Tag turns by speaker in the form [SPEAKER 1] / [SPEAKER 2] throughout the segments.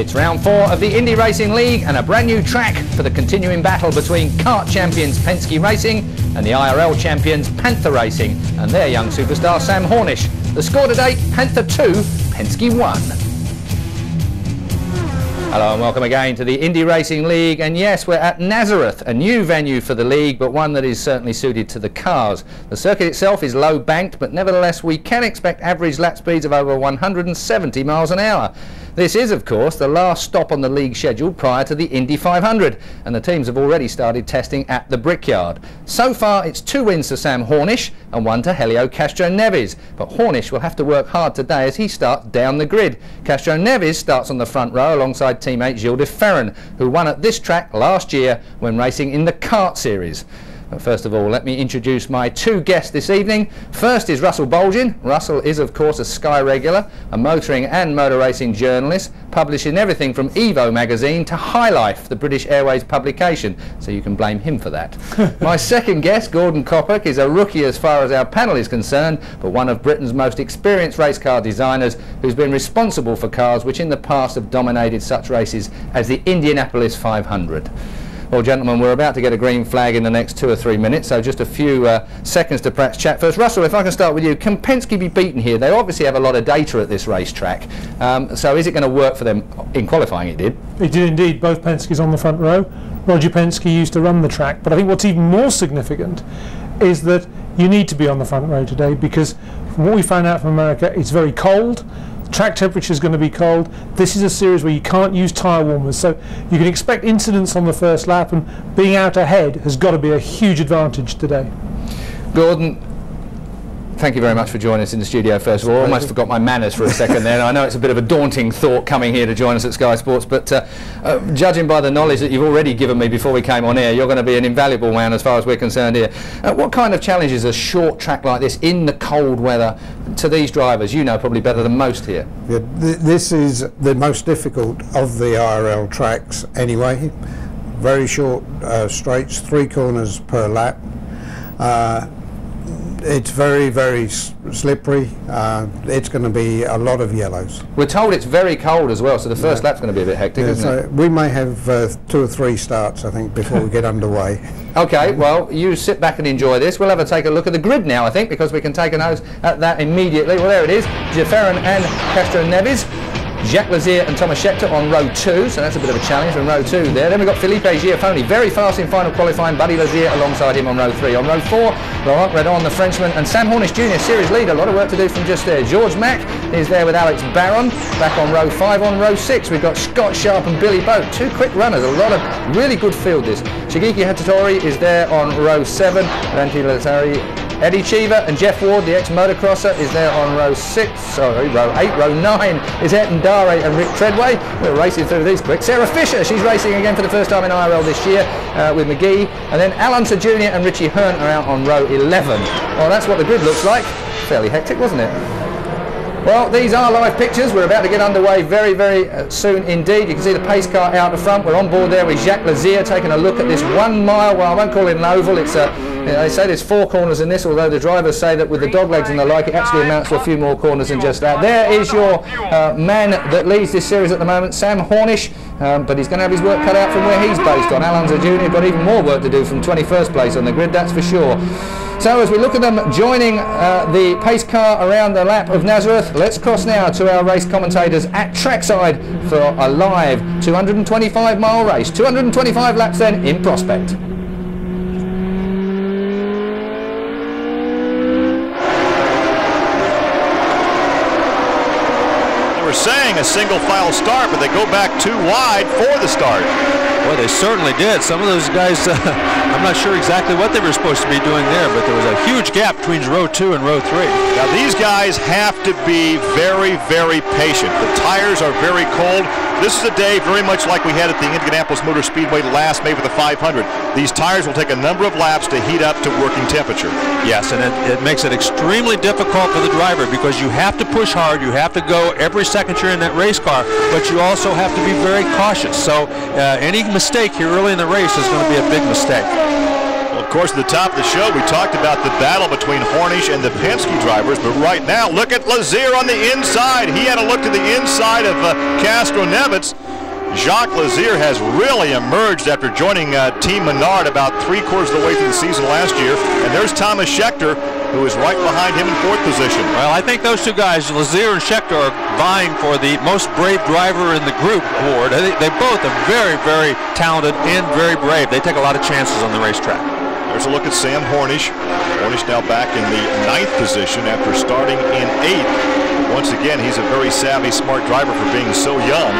[SPEAKER 1] It's round 4 of the Indy Racing League and a brand new track for the continuing battle between kart champions Penske Racing and the IRL champions Panther Racing and their young superstar Sam Hornish. The score today, Panther 2, Penske 1. Hello and welcome again to the Indy Racing League, and yes, we're at Nazareth, a new venue for the league, but one that is certainly suited to the cars. The circuit itself is low banked, but nevertheless we can expect average lap speeds of over 170 miles an hour. This is, of course, the last stop on the league schedule prior to the Indy 500, and the teams have already started testing at the Brickyard. So far, it's 2 wins to Sam Hornish and 1 to Helio Castroneves, but Hornish will have to work hard today as he starts down the grid. Castroneves starts on the front row alongside teammate Gilles de Ferran, who won at this track last year when racing in the kart series. But first of all, let me introduce my 2 guests this evening. First is Russell Bolgin. Russell is, of course, a Sky regular, a motoring and motor racing journalist, publishing everything from Evo magazine to High Life, the British Airways publication, so you can blame him for that. My second guest, Gordon Coppock, is a rookie as far as our panel is concerned, but one of Britain's most experienced race car designers who's been responsible for cars which in the past have dominated such races as the Indianapolis 500. Well, gentlemen, we're about to get a green flag in the next 2 or 3 minutes, so just a few seconds to perhaps chat first. Russell, if I can start with you, can Penske be beaten here? They obviously have a lot of data at this racetrack, so is it going to work for them? In qualifying it did.
[SPEAKER 2] It did indeed, both Penske's on the front row. Roger Penske used to run the track, but I think what's even more significant is that you need to be on the front row today, because from what we found out from America, it's very cold. Track temperature is going to be cold. This is a series where you can't use tyre warmers, so you can expect incidents on the first lap, and being out ahead has got to be a huge advantage today.
[SPEAKER 1] Gordon, thank you very much for joining us in the studio first of all. I almost forgot my manners for a second there. I know it's a bit of a daunting thought coming here to join us at Sky Sports, but judging by the knowledge that you've already given me before we came on air, you're going to be an invaluable man as far as we're concerned here. What kind of challenges a short track like this in the cold weather to these drivers? You know probably better than most here.
[SPEAKER 3] Yeah, this is the most difficult of the IRL tracks anyway. Very short straights, 3 corners per lap. It's very, very slippery. It's going to be a lot of yellows.
[SPEAKER 1] We're told it's very cold as well, so the first lap's going to be a bit hectic, isn't it?
[SPEAKER 3] We may have 2 or 3 starts, I think, before we get underway.
[SPEAKER 1] Okay, well, you sit back and enjoy this. We'll have a take a look at the grid now, I think, because we can take a nose at that immediately. Well, there it is. De Ferran and Castroneves. Jacques Lazier and Thomas Scheckter on row 2, so that's a bit of a challenge from row 2 there. Then we've got Felipe Giafoni, very fast in final qualifying, Buddy Lazier alongside him on row 3. On row 4, Laurent Redon, the Frenchman, and Sam Hornish Jr., series leader. A lot of work to do from just there. George Mack is there with Alex Barron, back on row 5. On row 6, we've got Scott Sharp and Billy Boat, 2 quick runners, a lot of really good field this. Shigeki Hattori is there on row 7, Ranti Latari. Eddie Cheever and Jeff Ward, the ex-motocrosser, is there on row 6, sorry, row 8. Row 9 is Etten Dare and Rick Treadway. We're racing through these quick. Sarah Fisher, she's racing again for the first time in IRL this year with McGee. And then Alonso Jr. and Richie Hearn are out on row 11. Well, that's what the grid looks like. Fairly hectic, wasn't it? Well, these are live pictures. We're about to get underway very, very soon indeed. You can see the pace car out the front. We're on board there with Jacques Lazier taking a look at this 1 mile, well, I won't call it an oval, it's they say there's 4 corners in this, although the drivers say that with the dog legs and the like, it actually amounts to a few more corners than just that. There is your man that leads this series at the moment, Sam Hornish, but he's going to have his work cut out from where he's based on. Alonso Jr. got even more work to do from 21st place on the grid, that's for sure. So as we look at them joining the pace car around the lap of Nazareth, let's cross now to our race commentators at trackside for a live 225-mile race. 225 laps then in prospect.
[SPEAKER 4] We're saying a single file start, but they go back too wide for the start.
[SPEAKER 5] Well, they certainly did. Some of those guys, I'm not sure exactly what they were supposed to be doing there, but there was a huge gap between row 2 and row 3.
[SPEAKER 4] Now these guys have to be very, very patient. The tires are very cold. This is a day very much like we had at the Indianapolis Motor Speedway last May for the 500. These tires will take a number of laps to heat up to working temperature.
[SPEAKER 5] Yes, and it makes it extremely difficult for the driver because you have to push hard, you have to go every second you're in that race car, but you also have to be very cautious. So any mistake here early in the race is going to be a big mistake.
[SPEAKER 4] Well, of course, at the top of the show, we talked about the battle between Hornish and the Penske drivers, but right now, look at Lazier on the inside. He had a look to the inside of Castroneves. Jacques Lazier has really emerged after joining Team Menard about 3/4 of the way through the season last year. And there's Thomas Schechter, who is right behind him in 4th position.
[SPEAKER 5] Well, I think those two guys, Lazier and Schechter, are vying for the most brave driver in the group award. They both are very, very talented and very brave. They take a lot of chances on the racetrack.
[SPEAKER 4] There's a look at Sam Hornish. Hornish now back in the 9th position after starting in 8th. Once again, he's a very savvy, smart driver for being so young.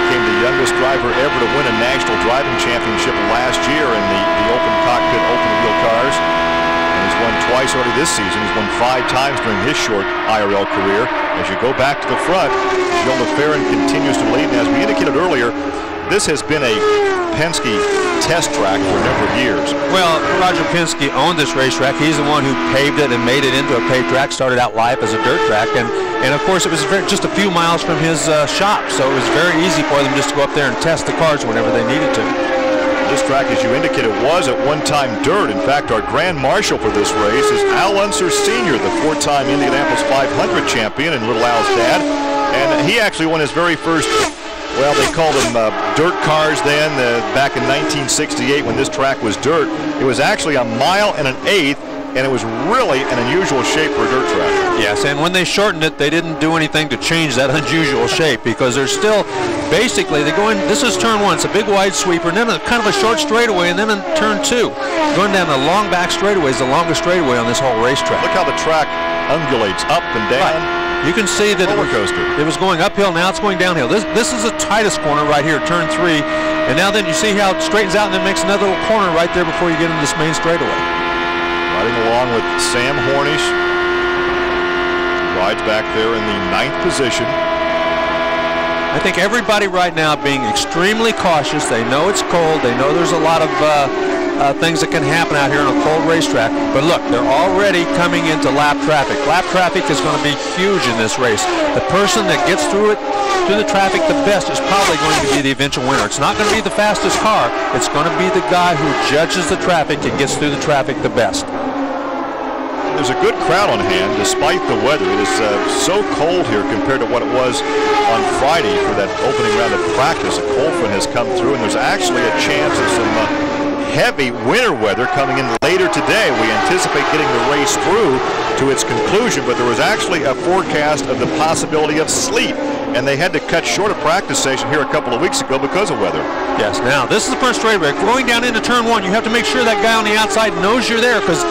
[SPEAKER 4] Became the youngest driver ever to win a national driving championship last year in the open cockpit, open wheel cars. And he's won twice already this season. He's won 5 times during his short IRL career. As you go back to the front, Gilles LaFerrin continues to lead. And as we indicated earlier, this has been a Penske test track for a number of years.
[SPEAKER 5] Well, Roger Penske owned this racetrack. He's the one who paved it and made it into a paved track. Started out live as a dirt track, and of course it was just a few miles from his shop, so it was very easy for them just to go up there and test the cars whenever they needed to.
[SPEAKER 4] This track, as you indicated, was at one time dirt. In fact, our grand marshal for this race is Al Unser Sr., the 4-time Indianapolis 500 champion and Little Al's dad, and he actually won his very first. Well, they called them dirt cars then, back in 1968 when this track was dirt. It was actually 1 1/8 miles, and it was really an unusual shape for a dirt track.
[SPEAKER 5] Yes, and when they shortened it, they didn't do anything to change that unusual shape, because they're still, basically, they go in, this is turn 1, it's a big wide sweeper, and then kind of a short straightaway, and then in turn 2, going down the long back straightaway is the longest straightaway on this whole racetrack.
[SPEAKER 4] Look how the track undulates up and down.
[SPEAKER 5] Right. You can see that it was going uphill, now it's going downhill. This is the tightest corner right here, turn 3, and now then you see how it straightens out and then makes another little corner right there before you get into this main straightaway.
[SPEAKER 4] Riding along with Sam Hornish. Rides back there in the 9th position.
[SPEAKER 5] I think everybody right now being extremely cautious. They know it's cold. They know there's a lot of things that can happen out here on a cold racetrack. But look, they're already coming into lap traffic. Lap traffic is going to be huge in this race. The person that gets through the traffic the best is probably going to be the eventual winner. It's not going to be the fastest car. It's going to be the guy who judges the traffic and gets through the traffic the best.
[SPEAKER 4] There's a good crowd on hand despite the weather. It is so cold here compared to what it was on Friday for that opening round of practice. A cold front has come through, and there's actually a chance of some heavy winter weather coming in later today. We anticipate getting the race through to its conclusion, but there was actually a forecast of the possibility of sleet, and they had to cut short a practice session here a couple of weeks ago because of weather.
[SPEAKER 5] Yes, now this is the first straightaway. Going down into turn 1, you have to make sure that guy on the outside knows you're there, because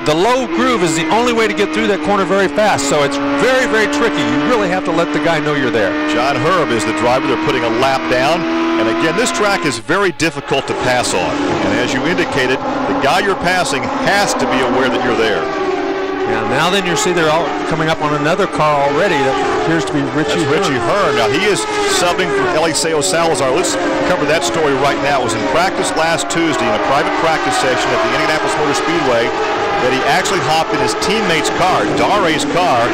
[SPEAKER 5] the low groove is the only way to get through that corner very fast, so it's very, very tricky. You really have to let the guy know you're there.
[SPEAKER 4] John Herb is the driver. They're putting a lap down, and again, this track is very difficult to pass on. And as you indicated, the guy you're passing has to be aware that you're there.
[SPEAKER 5] Yeah, now then you see they're all coming up on another car already that appears to be Richie
[SPEAKER 4] Hearn. Now he is subbing for Eliseo Salazar. Let's cover that story right now. It was in practice last Tuesday in a private practice session at the Indianapolis Motor Speedway that he actually hopped in his teammate's car, Dare's car.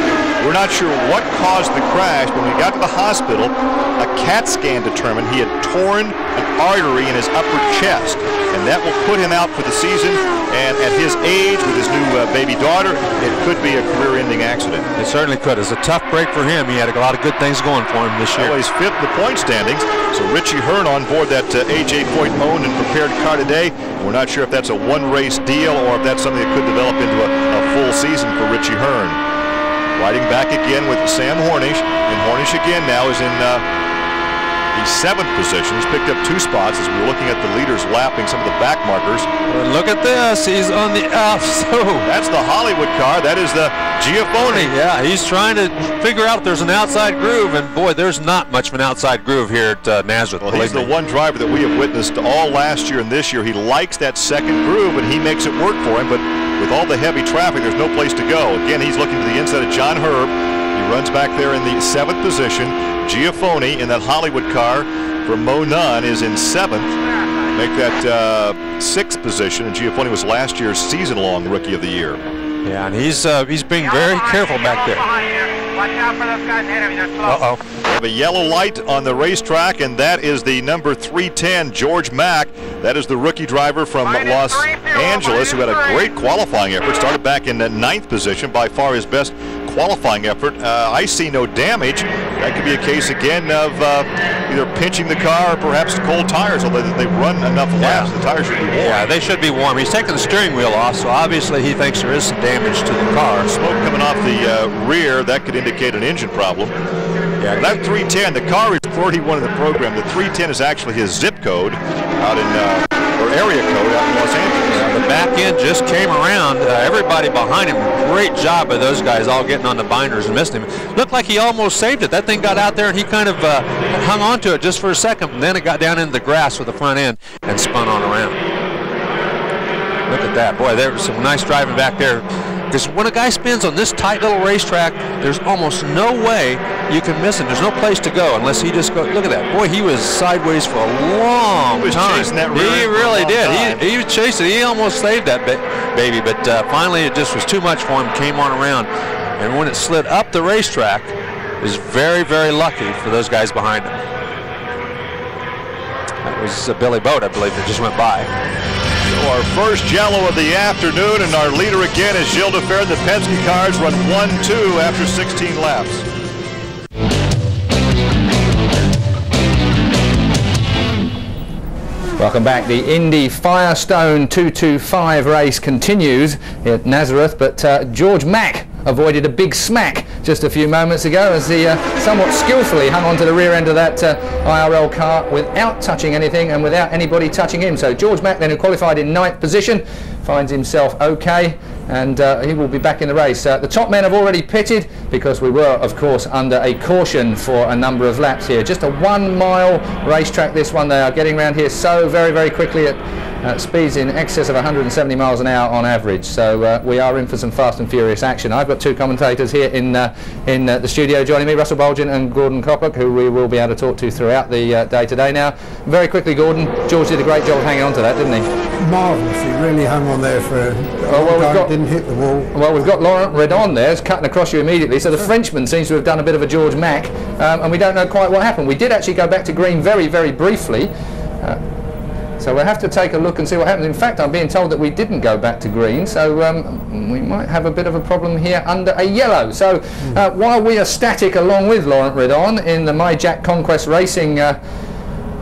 [SPEAKER 4] We're not sure what caused the crash, but when he got to the hospital, a CAT scan determined he had torn an artery in his upper chest, and that will put him out for the season. And at his age, with his new baby daughter, it could be a career-ending accident.
[SPEAKER 5] It certainly could. It's a tough break for him. He had a lot of good things going for him this year.
[SPEAKER 4] Well, he's 5th in the point standings, so Richie Hearn on board that AJ Foyt owned and prepared car today. We're not sure if that's a one-race deal or if that's something that could develop into a full season for Richie Hearn. Riding back again with Sam Hornish, and Hornish again now is in the 7th position. He's picked up 2 spots as we're looking at the leaders lapping some of the back markers.
[SPEAKER 5] Well, look at this. He's on the
[SPEAKER 4] That's the Hollywood car. That is the Giaffoni.
[SPEAKER 5] Yeah, he's trying to figure out if there's an outside groove, and boy, there's not much of an outside groove here at Nazareth.
[SPEAKER 4] Well, he's the one driver that we have witnessed all last year and this year. He likes that second groove, and he makes it work for him, but with all the heavy traffic, there's no place to go. Again, he's looking to the inside of John Herb. He runs back there in the 7th position. Giaffoni in that Hollywood car from Mo Nunn is in 7th. Make that 6th position, and Giaffoni was last year's season-long Rookie of the Year.
[SPEAKER 5] Yeah, and he's being very careful back there. Uh-oh.
[SPEAKER 4] We have a yellow light on the racetrack, and that is the number 310, George Mack. That is the rookie driver from Los Angeles who had a great qualifying effort. Started back in the 9th position, by far his best qualifying effort. I see no damage. That could be a case again of either pinching the car or perhaps cold tires, although they run enough laps. The tires should be warm.
[SPEAKER 5] Yeah, they should be warm. He's taking the steering wheel off, so obviously he thinks there is some damage to the car.
[SPEAKER 4] Smoke coming off the rear, that could indicate an engine problem. Yeah, that 310, the car is 41 in the program. The 310 is actually his zip code out in, or area code out in Los Angeles.
[SPEAKER 5] Yeah, the back end just came around. Everybody behind him, great job by those guys all getting on the binders and missed him. Looked like he almost saved it. That thing got out there and he kind of hung on to it just for a second, and then it got down into the grass with the front end and spun on around. Look at that. Boy, there was some nice driving back there. Because when a guy spins on this tight little racetrack, there's almost no way you can miss him. There's no place to go unless he just goes. Look at that. Boy, he was sideways for a long time.
[SPEAKER 4] He was chasing that rear.
[SPEAKER 5] He really did. He was chasing. He almost saved that baby, but finally it just was too much for him. Came on around. And when it slid up the racetrack, it was very, very lucky for those guys behind him. That was Billy Boat, I believe, that just went by.
[SPEAKER 4] So our first yellow of the afternoon, and our leader again is Gilles Deferin. The Penske cars run 1-2 after 16 laps.
[SPEAKER 1] Welcome back. The Indy Firestone 225 race continues at Nazareth, but George Mack avoided a big smack just a few moments ago as he somewhat skillfully hung onto the rear end of that IRL car without touching anything and without anybody touching him. So George Mack, then, who qualified in 9th position, finds himself okay, and he will be back in the race. The top men have already pitted because we were, of course, under a caution for a number of laps here. Just a 1 mile racetrack, this one. They are getting around here so very, very quickly at speeds in excess of 170 miles an hour on average. So we are in for some fast and furious action. I've got two commentators here in the studio joining me, Russell Bolgin and Gordon Coppock, who we will be able to talk to throughout the day today. Now, very quickly, Gordon, George did a great job of hanging on to that, didn't he?
[SPEAKER 3] Marvellous. He really hung on there for a long time, didn't hit the wall.
[SPEAKER 1] Well, we've got Laurent Redon there, it's cutting across you immediately. So the Frenchman seems to have done a bit of a George Mack, and we don't know quite what happened. We did actually go back to green very, very briefly. So we'll have to take a look and see what happens. In fact, I'm being told that we didn't go back to green, so we might have a bit of a problem here under a yellow. So while we are static along with Laurent Redon in the My Jack Conquest Racing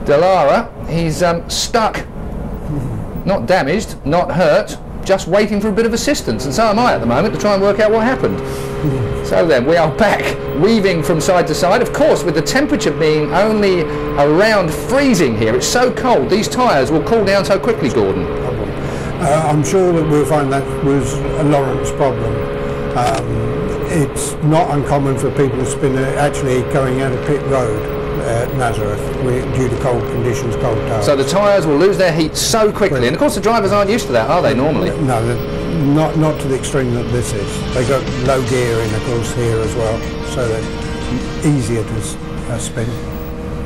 [SPEAKER 1] Delara, he's stuck, not damaged, not hurt, just waiting for a bit of assistance, and so am I at the moment to try and work out what happened. So then we are back, weaving from side to side, of course, with the temperature being only around freezing here. It's so cold, these tyres will cool down so quickly, Gordon.
[SPEAKER 3] I'm sure that we'll find that was Laurent's problem. It's not uncommon for people to spin actually going out of pit road at Nazareth due to cold conditions, cold tires.
[SPEAKER 1] So the tyres will lose their heat so quickly, and of course the drivers aren't used to that, are they, normally?
[SPEAKER 3] No, not to the extreme that this is. They got low gear in, of course, here as well, so they're easier to spin.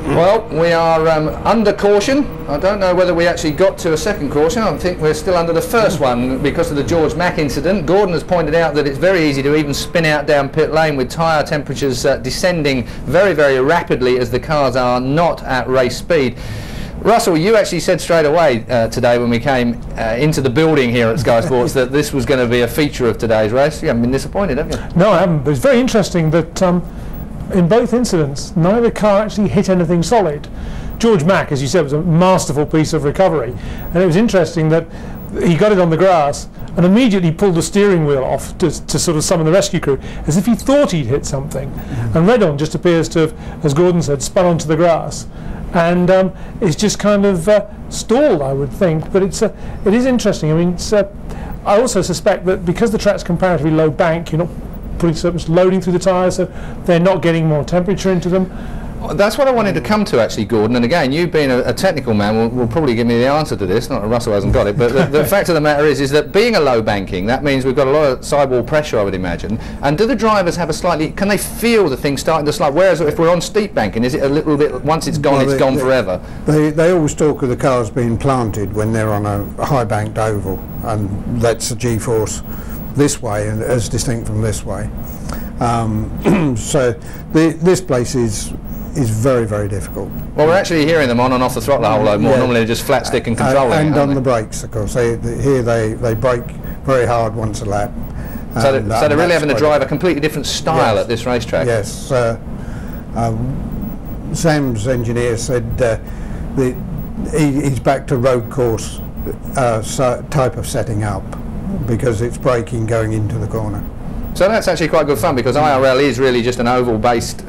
[SPEAKER 1] Well, we are under caution. I don't know whether we actually got to a second caution. I think we're still under the first one because of the George Mack incident. Gordon has pointed out that it's very easy to even spin out down pit lane with tyre temperatures descending very, very rapidly as the cars are not at race speed. Russell, you actually said straight away today when we came into the building here at Sky Sports that this was going to be a feature of today's race. You haven't been disappointed, have you?
[SPEAKER 2] No, I haven't. But it's very interesting that in both incidents, neither car actually hit anything solid. George Mack, as you said, was a masterful piece of recovery, and it was interesting that he got it on the grass and immediately pulled the steering wheel off to sort of summon the rescue crew, as if he thought he'd hit something. And Redon just appears to have, as Gordon said, spun onto the grass, and it's just kind of stalled, I would think. But it is interesting. I mean, I also suspect that because the track's comparatively low bank, you're not putting so much loading through the tyres, so they're not getting more temperature into them.
[SPEAKER 1] That's what I wanted to come to, actually, Gordon, and again, you being a technical man will probably give me the answer to this. Not that Russell hasn't got it, but the fact of the matter is that being a low banking, that means we've got a lot of sidewall pressure, I would imagine. And do the drivers have can they feel the thing starting to slide? Whereas if we're on steep banking, is it a little bit, once it's gone, it's gone forever?
[SPEAKER 3] They always talk of the cars being planted when they're on a high banked oval, and that's the G-force this way and as distinct from this way. So this place is very, very difficult.
[SPEAKER 1] Well, we're actually hearing them on and off the throttle a whole load more. Normally they're just flat stick and controlling
[SPEAKER 3] and on the brakes, of course. Here they brake very hard once a lap.
[SPEAKER 1] So they're really having to drive a completely different style at this racetrack.
[SPEAKER 3] Yes. Sam's engineer said he's back to road course type of setting up because it's braking going into the corner.
[SPEAKER 1] So that's actually quite good fun because IRL is really just an oval-based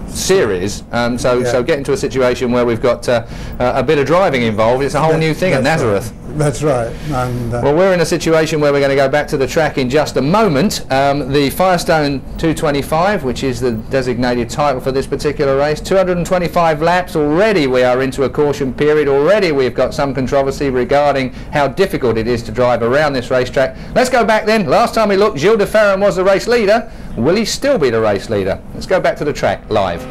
[SPEAKER 1] series. So getting to a situation where we've got a bit of driving involved, it's a whole new thing at Nazareth.
[SPEAKER 3] Right. That's right. And,
[SPEAKER 1] well, we're in a situation where we're going to go back to the track in just a moment. The Firestone 225, which is the designated title for this particular race, 225 laps. Already we are into a caution period. Already we've got some controversy regarding how difficult it is to drive around this racetrack. Let's go back then. Last time we looked, Gilles de Ferran was the race leader. Will he still be the race leader? Let's go back to the track live.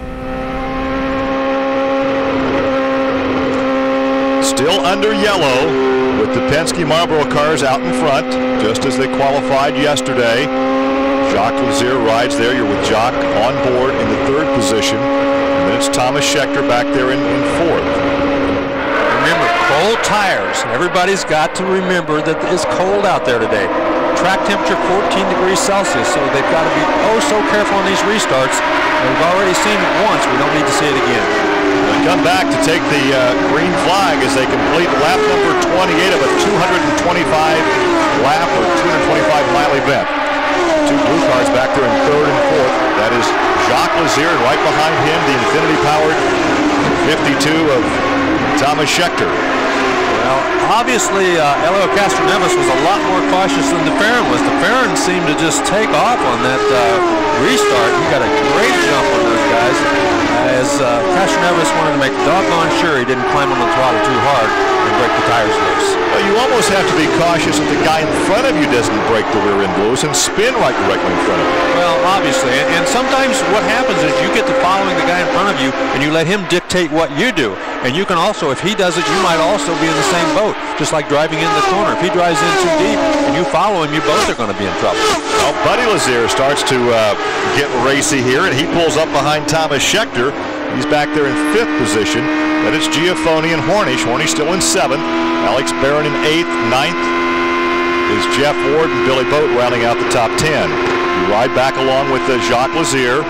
[SPEAKER 4] Still under yellow with the Penske Marlboro cars out in front, just as they qualified yesterday. Jacques Lazier rides there. You're with Jacques on board in the 3rd position. And then it's Thomas Scheckter back there in 4th.
[SPEAKER 5] Remember, cold tires. Everybody's got to remember that it's cold out there today. Track temperature 14 degrees Celsius, so they've got to be so careful on these restarts. We've already seen it once. We don't need to see it again.
[SPEAKER 4] They come back to take the green flag as they complete lap number 28 of a 225 lap or 225 mile event. 2 blue cars back there in 3rd and 4th. That is Jacques Lazier, and right behind him the Infinity-powered 52 of Thomas Scheckter.
[SPEAKER 5] Well, obviously, Elio Castroneves was a lot more cautious than de Ferran was. De Ferran seemed to just take off on that restart. He got a great jump on those guys. As Castroneves wanted to make doggone sure he didn't climb on the throttle too hard and break the tires loose.
[SPEAKER 4] Well, you almost have to be cautious that the guy in front of you doesn't break the rear end loose and spin right directly in front of you.
[SPEAKER 5] Well, obviously, and sometimes what happens is you get to following the guy in front of you and you let him dictate what you do. And you can also, if he does it, you might also be in the same boat, just like driving in the corner. If he drives in too deep and you follow him, you both are going to be in trouble.
[SPEAKER 4] Well, Buddy Lazier starts to get racy here, and he pulls up behind Thomas Scheckter. He's back there in 5th position. That is Giafoni and Hornish. Hornish still in 7th. Alex Barron in 8th. 9th is Jeff Ward and Billy Boat rounding out the top 10. You ride back along with Jacques Lazier.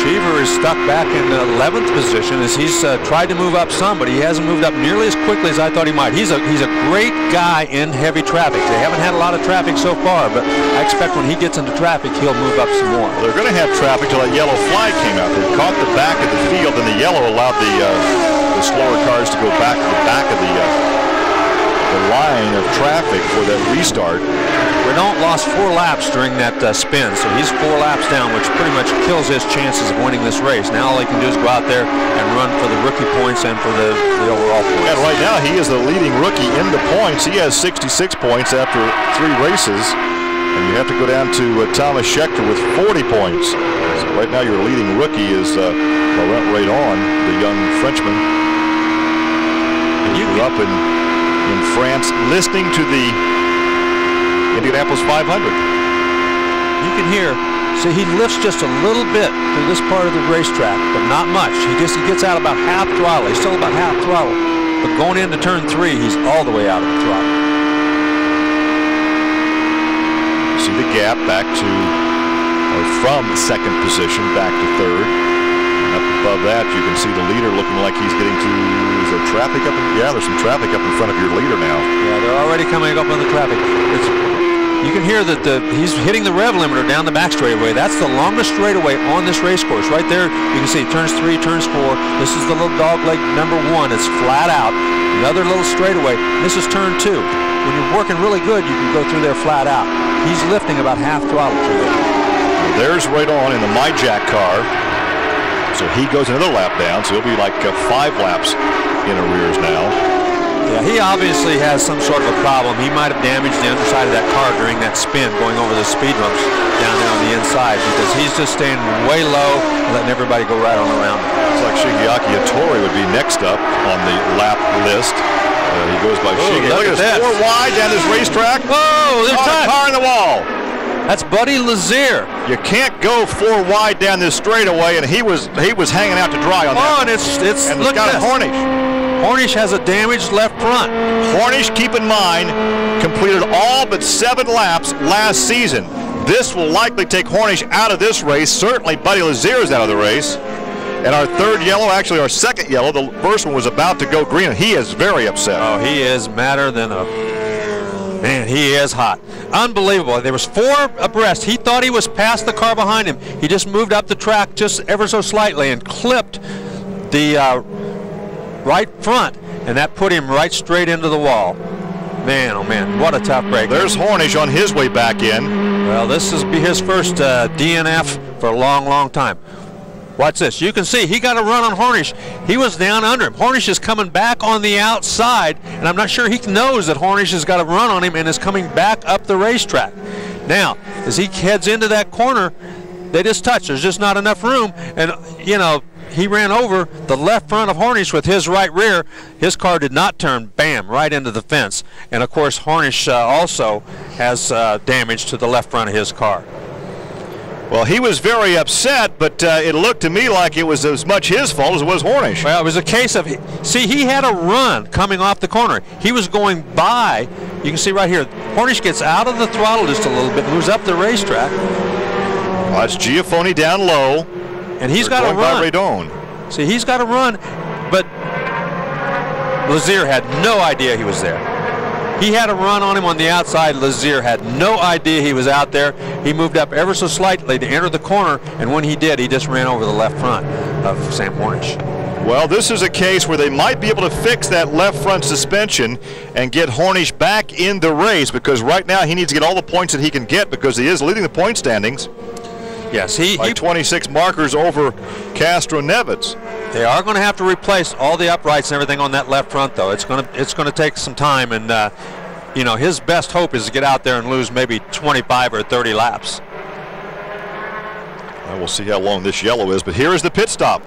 [SPEAKER 5] Cheever is stuck back in 11th position as he's tried to move up some, but he hasn't moved up nearly as quickly as I thought he might. He's a great guy in heavy traffic. They haven't had a lot of traffic so far, but I expect when he gets into traffic, he'll move up some more.
[SPEAKER 4] They're going to have traffic till that yellow flag came out. They caught the back of the field, and the yellow allowed the slower cars to go back to the back of the line of traffic for that restart.
[SPEAKER 5] Renault lost 4 laps during that spin, so he's 4 laps down, which pretty much kills his chances of winning this race. Now all he can do is go out there and run for the rookie points and for the overall points.
[SPEAKER 4] And right now he is the leading rookie in the points. He has 66 points after 3 races. And you have to go down to Thomas Scheckter with 40 points. So right now your leading rookie is Laurent Raydon, the young Frenchman. He grew up in France listening to the Indianapolis 500.
[SPEAKER 5] You can hear, see, he lifts just a little bit through this part of the racetrack, but not much. He gets out about half throttle. He's still about half throttle. But going into turn 3, he's all the way out of the throttle.
[SPEAKER 4] You see the gap back to, or from 2nd position back to 3rd. And up above that, you can see the leader looking like he's getting to, is there traffic up? Yeah, there's some traffic up in front of your leader now.
[SPEAKER 5] Yeah, they're already coming up on the traffic. You can hear that he's hitting the rev limiter down the back straightaway. That's the longest straightaway on this race course. Right there, you can see turns 3, turns 4. This is the little dog leg number 1. It's flat out. Another little straightaway. This is turn 2. When you're working really good, you can go through there flat out. He's lifting about half throttle through there.
[SPEAKER 4] Well, there's Raydon in the MyJack car. So he goes another lap down, so he'll be like 5 laps in arrears now.
[SPEAKER 5] Yeah, he obviously has some sort of a problem. He might have damaged the underside of that car during that spin going over the speed bumps down there on the inside, because he's just staying way low and letting everybody go right on around him.
[SPEAKER 4] Looks like Shigeaki Hattori would be next up on the lap list. He goes by Shige. Look at this. 4 wide down this racetrack.
[SPEAKER 5] Oh, there's
[SPEAKER 4] a car in the wall.
[SPEAKER 5] That's Buddy Lazier.
[SPEAKER 4] You can't go 4 wide down this straightaway, and he was hanging out to dry on that.
[SPEAKER 5] Oh, and it's
[SPEAKER 4] and
[SPEAKER 5] look
[SPEAKER 4] got
[SPEAKER 5] at
[SPEAKER 4] Hornish.
[SPEAKER 5] Hornish has a damaged left front.
[SPEAKER 4] Hornish, keep in mind, completed all but 7 laps last season. This will likely take Hornish out of this race. Certainly Buddy Lazier is out of the race. And our third yellow, actually our second yellow, the first one was about to go green, and he is very upset.
[SPEAKER 5] Oh, he is madder than a... Man, he is hot. Unbelievable. There was 4 abreast. He thought he was past the car behind him. He just moved up the track just ever so slightly and clipped the right front, and that put him right straight into the wall. Man, oh man, what a tough break.
[SPEAKER 4] There's Hornish on his way back in.
[SPEAKER 5] Well, this will be his first DNF for a long, long time. Watch this. You can see he got a run on Hornish. He was down under him. Hornish is coming back on the outside, and I'm not sure he knows that Hornish has got a run on him and is coming back up the racetrack. Now, as he heads into that corner, they just touch. There's just not enough room, and, you know, he ran over the left front of Hornish with his right rear. His car did not turn, bam, right into the fence. And, of course, Hornish also has damage to the left front of his car.
[SPEAKER 4] Well, he was very upset, but it looked to me like it was as much his fault as it was Hornish.
[SPEAKER 5] Well, it was a case of, see, he had a run coming off the corner. He was going by, you can see right here, Hornish gets out of the throttle just a little bit, moves up the racetrack.
[SPEAKER 4] Watch Giafoni down low.
[SPEAKER 5] And he's got a run. See, he's got a run, but Lazier had no idea he was there. He had a run on him on the outside. Lazier had no idea he was out there. He moved up ever so slightly to enter the corner, and when he did, he just ran over the left front of Sam Hornish.
[SPEAKER 4] Well, this is a case where they might be able to fix that left front suspension and get Hornish back in the race, because right now he needs to get all the points that he can get, because he is leading the point standings.
[SPEAKER 5] Yes,
[SPEAKER 4] by 26 markers over Castro Neves.
[SPEAKER 5] They are going to have to replace all the uprights and everything on that left front, though. It's going to take some time, and you know, his best hope is to get out there and lose maybe 25 or 30 laps.
[SPEAKER 4] Well, we'll see how long this yellow is, but here is the pit stop.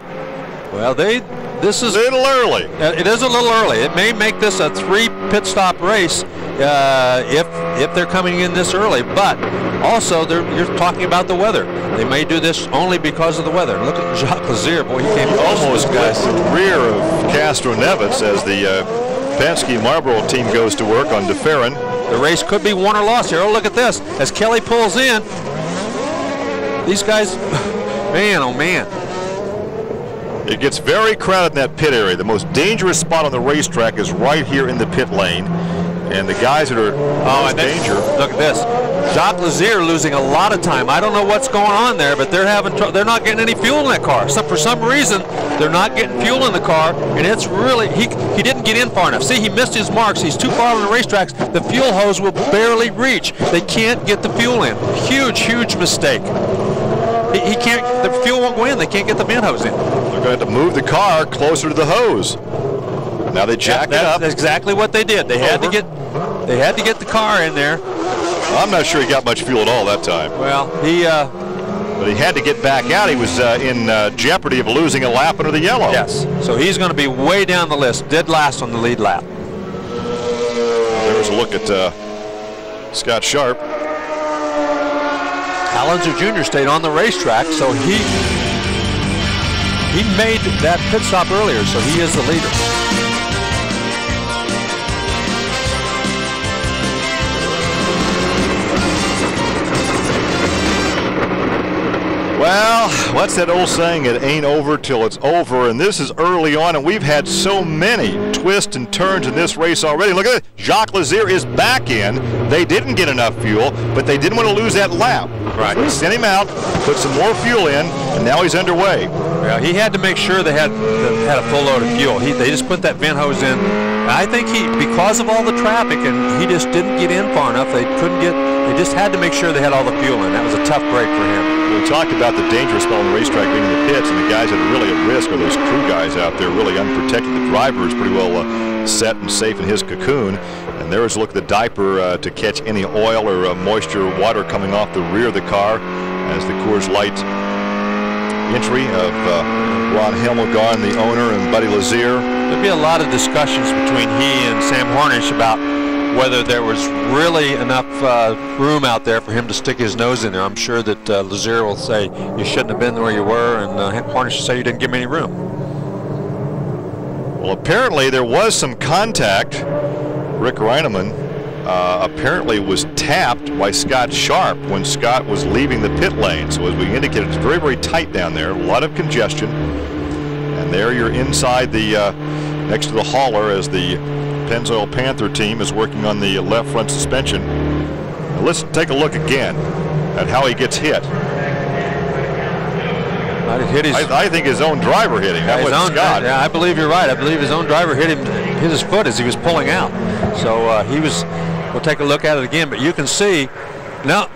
[SPEAKER 5] Well, this is
[SPEAKER 4] a little early.
[SPEAKER 5] It is a little early. It may make this a 3 pit stop race if they're coming in this early, but also you're talking about the weather. They may do this only because of the weather. Look at Jacques Lazier, boy, he came
[SPEAKER 4] almost guys to the rear of Castro Neves as the Penske Marlboro team goes to work on DeFerrin.
[SPEAKER 5] The race could be won or lost here. Oh, look at this. As Kelly pulls in, these guys, man, oh man.
[SPEAKER 4] It gets very crowded in that pit area. The most dangerous spot on the racetrack is right here in the pit lane. And the guys that are in danger.
[SPEAKER 5] Look at this. Jacques Lazier losing a lot of time. I don't know what's going on there, but they're not getting any fuel in that car. So for some reason, they're not getting fuel in the car, and it's really, he didn't get in far enough. See, he missed his marks. He's too far on the racetracks. The fuel hose will barely reach. They can't get the fuel in. Huge, huge mistake. He can't, the fuel won't go in. They can't get the vent hose in.
[SPEAKER 4] They're going to have to move the car closer to the hose. Now they jacked it up.
[SPEAKER 5] That's exactly what they did. They had to get the car in there.
[SPEAKER 4] I'm not sure he got much fuel at all that time.
[SPEAKER 5] Well,
[SPEAKER 4] but he had to get back out. He was in jeopardy of losing a lap under the yellow.
[SPEAKER 5] Yes. So he's going to be way down the list, dead last on the lead lap.
[SPEAKER 4] There's a look at Scott Sharp.
[SPEAKER 5] Alonso Jr. stayed on the racetrack, so he made that pit stop earlier, so he is the leader.
[SPEAKER 4] Well, what's that old saying? It ain't over till it's over, and this is early on, and we've had so many twists and turns in this race already. Look at it. Jacques Lazier is back in. They didn't get enough fuel, but they didn't want to lose that lap.
[SPEAKER 5] Right.
[SPEAKER 4] So they sent him out, put some more fuel in, and now he's underway.
[SPEAKER 5] Yeah, he had to make sure they had a full load of fuel. They just put that vent hose in. I think because of all the traffic, and he just didn't get in far enough, they just had to make sure they had all the fuel in. That was a tough break for him.
[SPEAKER 4] We talked about the dangerous spot on the racetrack being in the pits, and the guys that are really at risk are those crew guys out there, really unprotected. The driver is pretty well set and safe in his cocoon. And there is a look at the diaper to catch any oil or moisture or water coming off the rear of the car as the Coors Light entry of Ron Hemmelgarn, the owner, and Buddy Lazier.
[SPEAKER 5] There'd be a lot of discussions between he and Sam Hornish about whether there was really enough room out there for him to stick his nose in there. I'm sure that Lazier will say you shouldn't have been where you were, and Hornish will say you didn't give me any room.
[SPEAKER 4] Well, apparently there was some contact. Rick Reineman apparently was tapped by Scott Sharp when Scott was leaving the pit lane. So as we indicated, it's very, very tight down there. A lot of congestion. And there you're inside the next to the hauler as the Pennzoil Panther team is working on the left front suspension. Now let's take a look again at how he gets hit. I think his own driver hit him. That was Scott.
[SPEAKER 5] Yeah, I believe you're right. I believe his own driver hit his foot as he was pulling out. So we'll take a look at it again, but you can see, no,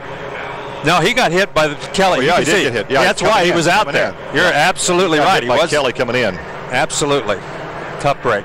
[SPEAKER 5] he got hit by Kelly.
[SPEAKER 4] Well, yeah, he did get hit. Yeah,
[SPEAKER 5] that's why he was out there. You're absolutely right.
[SPEAKER 4] He was Kelly coming in.
[SPEAKER 5] Absolutely. Tough break.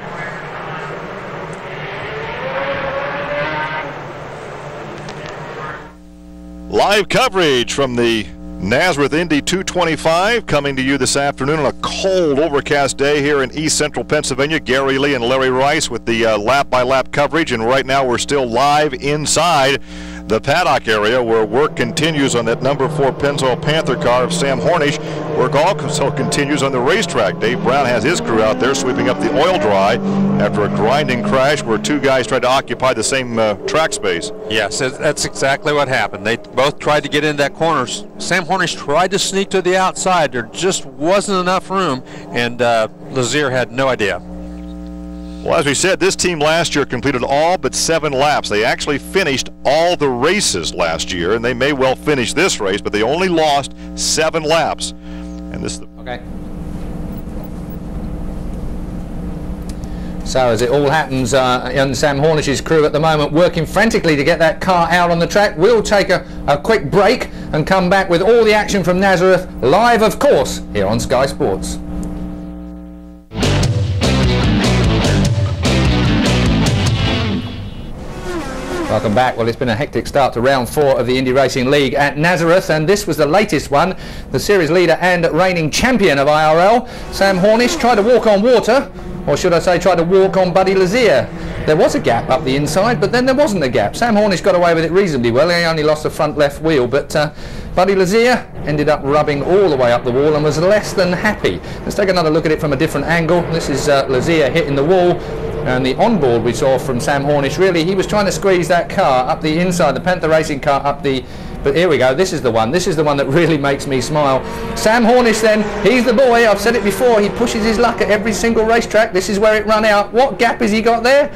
[SPEAKER 4] Live coverage from the Nazareth Indy 225 coming to you this afternoon on a cold, overcast day here in East Central Pennsylvania. Gary Lee and Larry Rice with the lap-by-lap coverage, and right now we're still live inside the paddock area where work continues on that number 4 Pennzoil Panther car of Sam Hornish. Work also continues on the racetrack. Dave Brown has his crew out there sweeping up the oil dry after a grinding crash where 2 guys tried to occupy the same track space.
[SPEAKER 5] Yes, that's exactly what happened. They both tried to get in that corner. Sam Hornish tried to sneak to the outside. There just wasn't enough room, and Lazier had no idea.
[SPEAKER 4] Well, as we said, this team last year completed all but 7 laps. They actually finished all the races last year, and they may well finish this race, but they only lost 7 laps. And this is the
[SPEAKER 1] okay. So as it all happens, young Sam Hornish's crew at the moment working frantically to get that car out on the track. We'll take a quick break and come back with all the action from Nazareth, live of course, here on Sky Sports. Welcome back. Well, it's been a hectic start to round 4 of the Indy Racing League at Nazareth, and this was the latest one. The series leader and reigning champion of IRL, Sam Hornish, tried to walk on water, or should I say tried to walk on Buddy Lazier. There was a gap up the inside, but then there wasn't a gap. Sam Hornish got away with it reasonably well. He only lost the front left wheel, but Buddy Lazier ended up rubbing all the way up the wall and was less than happy. Let's take another look at it from a different angle. This is Lazier hitting the wall. And the onboard we saw from Sam Hornish, really, he was trying to squeeze that car up the inside, the Panther Racing car up the... But here we go, this is the one that really makes me smile. Sam Hornish then, he's the boy, I've said it before, he pushes his luck at every single racetrack. This is where it run out. What gap has he got there?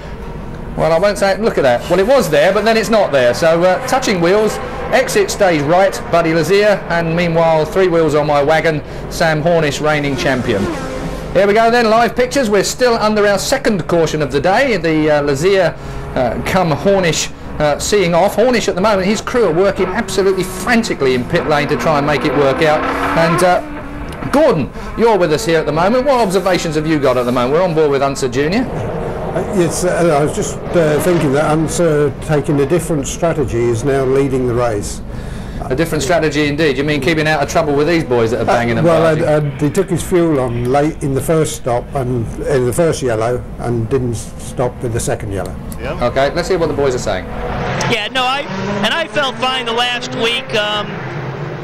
[SPEAKER 1] Well, I won't say it, look at that. Well, it was there, but then it's not there. So, touching wheels, exit stays right, Buddy Lazier, and meanwhile, 3 wheels on my wagon, Sam Hornish reigning champion. Here we go then, live pictures. We're still under our second caution of the day. The Lazier come Hornish seeing off. Hornish at the moment, his crew are working absolutely frantically in pit lane to try and make it work out. And Gordon, you're with us here at the moment. What observations have you got at the moment? We're on board with Unser Jr.
[SPEAKER 3] Yes, I was just thinking that Unser, taking a different strategy, is now leading the race.
[SPEAKER 1] A different strategy indeed. You mean keeping out of trouble with these boys that are banging and
[SPEAKER 3] barging? He took his fuel on late in the first stop and in the first yellow, and didn't stop with the second yellow.
[SPEAKER 4] Yeah.
[SPEAKER 1] Okay, let's hear what the boys are saying.
[SPEAKER 6] Yeah, no, I felt fine the last week.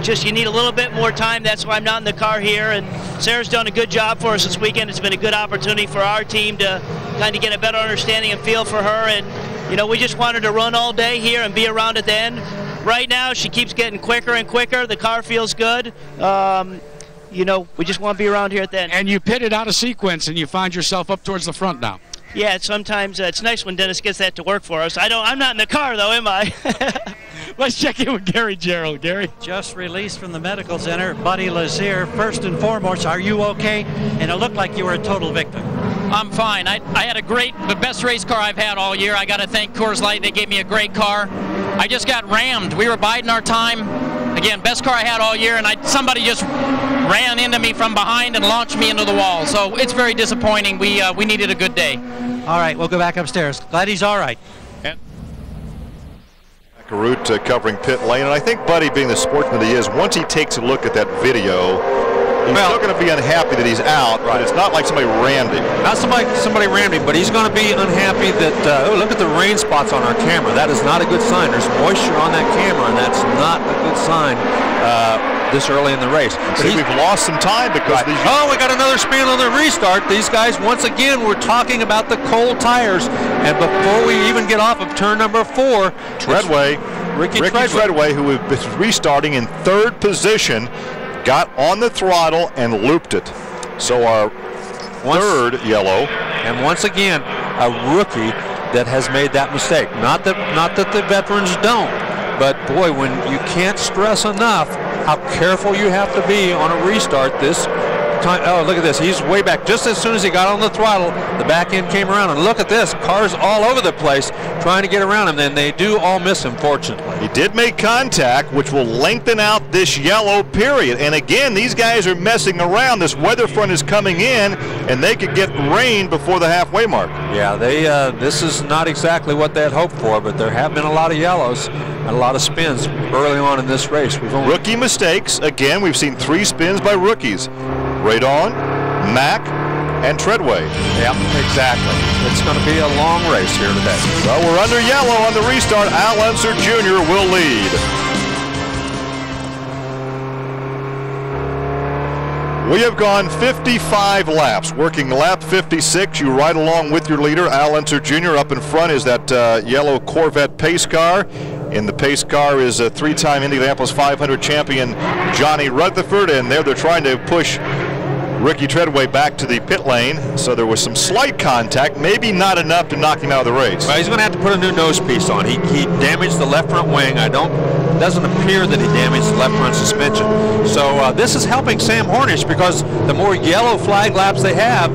[SPEAKER 6] Just you need a little bit more time. That's why I'm not in the car here. And Sarah's done a good job for us this weekend. It's been a good opportunity for our team to kind of get a better understanding and feel for her. And you know, we just wanted to run all day here and be around at the end. Right now, she keeps getting quicker and quicker. The car feels good. You know, we just want to be around here at the end.
[SPEAKER 7] And you pitted out of sequence, and you find yourself up towards the front now.
[SPEAKER 6] Yeah, sometimes it's nice when Dennis gets that to work for us. I'm not in the car, though, am I?
[SPEAKER 7] Let's check in with Gary Gerald. Gary?
[SPEAKER 8] Just released from the medical center. Buddy Lazier, first and foremost, are you okay? And it looked like you were a total victim.
[SPEAKER 9] I'm fine. I had the best race car I've had all year. I got to thank Coors Light. They gave me a great car. I just got rammed. We were biding our time. Again, best car I had all year, and somebody just ran into me from behind and launched me into the wall. So it's very disappointing. We needed a good day.
[SPEAKER 8] All right, we'll go back upstairs. Glad he's all right.
[SPEAKER 4] Route covering pit lane, and I think Buddy, being the sportsman that he is, once he takes a look at that video, he's still going to be unhappy that he's out, but it's not like somebody rammed him.
[SPEAKER 5] Not somebody rammed him, but he's going to be unhappy that, oh, look at the rain spots on our camera. That is not a good sign. There's moisture on that camera, and that's not a good sign. this early in the race.
[SPEAKER 4] See, we've lost some time because these.
[SPEAKER 5] Oh, we got another spin on the restart. These guys, once again, we're talking about the cold tires. And before we even get off of turn number 4, Ricky Treadway, who was restarting in 3rd position, got on the throttle and looped it. So our 3rd yellow. And once again, a rookie that has made that mistake. Not that the veterans don't, but boy, when you can't stress enough how careful you have to be on a restart this time. Oh, look at this. He's way back. Just as soon as he got on the throttle, the back end came around. And look at this. Cars all over the place trying to get around him. Then they do all miss him, fortunately.
[SPEAKER 4] He did make contact, which will lengthen out this yellow period. And again, these guys are messing around. This weather front is coming in, and they could get rain before the halfway mark.
[SPEAKER 5] Yeah, this is not exactly what they had hoped for, but there have been a lot of yellows and a lot of spins early on in this race.
[SPEAKER 4] Rookie mistakes. Again, we've seen 3 spins by rookies. Radon, Mack, and Treadway.
[SPEAKER 5] Yep, exactly. It's going to be a long race here today.
[SPEAKER 4] Well, we're under yellow on the restart. Al Unser Jr. will lead. We have gone 55 laps, working lap 56. You ride along with your leader, Al Unser Jr. Up in front is that yellow Corvette pace car. In the pace car is a 3-time Indianapolis 500 champion Johnny Rutherford, and they're trying to push Ricky Treadway back to the pit lane, so there was some slight contact, maybe not enough to knock him out of the race.
[SPEAKER 5] Well, he's going to have to put a new nose piece on. He damaged the left front wing. It doesn't appear that he damaged the left front suspension. So this is helping Sam Hornish, because the more yellow flag laps they have,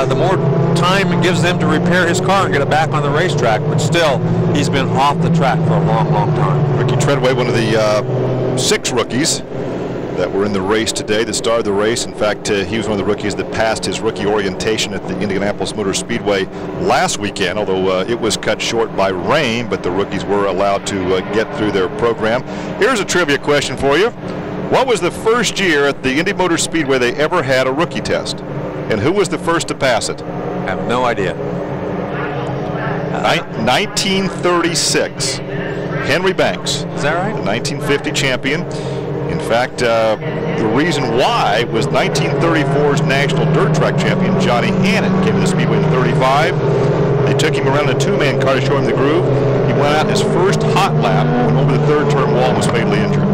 [SPEAKER 5] the more time it gives them to repair his car and get it back on the racetrack. But still, he's been off the track for a long, long time.
[SPEAKER 4] Ricky Treadway, one of the 6 rookies that were in the race today, that started the race. In fact, he was one of the rookies that passed his rookie orientation at the Indianapolis Motor Speedway last weekend, although it was cut short by rain, but the rookies were allowed to get through their program. Here's a trivia question for you. What was the first year at the Indy Motor Speedway they ever had a rookie test? And who was the first to pass it?
[SPEAKER 5] I have no idea.
[SPEAKER 4] 1936. Henry Banks.
[SPEAKER 5] Is that right?
[SPEAKER 4] The 1950 champion. In fact, the reason why was 1934's national dirt track champion Johnny Hannon came to the Speedway in 35. They took him around in a 2-man car to show him the groove. He went out in his first hot lap, went over the 3rd turn wall, and was fatally injured.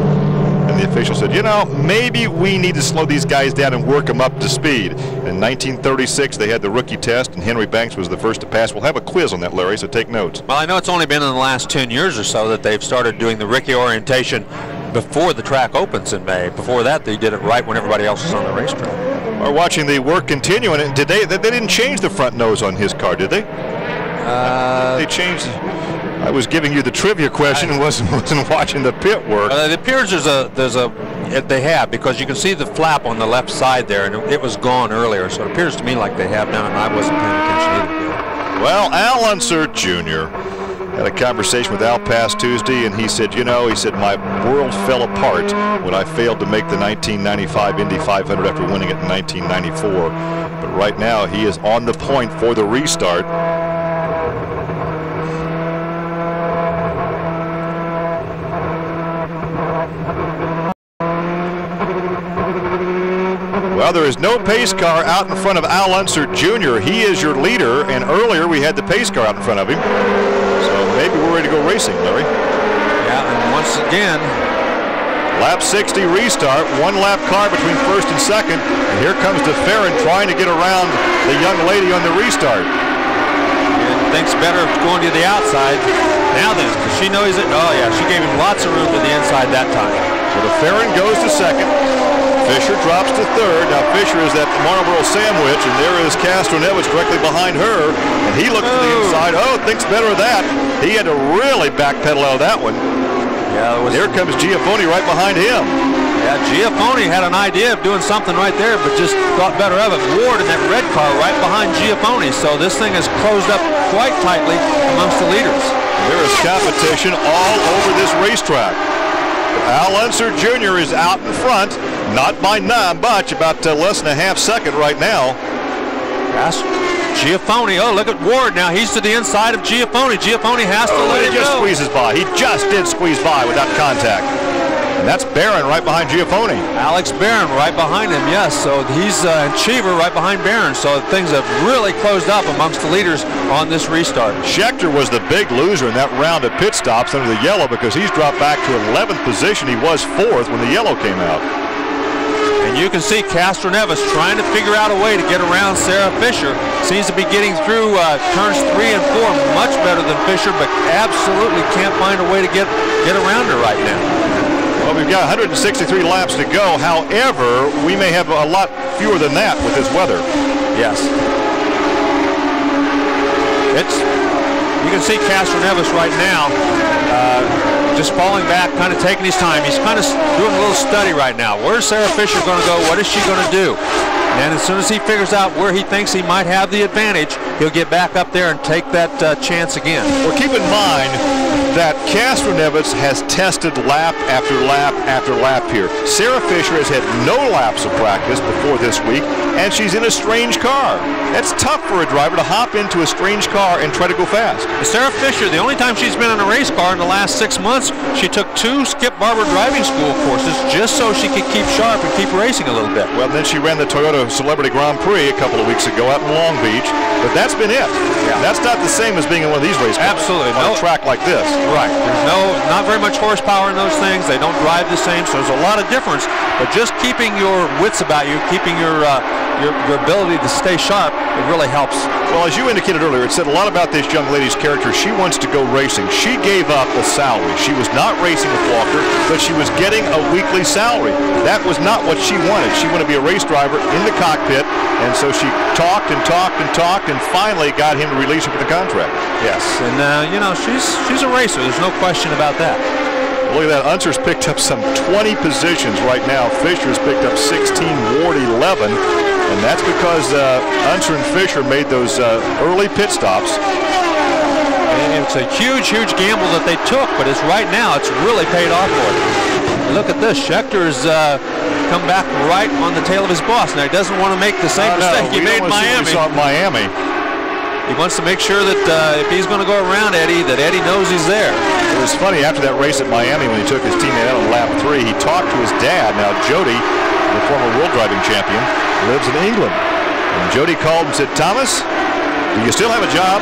[SPEAKER 4] And the official said, you know, maybe we need to slow these guys down and work them up to speed. In 1936, they had the rookie test, and Henry Banks was the first to pass. We'll have a quiz on that, Larry, so take notes.
[SPEAKER 5] Well, I know it's only been in the last 10 years or so that they've started doing the rookie orientation before the track opens in May. Before that, they did it right when everybody else was on the racetrack.
[SPEAKER 4] We're watching the work continue, and today they didn't change the front nose on his car, did they? They changed. I was giving you the trivia question and wasn't watching the pit work.
[SPEAKER 5] It appears they have, because you can see the flap on the left side there, and it was gone earlier, so it appears to me like they have now, and I wasn't paying attention either.
[SPEAKER 4] Well, Al Unser Jr. had a conversation with Al past Tuesday, and he said, my world fell apart when I failed to make the 1995 Indy 500 after winning it in 1994. But right now, he is on the point for the restart. Well, there is no pace car out in front of Al Unser Jr. He is your leader, and earlier we had the pace car out in front of him. So maybe we're ready to go racing, Larry.
[SPEAKER 5] Yeah, and once again,
[SPEAKER 4] lap 60 restart, 1 lap car between 1st and 2nd, and here comes DeFerrin trying to get around the young lady on the restart.
[SPEAKER 5] And thinks better of going to the outside. Now then, does she know he's at, oh yeah, she gave him lots of room to the inside that time.
[SPEAKER 4] So DeFerrin goes to 2nd. Fisher drops to 3rd. Now Fisher is that Marlboro sandwich, and there is Castro-Neves directly behind her, and he looks to the inside. Oh, thinks better of that. He had to really backpedal out of that one.
[SPEAKER 5] Yeah,
[SPEAKER 4] here comes Giafone right behind him.
[SPEAKER 5] Yeah, Giafone had an idea of doing something right there, but just thought better of it. Ward in that red car right behind Giafone, so this thing is closed up quite tightly amongst the leaders.
[SPEAKER 4] There is competition all over this racetrack. Al Unser Jr. is out in front, not by much, about less than a half second right now.
[SPEAKER 5] That's Giafone. Oh, look at Ward now. He's to the inside of Giafone. Giafone has to let it
[SPEAKER 4] go. He just
[SPEAKER 5] go.
[SPEAKER 4] squeezes by. He just did squeeze by without contact. And that's Barron right behind Giafone.
[SPEAKER 5] Alex Barron right behind him, yes. So he's and Cheever right behind Barron. So things have really closed up amongst the leaders on this restart.
[SPEAKER 4] Schechter was the big loser in that round of pit stops under the yellow because he's dropped back to 11th position. He was 4th when the yellow came out.
[SPEAKER 5] And you can see Castroneves trying to figure out a way to get around Sarah Fisher. Seems to be getting through turns 3 and 4 much better than Fisher, but absolutely can't find a way to get around her right now.
[SPEAKER 4] Well, we've got 163 laps to go. However, we may have a lot fewer than that with this weather.
[SPEAKER 5] Yes. You can see Castroneves right now just falling back, kind of taking his time. He's kind of doing a little study right now. Where's Sarah Fisher going to go? What is she going to do? And as soon as he figures out where he thinks he might have the advantage, he'll get back up there and take that chance again.
[SPEAKER 4] Well, keep in mind that Castroneves has tested lap after lap after lap here. Sarah Fisher has had no laps of practice before this week, and she's in a strange car. That's tough for a driver to hop into a strange car and try to go fast.
[SPEAKER 5] Sarah Fisher, the only time she's been in a race car in the last 6 months, she took 2 Skip Barber driving school courses just so she could keep sharp and keep racing a little bit.
[SPEAKER 4] Well, then she ran the Toyota Celebrity Grand Prix a couple of weeks ago out in Long Beach, but that's been it. Yeah. That's not the same as being in one of these race cars.
[SPEAKER 5] Absolutely.
[SPEAKER 4] On a track like this.
[SPEAKER 5] Right. There's not very much horsepower in those things. They don't drive the same, so there's a lot of difference. But just keeping your wits about you, keeping your ability to stay sharp, it really helps.
[SPEAKER 4] Well, as you indicated earlier, it said a lot about this young lady's character. She wants to go racing. She gave up a salary. She was not racing with Walker, but she was getting a weekly salary. That was not what she wanted. She wanted to be a race driver in the cockpit, and so she talked and talked and talked and finally got him to release her for the contract.
[SPEAKER 5] Yes, and you know, she's a racer. There's no question about that.
[SPEAKER 4] Look at that. Unser's picked up some 20 positions right now. Fisher's picked up 16, Ward 11. And that's because Unser and Fisher made those early pit stops.
[SPEAKER 5] And it's a huge, huge gamble that they took, but right now it's really paid off for them. Look at this. Schechter's come back right on the tail of his boss. Now, he doesn't want to make the same mistake he made in Miami.
[SPEAKER 4] We saw Miami.
[SPEAKER 5] He wants to make sure that if he's going to go around Eddie, that Eddie knows he's there.
[SPEAKER 4] It was funny, after that race at Miami when he took his teammate out on lap 3, he talked to his dad. Now, Jody, the former world driving champion, lives in England. And Jody called and said, "Thomas, do you still have a job?"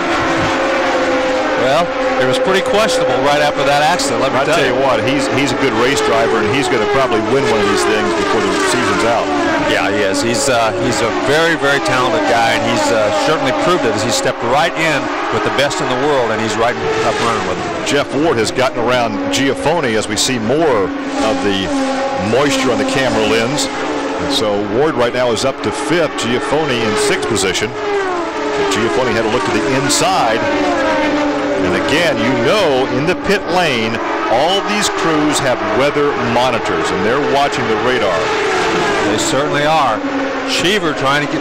[SPEAKER 5] Well, it was pretty questionable right after that accident, let me tell you.
[SPEAKER 4] What, he's a good race driver, and he's going to probably win one of these things before the season's out.
[SPEAKER 5] Yeah, he is. He's a very, very talented guy, and he's certainly proved it as he stepped right in with the best in the world, and he's right up running with them.
[SPEAKER 4] Jeff Ward has gotten around Giafone as we see more of the moisture on the camera lens. And so Ward right now is up to 5th, Giafone in 6th position. But Giafone had a look to the inside. And again, you know, in the pit lane, all these crews have weather monitors, and they're watching the radar.
[SPEAKER 5] They certainly are. Cheever trying to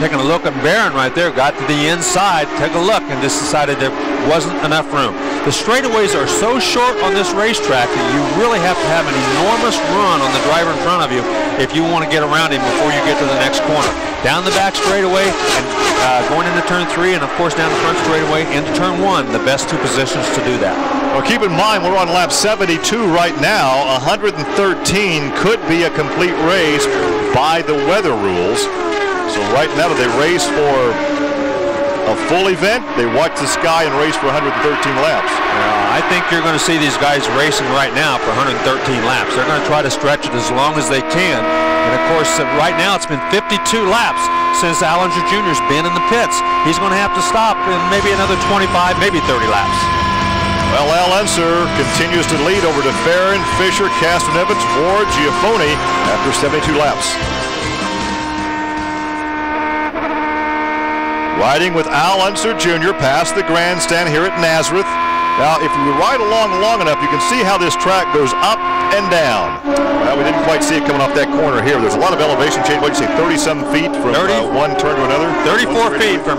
[SPEAKER 5] taking a look at Barron right there, got to the inside, took a look, and just decided there wasn't enough room. The straightaways are so short on this racetrack that you really have to have an enormous run on the driver in front of you if you want to get around him before you get to the next corner. Down the back straightaway and going into turn 3, and of course down the front straightaway into turn 1, the best 2 positions to do that.
[SPEAKER 4] Well, keep in mind we're on lap 72 right now. 113 could be a complete race by the weather rules. So right now they race for a full event. They watch the sky and race for 113 laps.
[SPEAKER 5] I think you're going to see these guys racing right now for 113 laps. They're going to try to stretch it as long as they can. And of course, right now it's been 52 laps since Allinger Jr.'s been in the pits. He's going to have to stop in maybe another 25, maybe 30 laps.
[SPEAKER 4] Well, Al Unser continues to lead over to Farron, Fisher, Castroneves, Ward, Giafone after 72 laps. Riding with Al Unser Jr. past the grandstand here at Nazareth. Now, if you ride along long enough, you can see how this track goes up and down. Well, we didn't quite see it coming off that corner here. There's a lot of elevation change. What did you say, 30-some feet from one turn to another?
[SPEAKER 5] 34 feet from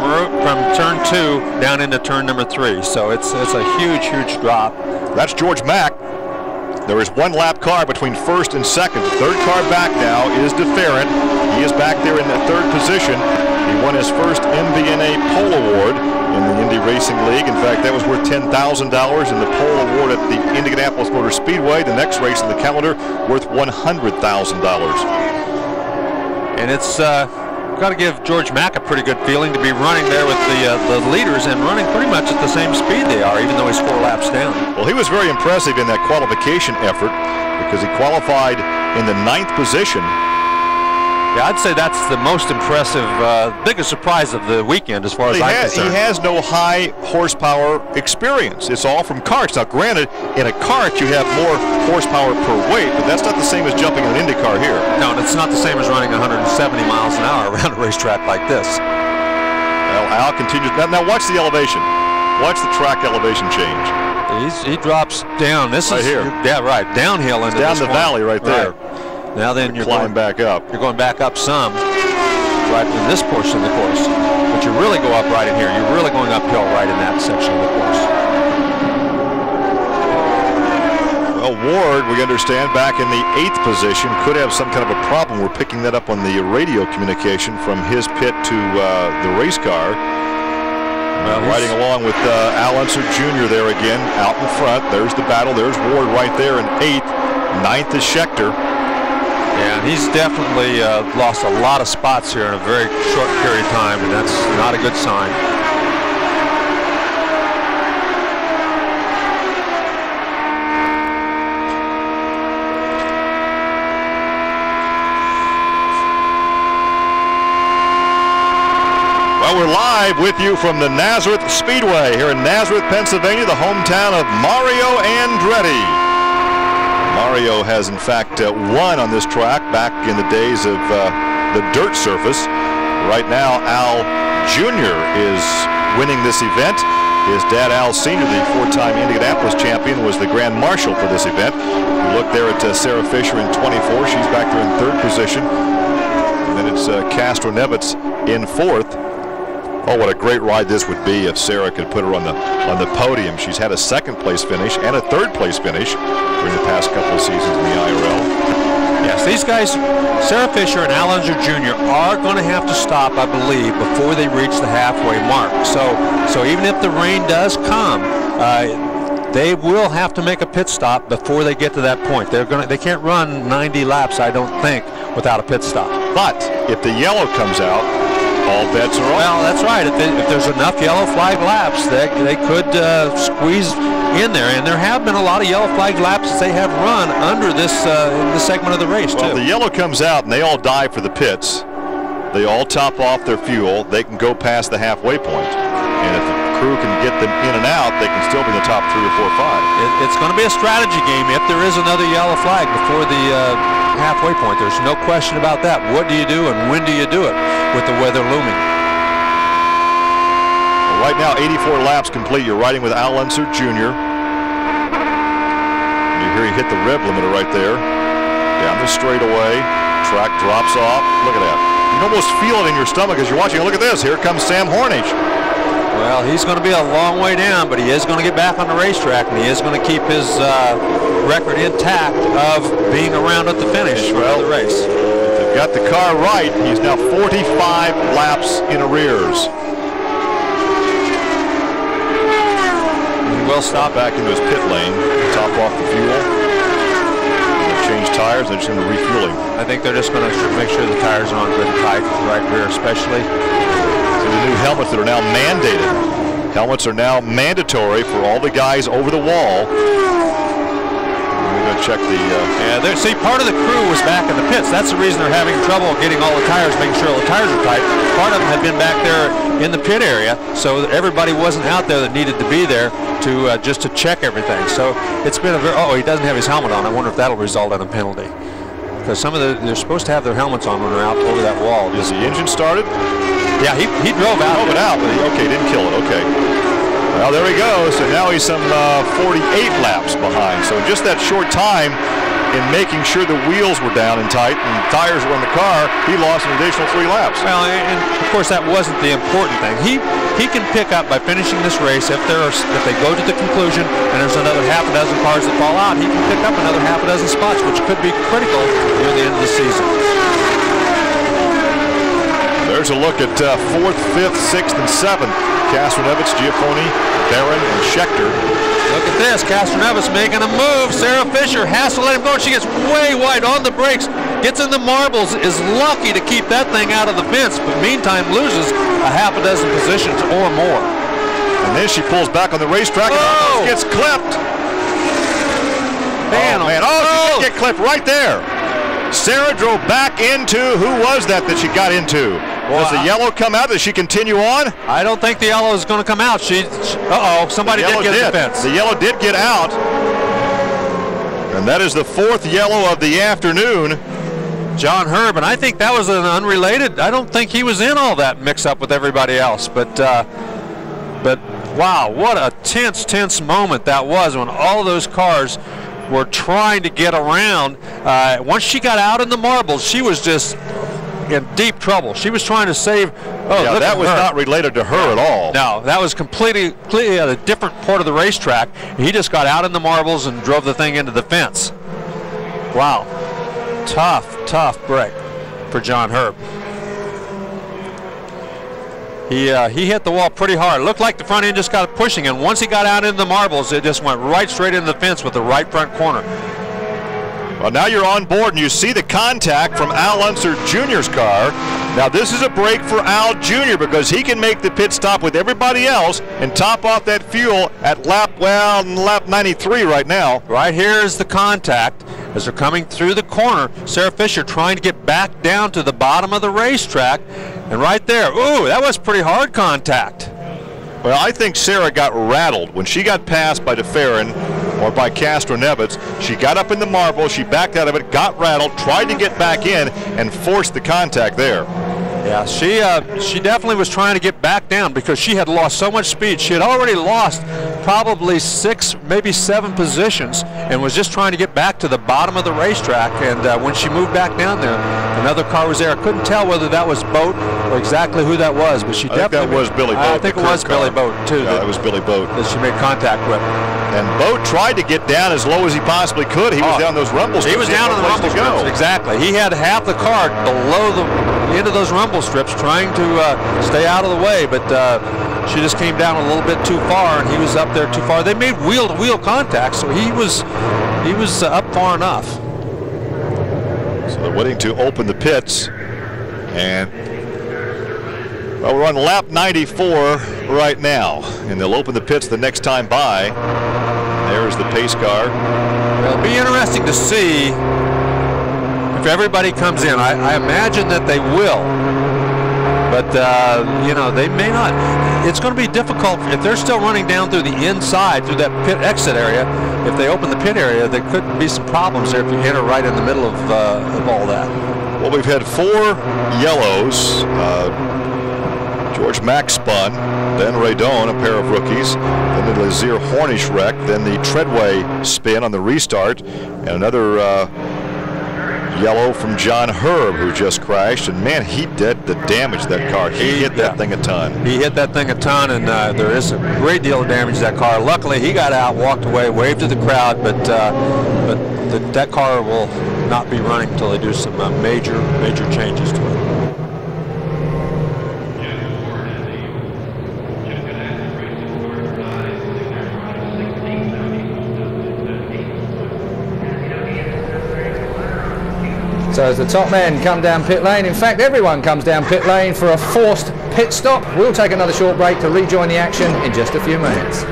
[SPEAKER 5] turn 2 down into turn number 3. So it's a huge, huge drop.
[SPEAKER 4] That's George Mack. There is one lap car between 1st and 2nd. The 3rd car back now is DeFerrin. He is back there in the 3rd position. He won his first MVNA pole award in the Indy Racing League. In fact, that was worth $10,000 in the pole award at the Indianapolis Motor Speedway. The next race on the calendar worth $100,000.
[SPEAKER 5] And it's got to give George Mack a pretty good feeling to be running there with the leaders and running pretty much at the same speed they are, even though he's 4 laps down.
[SPEAKER 4] Well, he was very impressive in that qualification effort because he qualified in the 9th position.
[SPEAKER 5] Yeah, I'd say that's the most impressive, biggest surprise of the weekend as far as I'm concerned.
[SPEAKER 4] He has no high horsepower experience. It's all from karts. Now, granted, in a kart you have more horsepower per weight, but that's not the same as jumping in an Indy car here.
[SPEAKER 5] No, and it's not the same as running 170 miles an hour around a racetrack like this.
[SPEAKER 4] Well, Al continues. Now watch the elevation. Watch the track elevation change.
[SPEAKER 5] He drops down. This
[SPEAKER 4] right
[SPEAKER 5] is
[SPEAKER 4] here.
[SPEAKER 5] Yeah, right. Downhill into
[SPEAKER 4] down
[SPEAKER 5] this
[SPEAKER 4] the valley right there.
[SPEAKER 5] Right. Now then you're
[SPEAKER 4] going back up.
[SPEAKER 5] You're going back up some, right in this portion of the course. But you really go up right in here. You're really going uphill right in that section of the course.
[SPEAKER 4] Well, Ward, we understand, back in the 8th position, could have some kind of a problem. We're picking that up on the radio communication from his pit to the race car. Riding along with Al Unser Jr. there again, out in front. There's the battle. There's Ward right there in 8th. 9th is Schechter.
[SPEAKER 5] Yeah, and he's definitely lost a lot of spots here in a very short period of time, and that's not a good sign.
[SPEAKER 4] Well, we're live with you from the Nazareth Speedway here in Nazareth, Pennsylvania, the hometown of Mario Andretti. Mario has, in fact, won on this track back in the days of the dirt surface. Right now, Al Jr. is winning this event. His dad, Al Sr., the 4-time Indianapolis champion, was the grand marshal for this event. You look there at Sarah Fisher in 24. She's back there in 3rd position. And then it's Castro Nevitz in 4th. Oh, what a great ride this would be if Sarah could put her on the podium. She's had a 2nd place finish and a 3rd place finish during the past couple of seasons in the IRL.
[SPEAKER 5] Yes, these guys, Sarah Fisher and Al Unser Jr. are going to have to stop, I believe, before they reach the halfway mark. So even if the rain does come, they will have to make a pit stop before they get to that point. They can't run 90 laps, I don't think, without a pit stop.
[SPEAKER 4] But if the yellow comes out, all bets are off.
[SPEAKER 5] Well, that's right. If there's enough yellow flag laps, they could squeeze in there. And there have been a lot of yellow flag laps that they have run under this segment of the race,
[SPEAKER 4] well,
[SPEAKER 5] too.
[SPEAKER 4] The yellow comes out and they all dive for the pits. They all top off their fuel. They can go past the halfway point. And if the crew can get them in and out, they can still be in the top 3 or 4 or 5.
[SPEAKER 5] It's going to be a strategy game if there is another yellow flag before the halfway point. There's no question about that. What do you do and when do you do it with the weather looming?
[SPEAKER 4] Well, right now, 84 laps complete. You're riding with Al Unser Jr. You hear he hit the rev limiter right there. Down the straightaway. Track drops off. Look at that. You can almost feel it in your stomach as you're watching. Look at this. Here comes Sam Hornish.
[SPEAKER 5] Well, he's going to be a long way down, but he is going to get back on the racetrack, and he is going to keep his record intact of being around at the finish for the race.
[SPEAKER 4] If they've got the car right, he's now 45 laps in arrears.
[SPEAKER 5] He will stop
[SPEAKER 4] back into his pit lane, top off the fuel. Change tires, they're just going to refuel him.
[SPEAKER 5] I think they're just going to make sure the tires are on good and tight, right rear especially.
[SPEAKER 4] So the new helmets that are now mandated. Helmets are now mandatory for all the guys over the wall. We're going to check the...
[SPEAKER 5] see, part of the crew was back in the pits. That's the reason they're having trouble getting all the tires, making sure all the tires are tight. Part of them had been back there in the pit area, so everybody wasn't out there that needed to be there to just to check everything. So it's been a very... Oh, he doesn't have his helmet on. I wonder if that'll result in a penalty. Because they're supposed to have their helmets on when they're out over that wall.
[SPEAKER 4] Is the engine started?
[SPEAKER 5] Yeah, he drove out.
[SPEAKER 4] Drove it out, but didn't kill it. Okay. Well, there he goes. So now he's some 48 laps behind. So in just that short time, in making sure the wheels were down and tight and tires were on the car, he lost an additional 3 laps.
[SPEAKER 5] Well, and of course that wasn't the important thing. He can pick up by finishing this race if they go to the conclusion and there's another half a dozen cars that fall out, he can pick up another half a dozen spots, which could be critical near the end of the season.
[SPEAKER 4] There's a look at 4th, 5th, 6th, and 7th. Castroneves, Giafoni, Barron, and Schechter.
[SPEAKER 5] Look at this. Castroneves making a move. Sarah Fisher has to let him go. She gets way wide on the brakes. Gets in the marbles. Is lucky to keep that thing out of the fence. But meantime loses a half a dozen positions or more.
[SPEAKER 4] And then she pulls back on the racetrack and almost gets clipped.
[SPEAKER 5] Man,
[SPEAKER 4] oh, man. Oh, she did get clipped right there. Sarah drove back into, who was that she got into? Does the yellow come out? Does she continue on?
[SPEAKER 5] I don't think the yellow is going to come out. Uh-oh, somebody did get the fence.
[SPEAKER 4] The yellow did get out. And that is the 4th yellow of the afternoon.
[SPEAKER 5] John Herb, and I think that was an unrelated. I don't think he was in all that mix-up with everybody else. But wow, what a tense moment that was when all those cars were trying to get around. Once she got out in the marbles, she was just in deep trouble. She was trying to save. Oh,
[SPEAKER 4] yeah, that was not related to her at all.
[SPEAKER 5] No, that was completely at a different part of the racetrack. He just got out in the marbles and drove the thing into the fence. Wow, tough break for John Herb. He hit the wall pretty hard. Looked like the front end just got pushing, and once he got out into the marbles, it just went right straight into the fence with the right front corner.
[SPEAKER 4] Well, now you're on board and you see the contact from Al Unser Jr.'s car. Now this is a break for Al Jr. because he can make the pit stop with everybody else and top off that fuel at lap 93 right now.
[SPEAKER 5] Right here is the contact as they're coming through the corner. Sarah Fisher trying to get back down to the bottom of the racetrack, and right there, ooh, that was pretty hard contact.
[SPEAKER 4] Well, I think Sarah got rattled when she got passed by DeFerrin or by Castroneves. She got up in the marble, she backed out of it, got rattled, tried to get back in, and forced the contact there.
[SPEAKER 5] Yeah, she definitely was trying to get back down because she had lost so much speed. She had already lost probably 6, maybe 7 positions and was just trying to get back to the bottom of the racetrack. And when she moved back down there, another car was there. I couldn't tell whether that was Boat or exactly who that was, but she definitely.
[SPEAKER 4] That was Billy Boat.
[SPEAKER 5] I think it was Billy Boat too.
[SPEAKER 4] Yeah, that was Billy Boat
[SPEAKER 5] that she made contact with.
[SPEAKER 4] And Boat tried to get down as low as he possibly could. He was down those rumble strips.
[SPEAKER 5] He was down on the rumble strips. Exactly. He had half the car below the end of those rumble strips, trying to stay out of the way, but she just came down a little bit too far, and he was up there too far. They made wheel-to-wheel contact, so he was up far enough.
[SPEAKER 4] So they're waiting to open the pits, and well, we're on lap 94 right now, and they'll open the pits the next time by. There's the pace car.
[SPEAKER 5] It'll be interesting to see if everybody comes in. I imagine that they will. But, you know, they may not. It's going to be difficult. If they're still running down through the inside, through that pit exit area, if they open the pit area, there could be some problems there if you enter right in the middle of all that.
[SPEAKER 4] Well, we've had 4 yellows. George Mack spun, then Radon, a pair of rookies, then the Lazier Hornish wreck, then the Treadway spin on the restart, and another yellow from John Herb, who just crashed, and man, he did the damage that car. He hit that thing a ton.
[SPEAKER 5] He hit that thing a ton, and there is a great deal of damage to that car. Luckily, he got out, walked away, waved to the crowd, but that car will not be running until they do some major changes to it.
[SPEAKER 1] So as the top men come down pit lane, in fact everyone comes down pit lane for a forced pit stop. We'll take another short break to rejoin the action in just a few minutes.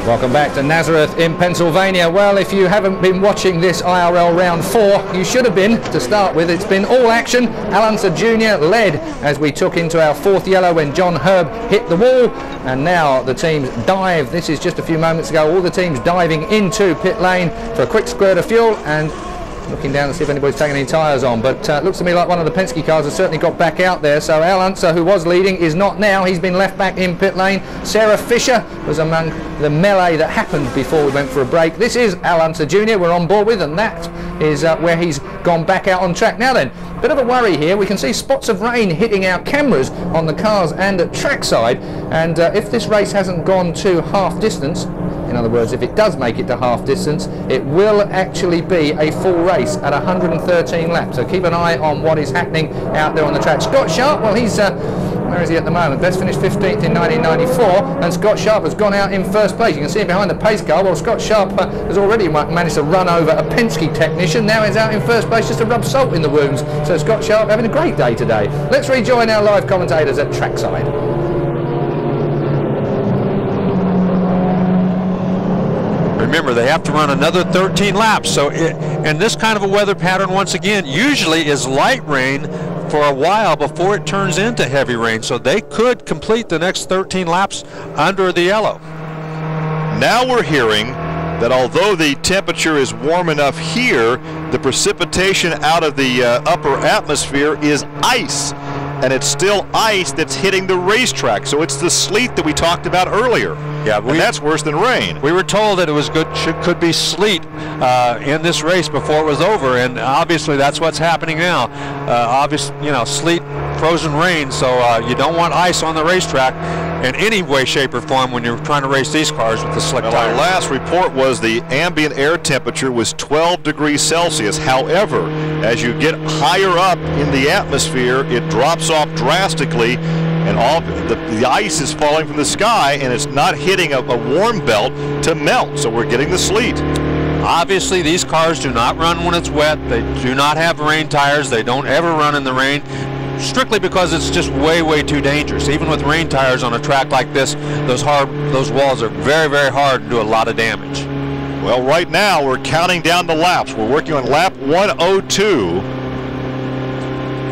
[SPEAKER 1] Welcome back to Nazareth in Pennsylvania. Well, if you haven't been watching this IRL round 4, you should have been to start with. It's been all action. Al Unser Jr. led as we took into our 4th yellow when John Herb hit the wall, and now the teams dive. This is just a few moments ago, all the teams diving into pit lane for a quick squirt of fuel and looking down to see if anybody's taking any tyres on, but looks to me like one of the Penske cars has certainly got back out there. So Al Unser, who was leading, is not now. He's been left back in pit lane. Sarah Fisher was among the melee that happened before we went for a break. This is Al Unser Jr. we're on board with, and that is where he's gone back out on track. Now then, bit of a worry here. We can see spots of rain hitting our cameras on the cars and at trackside, and if this race hasn't gone to half distance, in other words, if it does make it to half distance, it will actually be a full race at 113 laps. So keep an eye on what is happening out there on the track. Scott Sharp, well, he's where is he at the moment? Best finished 15th in 1994, and Scott Sharp has gone out in first place. You can see him behind the pace car. Well, Scott Sharp has already managed to run over a Penske technician. Now he's out in first place just to rub salt in the wounds. So Scott Sharp having a great day today. Let's rejoin our live commentators at trackside.
[SPEAKER 5] Remember, they have to run another 13 laps. So, and this kind of a weather pattern, once again, usually is light rain for a while before it turns into heavy rain. So they could complete the next 13 laps under the yellow.
[SPEAKER 4] Now we're hearing that although the temperature is warm enough here, the precipitation out of the upper atmosphere is ice. And it's still ice that's hitting the racetrack. So it's the sleet that we talked about earlier. Yeah, and that's worse than rain.
[SPEAKER 5] We were told that it was could be sleet in this race before it was over, and obviously that's what's happening now. Sleet, frozen rain, so you don't want ice on the racetrack in any way, shape, or form when you're trying to race these cars with the slick tires.
[SPEAKER 4] Our last report was the ambient air temperature was 12 degrees Celsius. However, as you get higher up in the atmosphere, it drops off drastically, and all the ice is falling from the sky, and it's not hitting a warm belt to melt, so we're getting the sleet.
[SPEAKER 5] Obviously, these cars do not run when it's wet. They do not have rain tires. They don't ever run in the rain, strictly because it's just way, way too dangerous. Even with rain tires on a track like this, those walls are very, very hard and do a lot of damage.
[SPEAKER 4] Well, right now we're counting down the laps. We're working on lap 102.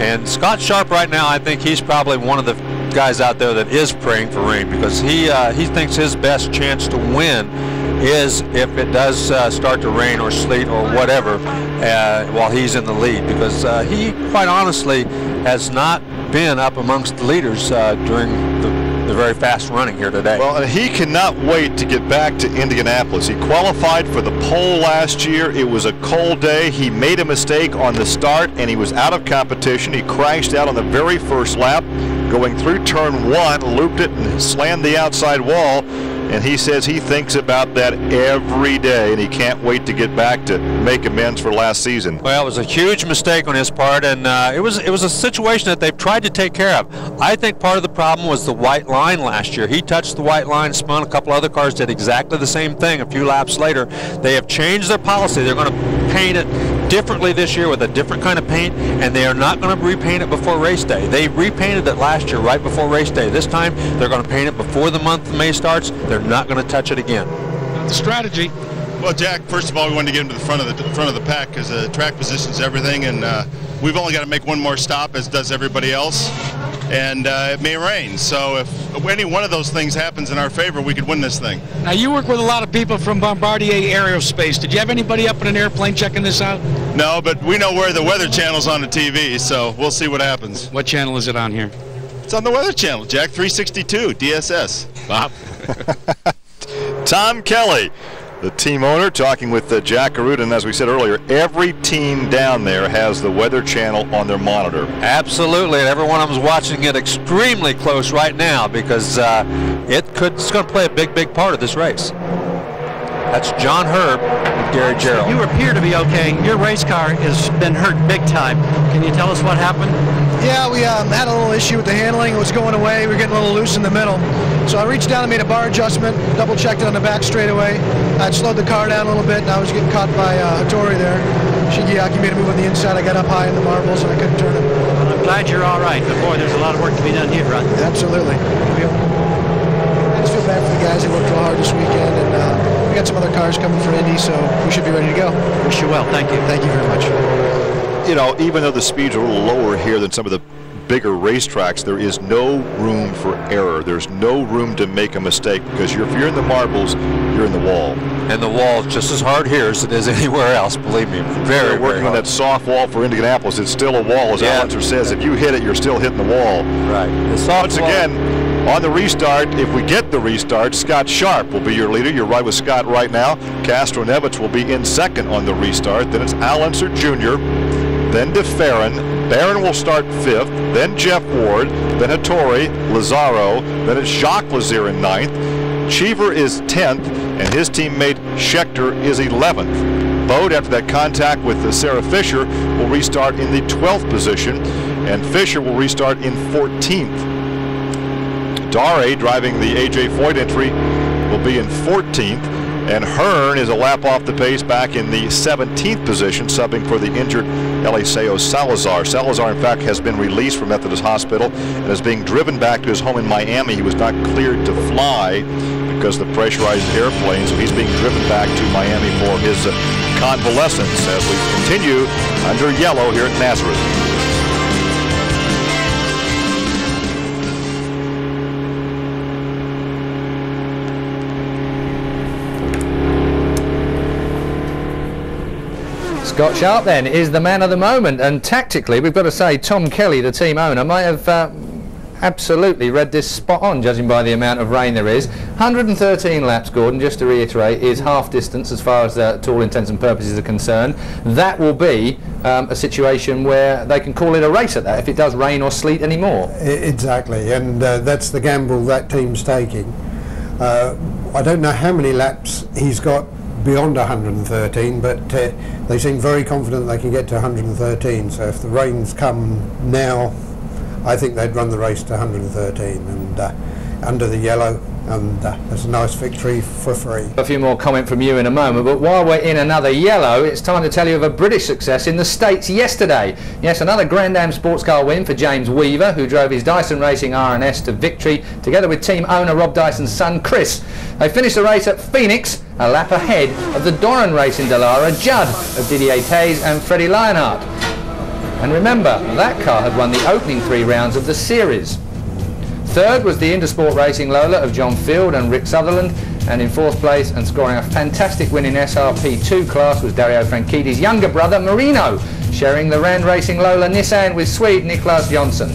[SPEAKER 5] And Scott Sharp right now, I think he's probably one of the guys out there that is praying for rain, because he thinks his best chance to win is if it does start to rain or sleet or whatever while he's in the lead, because he quite honestly has not been up amongst the leaders during the very fast running here today.
[SPEAKER 4] Well, and he cannot wait to get back to Indianapolis. He qualified for the pole last year. It was a cold day. He made a mistake on the start, and he was out of competition. He crashed out on the very first lap, going through turn 1, looped it, and slammed the outside wall. And he says he thinks about that every day, and he can't wait to get back to make amends for last season.
[SPEAKER 5] Well, it was a huge mistake on his part, and it was a situation that they've tried to take care of. I think part of the problem was the white line last year. He touched the white line, spun. A couple other cars did exactly the same thing a few laps later. They have changed their policy. They're going to paint it differently this year with a different kind of paint, and they are not going to repaint it before race day. They repainted it last year right before race day. This time they're going to paint it before the month of May starts. They're not going to touch it again.
[SPEAKER 7] The strategy.
[SPEAKER 10] Well, Jack, first of all, we wanted to get him to the front of the pack, because the track position's everything, and we've only got to make one more stop, as does everybody else, and it may rain. So if any one of those things happens in our favor, we could win this thing.
[SPEAKER 7] Now, you work with a lot of people from Bombardier Aerospace. Did you have anybody up in an airplane checking this out?
[SPEAKER 10] No, but we know where the Weather Channel's on the TV, so we'll see what happens.
[SPEAKER 7] What channel is it on here?
[SPEAKER 10] It's on the Weather Channel, Jack, 362, DSS.
[SPEAKER 7] Bob.
[SPEAKER 4] Tom Kelly, the team owner, talking with Jack Arruda, and as we said earlier, every team down there has the Weather Channel on their monitor.
[SPEAKER 5] Absolutely, and every one of them is watching it extremely close right now, because it's going to play a big, big part of this race. That's John Herb and Gary Gerald.
[SPEAKER 8] You appear to be okay. Your race car has been hurt big time. Can you tell us what happened?
[SPEAKER 11] Yeah, we had a little issue with the handling. It was going away. We were getting a little loose in the middle. So I reached down and made a bar adjustment, double-checked it on the back straightaway. I'd slowed the car down a little bit, and I was getting caught by Hattori there. Shigeaki made a move on the inside. I got up high in the marbles, and I couldn't turn it.
[SPEAKER 8] Well, I'm glad you're all right, but boy, there's a lot of work to be done here, Rod.
[SPEAKER 11] Absolutely. I just feel bad for the guys that worked real hard this weekend, and we got some other cars coming for Indy, so we should be ready to go.
[SPEAKER 8] Wish you well. Thank you.
[SPEAKER 11] Thank you very much.
[SPEAKER 4] You know, even though the speeds are a little lower here than some of the bigger racetracks, there is no room for error. There's no room to make a mistake, because if you're in the marbles, you're in the wall.
[SPEAKER 5] And the wall is just as hard here as it is anywhere else, believe me. Very,
[SPEAKER 4] We're working on that soft wall for Indianapolis. It's still a wall, as Alancer says. If you hit it, you're still hitting the wall.
[SPEAKER 5] Right.
[SPEAKER 4] Once again, on the restart, if we get the restart, Scott Sharp will be your leader. You're right with Scott right now. Castro-Nevitz will be in second on the restart. Then it's Alancer Jr., then DeFerrin. Barron will start fifth, then Jeff Ward, then Hattori, Lazzaro, then it's Jacques Lazier in ninth. Cheever is 10th, and his teammate Scheckter is 11th. Bode, after that contact with Sarah Fisher, will restart in the 12th position, and Fisher will restart in 14th. Dare, driving the A.J. Foyt entry, will be in 14th, and Hearn is a lap off the pace back in the 17th position, subbing for the injured Eliseo Salazar. Salazar, in fact, has been released from Methodist Hospital and is being driven back to his home in Miami. He was not cleared to fly because of the pressurized airplane, so he's being driven back to Miami for his convalescence as we continue under yellow here at Nazareth.
[SPEAKER 1] Scott Sharp then is the man of the moment, and tactically we've got to say Tom Kelly, the team owner, might have absolutely read this spot on, judging by the amount of rain there is. 113 laps, Gordon, just to reiterate, is half distance as far as to all intents and purposes are concerned. That will be a situation where they can call it a race at that if it does rain or sleet anymore. Exactly, and that's the gamble that team's taking. I don't know how many laps he's got beyond 113, but they seem very confident they can get to 113, so if the rains come now, I think they'd run the race to 113 and under the yellow, and that's a nice victory for free. A few more comment from you in a moment, but while we're in another yellow, it's time to tell you of a British success in the States yesterday. Yes, another Grand Am sports car win for James Weaver, who drove his Dyson Racing R&S to victory together with team owner Rob Dyson's son Chris. They finished the race at Phoenix, a lap ahead of the Doran Racing Dallara Judd of Didier Tays and Freddie Lionheart. And remember, that car had won the opening 3 rounds of the series. Third was the Intersport Racing Lola of John Field and Rick Sutherland, and in 4th place and scoring a fantastic win in SRP2 class was Dario Franchitti's younger brother Marino, sharing the Rand Racing Lola Nissan with Swede Niklas Jonsson.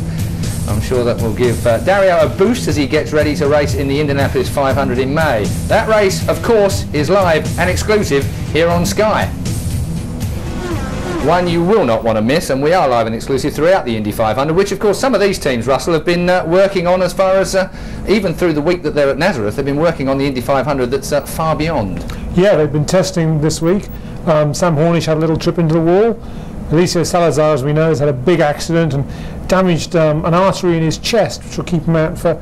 [SPEAKER 1] I'm sure that will give Dario a boost as he gets ready to race in the Indianapolis 500 in May. That race, of course, is live and exclusive here on Sky. One you will not want to miss, and we are live and exclusive throughout the Indy 500, which of course some of these teams, Russell, have been working on as far as, even through the week that they're at Nazareth, they've been working on the Indy 500 that's far beyond. Yeah, they've been testing this week. Sam Hornish had a little trip into the wall. Eliseo Salazar, as we know, has had a big accident and damaged an artery in his chest, which will keep him out for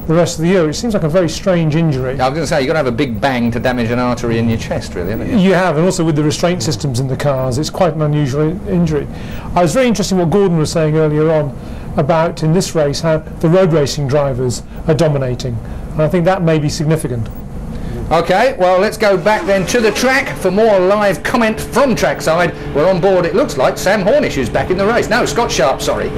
[SPEAKER 1] the rest of the year. It seems like a very strange injury. I was going to say, you've got to have a big bang to damage an artery in your chest, really, haven't you? You have, and also with the restraint systems in the cars, it's quite an unusual injury. I was very interested in what Gordon was saying earlier on about, in this race, how the road racing drivers are dominating, and I think that may be significant. Okay, well, let's go back then to the track for more live comment from trackside. We're on board, it looks like, Sam Hornish, who's back in the race. No, Scott Sharp, sorry.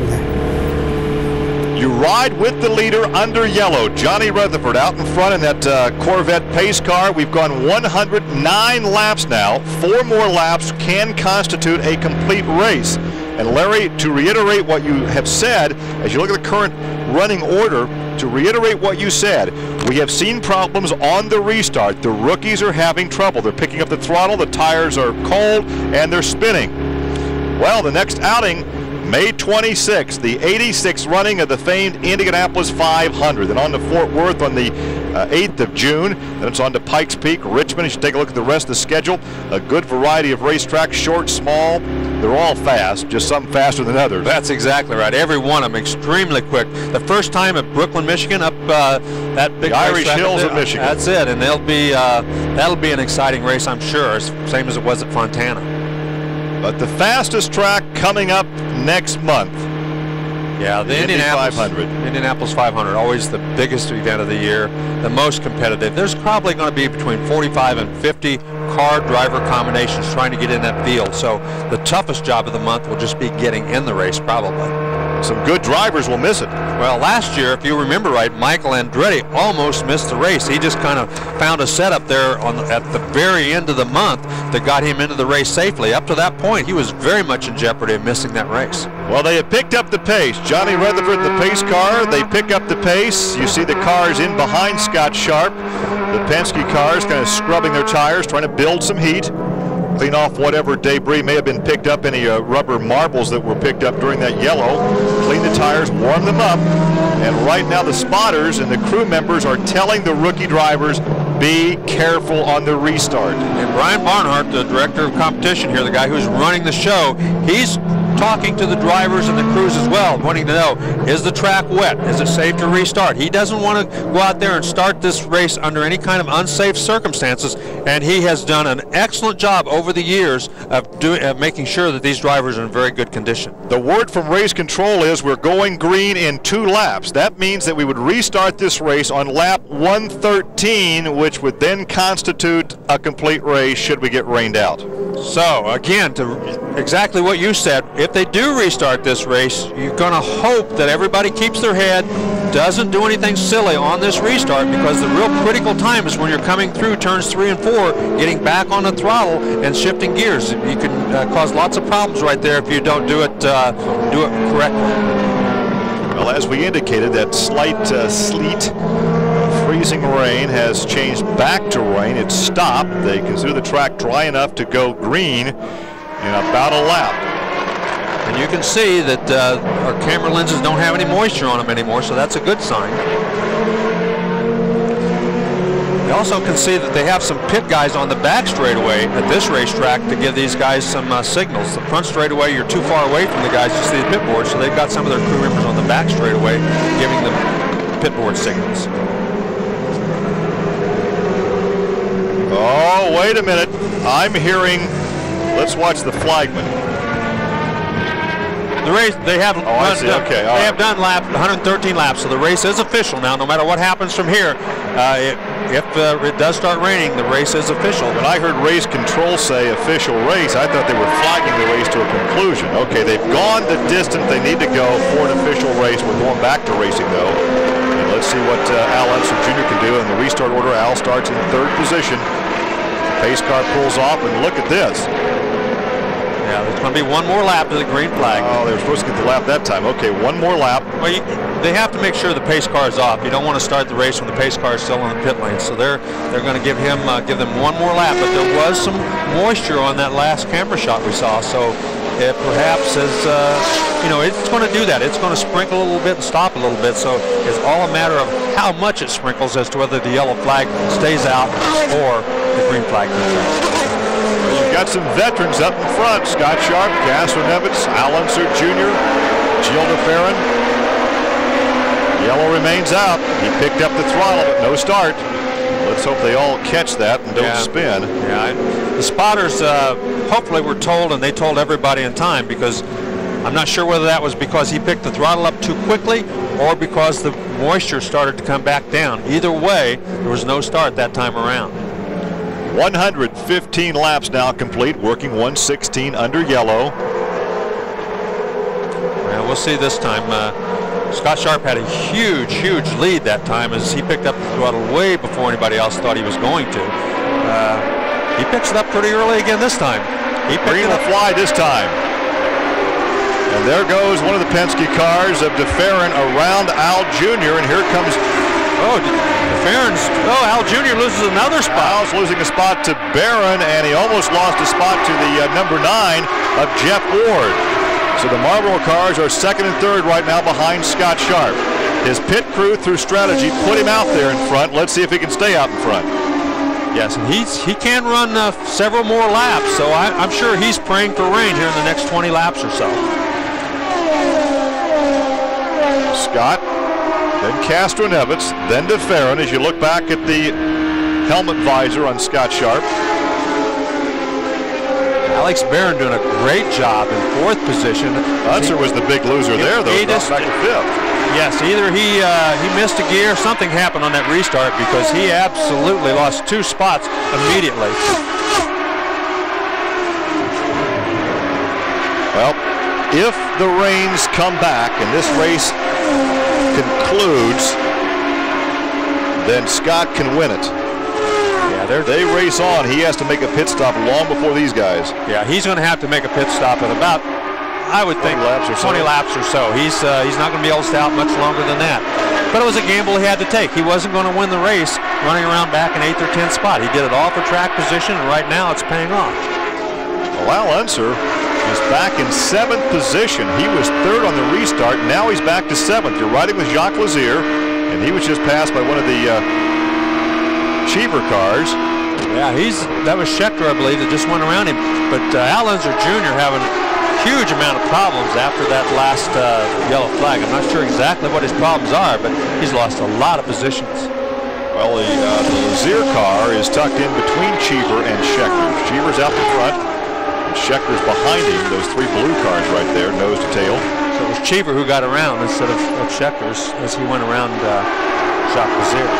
[SPEAKER 4] You ride with the leader under yellow. Johnny Rutherford out in front in that Corvette pace car. We've gone 109 laps now. 4 more laps can constitute a complete race. And Larry, to reiterate what you have said, as you look at the current running order, to reiterate what you said, we have seen problems on the restart. The rookies are having trouble. They're picking up the throttle, the tires are cold, and they're spinning. Well, the next outing, May 26th, the 86th running of the famed Indianapolis 500. Then on to Fort Worth on the 8th of June. Then it's on to Pikes Peak, Richmond. You should take a look at the rest of the schedule. A good variety of racetracks, short, small. They're all fast, just some faster than others.
[SPEAKER 5] That's exactly right. Every one of them extremely quick. The first time at Brooklyn, Michigan, up that big
[SPEAKER 4] the Irish Hills of Michigan.
[SPEAKER 5] That's it, and that'll be an exciting race, I'm sure, same as it was at Fontana.
[SPEAKER 4] But the fastest track coming up next month.
[SPEAKER 5] Yeah, the Indianapolis 500, always the biggest event of the year, the most competitive. There's probably going to be between 45 and 50 car driver combinations trying to get in that field. So the toughest job of the month will just be getting in the race, probably.
[SPEAKER 4] Some good drivers will miss it.
[SPEAKER 5] Well, last year, if you remember right, Michael Andretti almost missed the race. He just kind of found a setup there at the very end of the month that got him into the race safely. Up to that point, he was very much in jeopardy of missing that race.
[SPEAKER 4] Well, they have picked up the pace. Johnny Rutherford, the pace car, they pick up the pace. You see the cars in behind Scott Sharp. The Penske cars kind of scrubbing their tires, trying to build some heat. Clean off whatever debris may have been picked up, any rubber marbles that were picked up during that yellow. Clean the tires, warm them up, and right now the spotters and the crew members are telling the rookie drivers, be careful on the restart.
[SPEAKER 5] And Brian Barnhart, the director of competition here, the guy who's running the show, he's talking to the drivers and the crews as well, wanting to know, is the track wet? Is it safe to restart? He doesn't want to go out there and start this race under any kind of unsafe circumstances, and he has done an excellent job over the years of making sure that these drivers are in very good condition.
[SPEAKER 4] The word from race control is we're going green in 2 laps. That means that we would restart this race on lap 113, which would then constitute a complete race should we get rained out.
[SPEAKER 5] So, again, to exactly what you said, if they do restart this race, you're going to hope that everybody keeps their head, doesn't do anything silly on this restart, because the real critical time is when you're coming through turns 3 and 4, getting back on the throttle and shifting gears. You can cause lots of problems right there if you don't do it correctly.
[SPEAKER 4] Well, as we indicated, that slight sleet, freezing rain has changed back to rain. It's stopped. They consider the track dry enough to go green in about a lap.
[SPEAKER 5] And you can see that our camera lenses don't have any moisture on them anymore, so that's a good sign. You also can see that they have some pit guys on the back straightaway at this racetrack to give these guys some signals. The front straightaway, you're too far away from the guys to see the pit board, so they've got some of their crew members on the back straightaway giving them pit board signals.
[SPEAKER 4] Oh, wait a minute. I'm hearing, let's watch the flagman.
[SPEAKER 5] The race, they have done 113 laps, so the race is official now, no matter what happens from here. If it does start raining, the race is official.
[SPEAKER 4] When I heard race control say official race, I thought they were flagging the race to a conclusion. Okay, they've gone the distance they need to go for an official race. We're going back to racing, though. And let's see what Al Unser Jr. can do. In the restart order, Al starts in 3rd position. The pace car pulls off, and look at this.
[SPEAKER 5] Yeah, there's going to be one more lap to the green flag.
[SPEAKER 4] Oh, they were supposed to get the lap that time. Okay, one more lap.
[SPEAKER 5] Well, they have to make sure the pace car is off. You don't want to start the race when the pace car is still in the pit lane. So they're going to give them one more lap. But there was some moisture on that last camera shot we saw. So it perhaps is, it's going to do that. It's going to sprinkle a little bit and stop a little bit. So it's all a matter of how much it sprinkles as to whether the yellow flag stays out or the green flag comes out.
[SPEAKER 4] You've got some veterans up in front. Scott Sharp, Castro Nevitz, Al Unser Jr., Gilles DeFerrin. Yellow remains out. He picked up the throttle, but no start. Let's hope they all catch that and don't spin.
[SPEAKER 5] Yeah, the spotters hopefully were told, and they told everybody in time, because I'm not sure whether that was because he picked the throttle up too quickly or because the moisture started to come back down. Either way, there was no start that time around.
[SPEAKER 4] 115 laps now complete, working 116 under yellow.
[SPEAKER 5] Well, we'll see this time. Scott Sharp had a huge lead that time as he picked up the throttle way before anybody else thought he was going to. He picks it up pretty early again this time.
[SPEAKER 4] Green will fly this time. And there goes one of the Penske cars of DeFerrin around Al Jr. And here comes...
[SPEAKER 5] Al Jr. loses another spot.
[SPEAKER 4] Al's losing a spot to Barron, and he almost lost a spot to the number 9 of Jeff Ward. So the Marlboro cars are 2nd and 3rd right now behind Scott Sharp. His pit crew, through strategy, put him out there in front. Let's see if he can stay out in front.
[SPEAKER 5] Yes, and he can run several more laps, so I'm sure he's praying for rain here in the next 20 laps or so.
[SPEAKER 4] Scott, then Castro Nevitz, then DeFerrin as you look back at the helmet visor on Scott Sharp.
[SPEAKER 5] Alex Barron doing a great job in 4th position.
[SPEAKER 4] Unser was the big loser there, though, back to 5th.
[SPEAKER 5] Yes, either he missed a gear, something happened on that restart, because he absolutely lost 2 spots immediately.
[SPEAKER 4] Well, if the rains come back and this race concludes, then Scott can win it. Yeah, they race on. He has to make a pit stop long before these guys.
[SPEAKER 5] Yeah, he's going to have to make a pit stop at about, I would think, 20 laps or so. He's not going to be able to stay out much longer than that. But it was a gamble he had to take. He wasn't going to win the race running around back in 8th or 10th spot. He did it all for track position, and right now it's paying off.
[SPEAKER 4] Well, Al Unser is back in 7th position. He was 3rd on the restart. Now he's back to 7th. You're riding with Hornish-Lazier, and he was just passed by one of the Cheever cars.
[SPEAKER 5] Yeah, that was Schechter, I believe, that just went around him. But Al Unser Jr. having a huge amount of problems after that last yellow flag. I'm not sure exactly what his problems are, but he's lost a lot of positions.
[SPEAKER 4] Well, the Lazier car is tucked in between Cheever and Schechter. Cheever's out the front, and Schechter's behind him. Those three blue cars right there, nose to tail.
[SPEAKER 5] So it was Cheever who got around instead of Schechter's as he went around Jacques Lazier.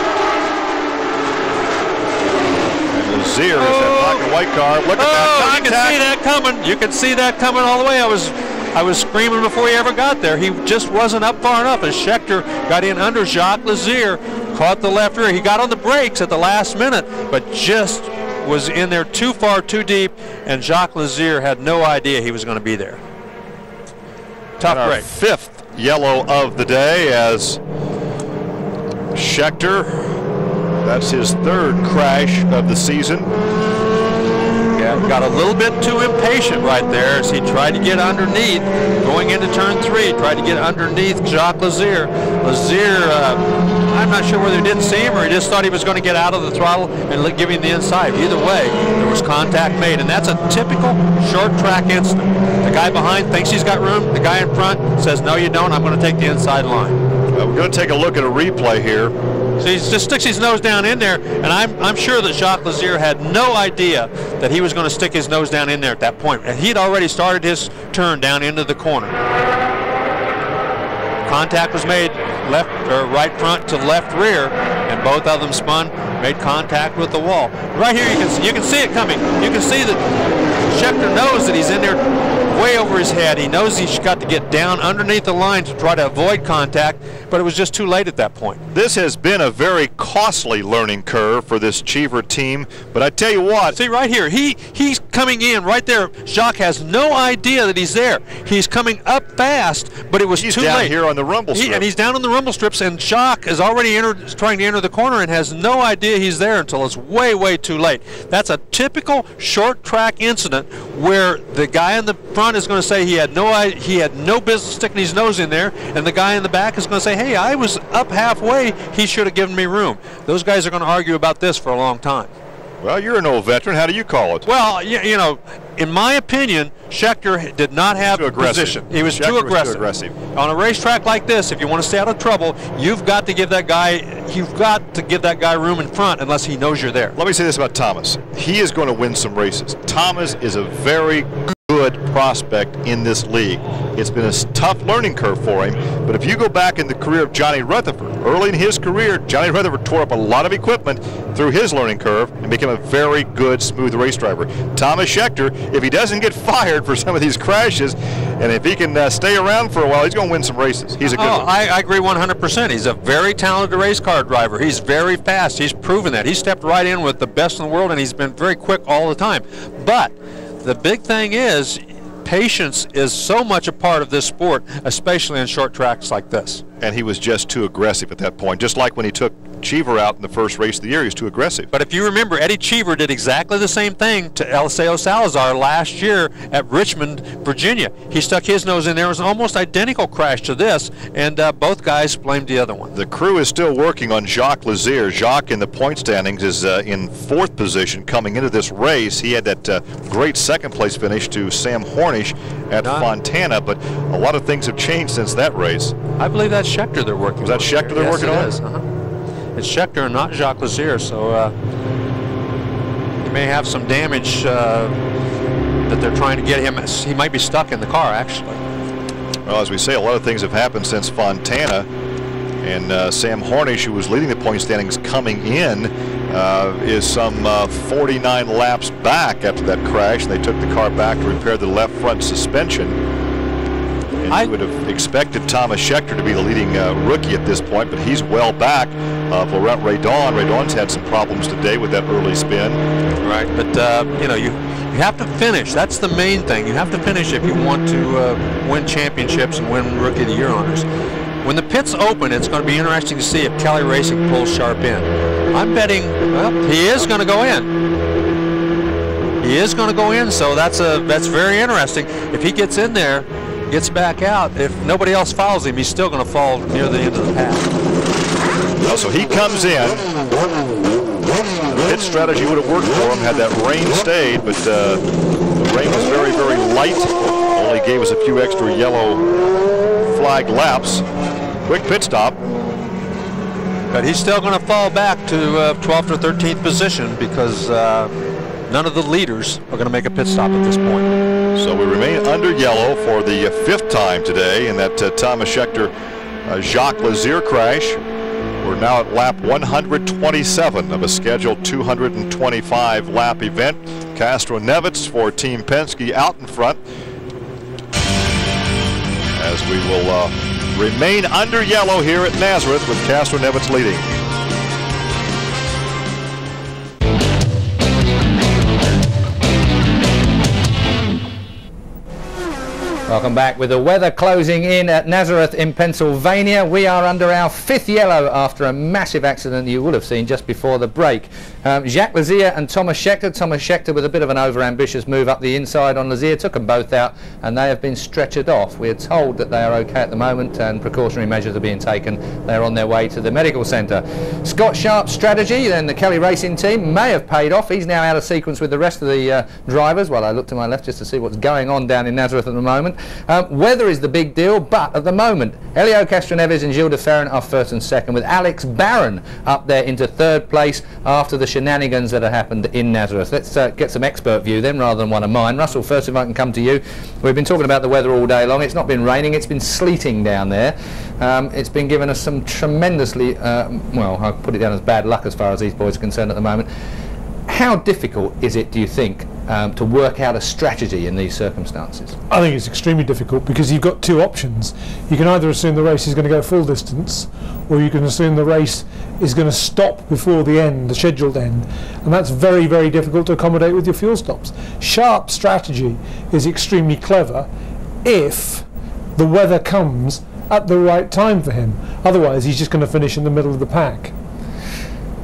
[SPEAKER 4] Lazier is that black and white car. Look at that.
[SPEAKER 5] You can see that coming. You can see that coming all the way. I was screaming before he ever got there. He just wasn't up far enough, and Schechter got in under Jacques Lazier, caught the left rear. He got on the brakes at the last minute, but just was in there too far, too deep, and Jacques Lazier had no idea he was going to be there. Tough break.
[SPEAKER 4] Fifth yellow of the day as Schechter, that's his third crash of the season.
[SPEAKER 5] Yeah, got a little bit too impatient right there as he tried to get underneath. Going into turn 3, tried to get underneath Jacques Lazier. Lazier, I'm not sure whether he didn't see him or he just thought he was going to get out of the throttle and give him the inside. Either way, there was contact made, and that's a typical short track incident. The guy behind thinks he's got room. The guy in front says, no, you don't. I'm going to take the inside line.
[SPEAKER 4] We're going to take a look at a replay here.
[SPEAKER 5] So he just sticks his nose down in there, and I'm sure that Jacques Lazier had no idea that he was going to stick his nose down in there at that point. And he'd already started his turn down into the corner. Contact was made left or right front to left rear, and both of them spun, made contact with the wall. Right here you can see it coming. You can see that Schechter knows that he's in there way over his head. He knows he's got to get down underneath the line to try to avoid contact, but it was just too late at that point.
[SPEAKER 4] This has been a very costly learning curve for this Cheever team, but I tell you what.
[SPEAKER 5] See right here, he's coming in right there. Jacques has no idea that he's there. He's coming up fast, but it was too late.
[SPEAKER 4] He's down here on the rumble strip.
[SPEAKER 5] And he's down on the rumble strips, and Jacques is already trying to enter the corner and has no idea he's there until it's way, way too late. That's a typical short track incident where the guy in the front is going to say he had no business sticking his nose in there, and the guy in the back is going to say, hey, I was up halfway, he should have given me room. Those guys are going to argue about this for a long time.
[SPEAKER 4] Well, you're an old veteran. How do you call it?
[SPEAKER 5] Well, you know, in my opinion, Schechter did not have position. He was too aggressive. On a racetrack like this, if you want to stay out of trouble, you've got to give that guy room in front unless he knows you're there.
[SPEAKER 4] Let me say this about Thomas. He is going to win some races. Thomas is a very good prospect in this league. It's been a tough learning curve for him, but if you go back in the career of Johnny Rutherford, early in his career, Johnny Rutherford tore up a lot of equipment through his learning curve and became a very good, smooth race driver. Thomas Schechter, if he doesn't get fired for some of these crashes, and if he can stay around for a while, he's going to win some races. He's a good one.
[SPEAKER 5] I agree 100%. He's a very talented race car driver. He's very fast. He's proven that. He stepped right in with the best in the world, and he's been very quick all the time. But the big thing is, patience is so much a part of this sport, especially in short tracks like this.
[SPEAKER 4] And he was just too aggressive at that point, just like when he took Cheever out in the first race of the year. He was too aggressive.
[SPEAKER 5] But if you remember, Eddie Cheever did exactly the same thing to Eliseo Salazar last year at Richmond, Virginia. He stuck his nose in there. It was an almost identical crash to this, and both guys blamed the other one.
[SPEAKER 4] The crew is still working on Jacques Lazier. Jacques in the point standings is in fourth position coming into this race. He had that great second place finish to Sam Hornish at Fontana, but a lot of things have changed since that race.
[SPEAKER 5] I believe that's Schechter they're working on.
[SPEAKER 4] Is that Schechter they're working on?
[SPEAKER 5] Yes, it is. It's Schechter and not Jacques Lazier, so he may have some damage that they're trying to get him. He might be stuck in the car, actually.
[SPEAKER 4] Well, as we say, a lot of things have happened since Fontana, and Sam Hornish, who was leading the point standings coming in, is some 49 laps back after that crash. They took the car back to repair the left front suspension. And I would have expected Thomas Schechter to be the leading rookie at this point, but he's well back. Laurent Redon. Redon's had some problems today with that early spin.
[SPEAKER 5] Right, but you know, you have to finish. That's the main thing. You have to finish if you want to win championships and win Rookie of the Year honors. When the pits open, it's going to be interesting to see if Kelly Racing pulls sharp in. I'm betting, well, he is going to go in. He is going to go in, so that's very interesting. If he gets in there, gets back out, if nobody else follows him, he's still going to fall near the end of the path.
[SPEAKER 4] Well, so he comes in. that strategy would have worked for him had that rain stayed, but the rain was very, very light. Only gave us a few extra yellow flag laps. Quick pit stop.
[SPEAKER 5] But he's still going to fall back to 12th or 13th position because none of the leaders are going to make a pit stop at this point.
[SPEAKER 4] So we remain under yellow for the 5th time today in that Thomas Scheckter Hornish-Lazier crash. We're now at lap 127 of a scheduled 225 lap event. Castro-Neves for Team Penske out in front, as we will remain under yellow here at Nazareth with Castro-Neves leading.
[SPEAKER 1] Welcome back. With the weather closing in at Nazareth in Pennsylvania, we are under our 5th yellow after a massive accident you will have seen just before the break. Hornish-Lazier and Thomas Scheckter. Thomas Scheckter with a bit of an over-ambitious move up the inside on Lazier, took them both out, and they have been stretchered off. We are told that they are okay at the moment and precautionary measures are being taken. They're on their way to the medical centre. Scott Sharp's strategy, then the Kelly Racing team, may have paid off. He's now out of sequence with the rest of the drivers. Well, I look to my left just to see what's going on down in Nazareth at the moment. Weather is the big deal, but at the moment, Helio Castroneves and Gilles de Ferran are 1st and 2nd, with Alex Barron up there into 3rd place after the shenanigans that have happened in Nazareth. Let's get some expert view then, rather than one of mine. Russell, first, if I can come to you. We've been talking about the weather all day long. It's not been raining, it's been sleeting down there. It's been giving us some tremendously, well, I'll put it down as bad luck as far as these boys are concerned at the moment. How difficult is it, do you think, to work out a strategy in these circumstances? I
[SPEAKER 2] think it's extremely difficult because you've got two options. You can either assume the race is going to go full distance, or you can assume the race is going to stop before the end, the scheduled end, and that's very, very difficult to accommodate with your fuel stops. Sharp's strategy is extremely clever if the weather comes at the right time for him. Otherwise, he's just going to finish in the middle of the pack.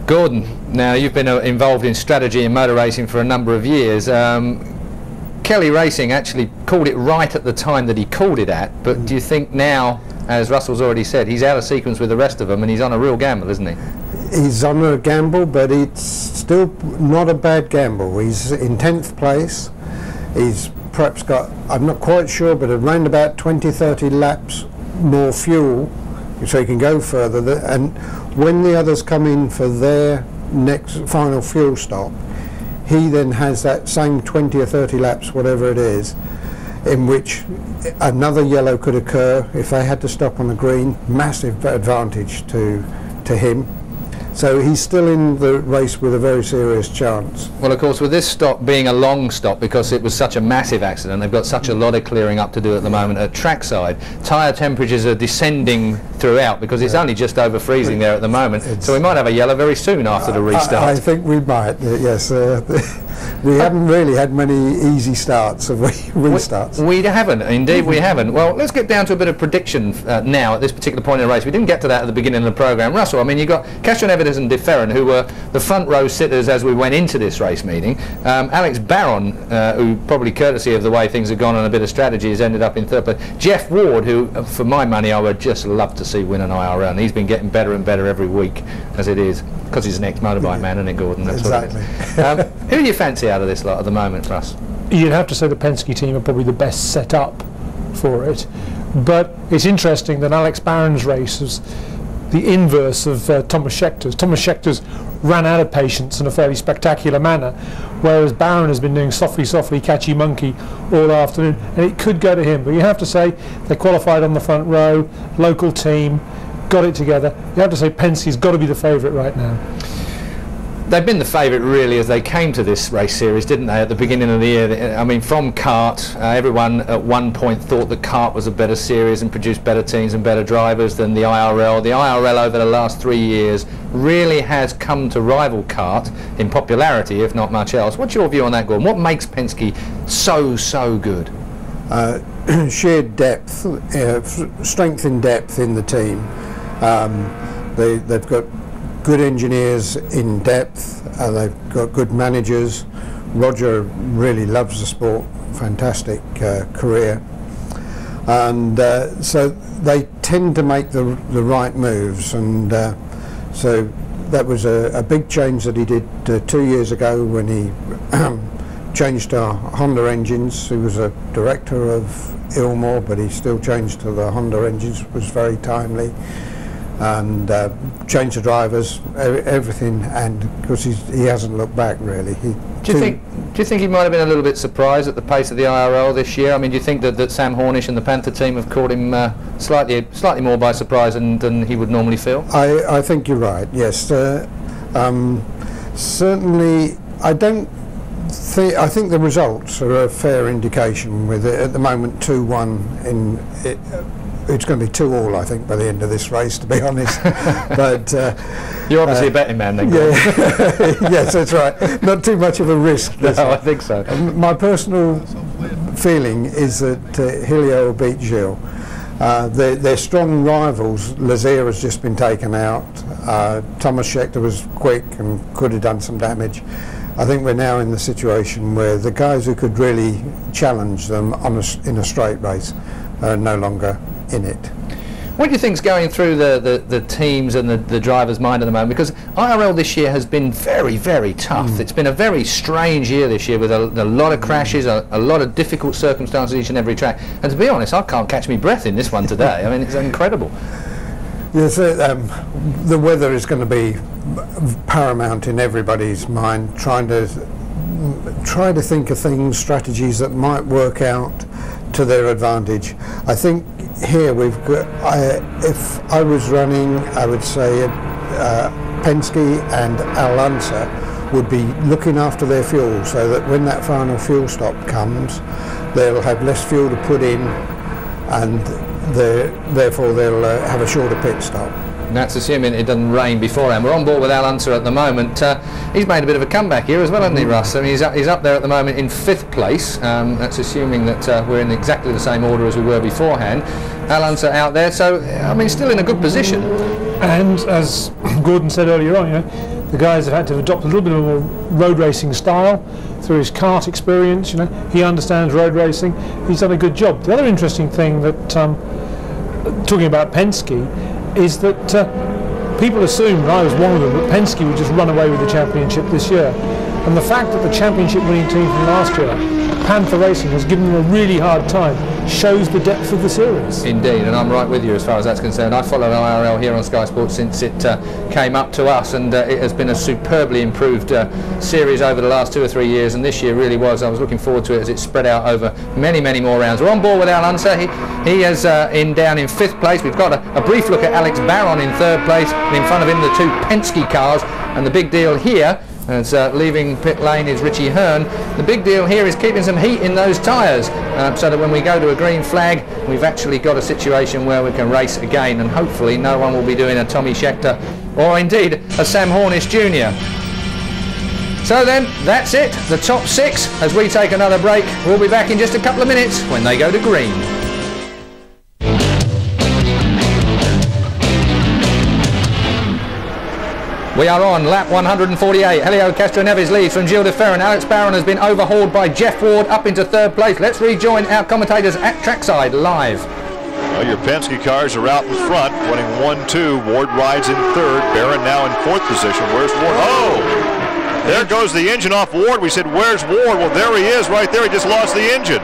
[SPEAKER 1] Gordon, now you've been involved in strategy in motor racing for a number of years. Kelly Racing actually called it right at the time that he called it at, but do you think now, as Russell's already said, he's out of sequence with the rest of them and he's on a real gamble, isn't he?
[SPEAKER 3] He's on a gamble, but it's still not a bad gamble. He's in 10th place. He's perhaps got, I'm not quite sure, but around about 20-30 laps more fuel, so he can go further. And when the others come in for their next final fuel stop, he then has that same 20 or 30 laps, whatever it is, in which another yellow could occur. If they had to stop on the green, massive advantage to him. So he's still in the race with a very serious chance.
[SPEAKER 1] Well, of course, with this stop being a long stop because it was such a massive accident, they've got such a lot of clearing up to do at the moment at trackside. Tyre temperatures are descending throughout because it's only just over freezing there at the moment. So we might have a yellow very soon after the restart.
[SPEAKER 3] I think we might, yes. We haven't really had many easy starts, have we? Restarts.
[SPEAKER 1] We haven't, indeed we haven't. Well, let's get down to a bit of prediction now at this particular point in the race. We didn't get to that at the beginning of the programme. Russell, I mean, you've got Castroneves and de Ferran, who were the front row sitters as we went into this race meeting. Alex Barron, who probably courtesy of the way things have gone on a bit of strategy, has ended up in 3rd place. Jeff Ward, who, for my money, I would just love to see win an IRL, and he's been getting better and better every week as it is, because he's an ex-motorbike man, isn't it, Gordon? That's
[SPEAKER 3] exactly.
[SPEAKER 1] What it is. Who do you fancy out of this lot at the moment, Russ?
[SPEAKER 2] You'd have to say the Penske team are probably the best set up for it, but it's interesting that Alex Barron's race was the inverse of Thomas Scheckter's. Thomas Scheckter's ran out of patience in a fairly spectacular manner, whereas Barron has been doing softly catchy monkey all afternoon, and it could go to him. But you have to say they qualified on the front row, local team, got it together. You have to say Penske's got to be the favourite right now.
[SPEAKER 1] They've been the favourite really as they came to this race series, didn't they, at the beginning of the year? I mean, from kart, everyone at one point thought that kart was a better series and produced better teams and better drivers than the IRL. The IRL over the last 3 years really has come to rival kart in popularity, if not much else. What's your view on that, Gordon? What makes Penske so good?
[SPEAKER 3] Sheer depth, strength in depth in the team. They've got good engineers in depth, they've got good managers. Roger really loves the sport, fantastic career, and so they tend to make the right moves, and so that was a big change that he did 2 years ago when he changed to Honda engines. He was a director of Ilmore, but he still changed to the Honda engines. It was very timely, and changed the drivers, everything, and because he hasn't looked back really. Do you think he might have been a little bit surprised at the pace of the IRL this year? I mean, do you think that Sam Hornish and the Panther team have caught him slightly more by surprise than he would normally feel? I think you're right. Yes, certainly. I think the results are a fair indication. With it at the moment 2-1 in it. It's going to be 2-2, I think, by the end of this race, to be honest. But
[SPEAKER 1] you're obviously a betting man, then.
[SPEAKER 3] Yeah, yes, that's right. Not too much of a risk.
[SPEAKER 1] No, I think so.
[SPEAKER 3] My personal feeling is that Hillier will beat Gilles. They're strong rivals. Lazier has just been taken out. Thomas Scheckter was quick and could have done some damage. I think we're now in the situation where the guys who could really challenge them in a straight race are no longer in it.
[SPEAKER 1] What do you think's going through the teams and the drivers' mind at the moment? Because IRL this year has been very, very tough. It's been a very strange year this year with a lot of crashes, a lot of difficult circumstances each and every track. And to be honest, I can't catch my breath in this one today. I mean, it's incredible.
[SPEAKER 3] Yes, the weather is going to be paramount in everybody's mind. Try to think of things, strategies that might work out to their advantage. I think here we've got. If I was running, I would say Penske and Alonso would be looking after their fuel, so that when that final fuel stop comes, they'll have less fuel to put in, and therefore they'll have a shorter pit stop.
[SPEAKER 1] And that's assuming it doesn't rain beforehand. We're on board with Alonso at the moment. He's made a bit of a comeback here as well, hasn't he, Russ? I mean, he's up there at the moment in 5th place. That's assuming that we're in exactly the same order as we were beforehand. Alonso out there, so I mean, still in a good position.
[SPEAKER 2] And as Gordon said earlier on, the guys have had to adopt a little bit of a road racing style through his kart experience. He understands road racing. He's done a good job. The other interesting thing that, talking about Penske, is that people assumed, and I was one of them, that Penske would just run away with the championship this year. And the fact that the championship winning team from last year, Panther Racing, has given them a really hard time, shows the depth of the series.
[SPEAKER 1] Indeed, and I'm right with you as far as that's concerned. I followed IRL here on Sky Sports since it came up to us, and it has been a superbly improved series over the last 2 or 3 years, and this year really was. I was looking forward to it as it spread out over many, many more rounds. We're on board with Alonso. He is down in 5th place. We've got a brief look at Alex Barron in 3rd place, and in front of him the 2 Penske cars, and the big deal here, as leaving pit lane, is Richie Hearn. The big deal here is keeping some heat in those tyres, so that when we go to a green flag, we've actually got a situation where we can race again, and hopefully no one will be doing a Tommy Scheckter or indeed a Sam Hornish Jr. So then, that's it, the top 6. As we take another break, we'll be back in just a couple of minutes when they go to green. We are on lap 148. Helio Castroneves leads from Gilles de Ferran. Alex Barron has been overhauled by Jeff Ward up into 3rd place. Let's rejoin our commentators at trackside live.
[SPEAKER 4] Well, your Penske cars are out in front, running 1-2. Ward rides in 3rd. Barron now in 4th position. Where's Ward? Oh! There goes the engine off Ward. We said, where's Ward? Well, there he is right there. He just lost the engine.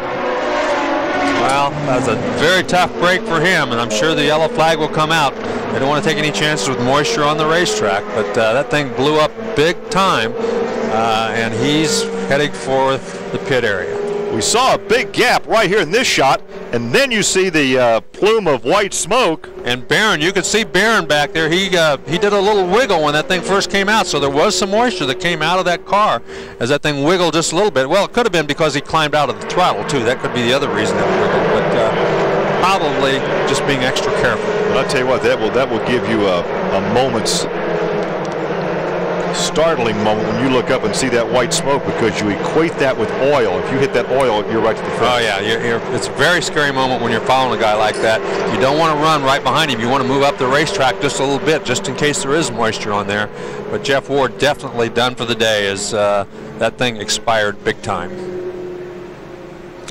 [SPEAKER 5] Well, that's a very tough break for him, and I'm sure the yellow flag will come out. They don't want to take any chances with moisture on the racetrack, but that thing blew up big time, and he's heading for the pit area.
[SPEAKER 4] We saw a big gap right here in this shot, and then you see the plume of white smoke.
[SPEAKER 5] And Barron, you could see Barron back there. He did a little wiggle when that thing first came out, so there was some moisture that came out of that car as that thing wiggled just a little bit. Well, it could have been because he climbed out of the throttle too. That could be the other reason it wiggled, but probably just being extra careful.
[SPEAKER 4] But I'll tell you what, that will give you a moment's startling moment when you look up and see that white smoke, because you equate that with oil. If you hit that oil, you're right to the front.
[SPEAKER 5] Oh yeah, it's a very scary moment when you're following a guy like that. You don't want to run right behind him. You want to move up the racetrack just a little bit, just in case there is moisture on there. But Jeff Ward definitely done for the day, as that thing expired big time.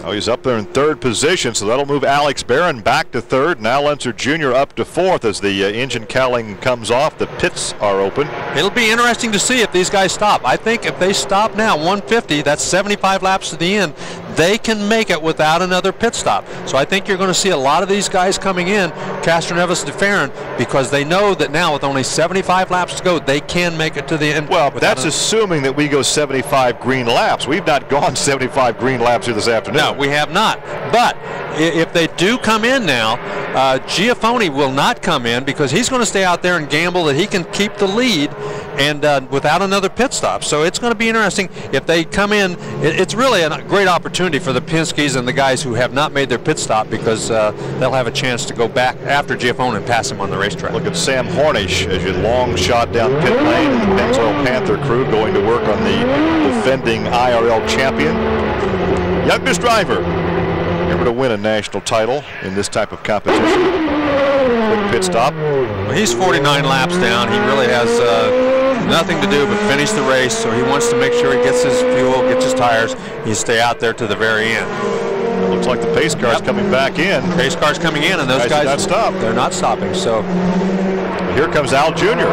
[SPEAKER 4] Oh, he's up there in third position, so that'll move Alex Barron back to third, and Al Unser Jr. up to fourth as the engine cowling comes off. The pits are open.
[SPEAKER 5] It'll be interesting to see if these guys stop. I think if they stop now, 150, that's 75 laps to the end, they can make it without another pit stop. So I think you're going to see a lot of these guys coming in, Castroneves, DeFerrin, because they know that now with only 75 laps to go, they can make it to the end.
[SPEAKER 4] Well, that's assuming that we go 75 green laps. We've not gone 75 green laps here this afternoon.
[SPEAKER 5] No, we have not. But if they do come in now, Giafone will not come in because he's going to stay out there and gamble that he can keep the lead and without another pit stop. So it's going to be interesting if they come in. It's really a great opportunity for the Penskes and the guys who have not made their pit stop because they'll have a chance to go back after Giafone and pass him on the racetrack.
[SPEAKER 4] Look at Sam Hornish as you long shot down pit lane, and the Pennzoil Panther crew going to work on the defending IRL champion. Youngest driver ever to win a national title in this type of competition. Quick pit stop.
[SPEAKER 5] Well, he's 49 laps down. He really has nothing to do but finish the race, so he wants to make sure he gets his fuel, gets his tires, he stay out there to the very end.
[SPEAKER 4] It looks like the pace car's coming back in.
[SPEAKER 5] Pace car's coming in, and those guys
[SPEAKER 4] not stop.
[SPEAKER 5] They're not stopping. So
[SPEAKER 4] here comes Al Jr.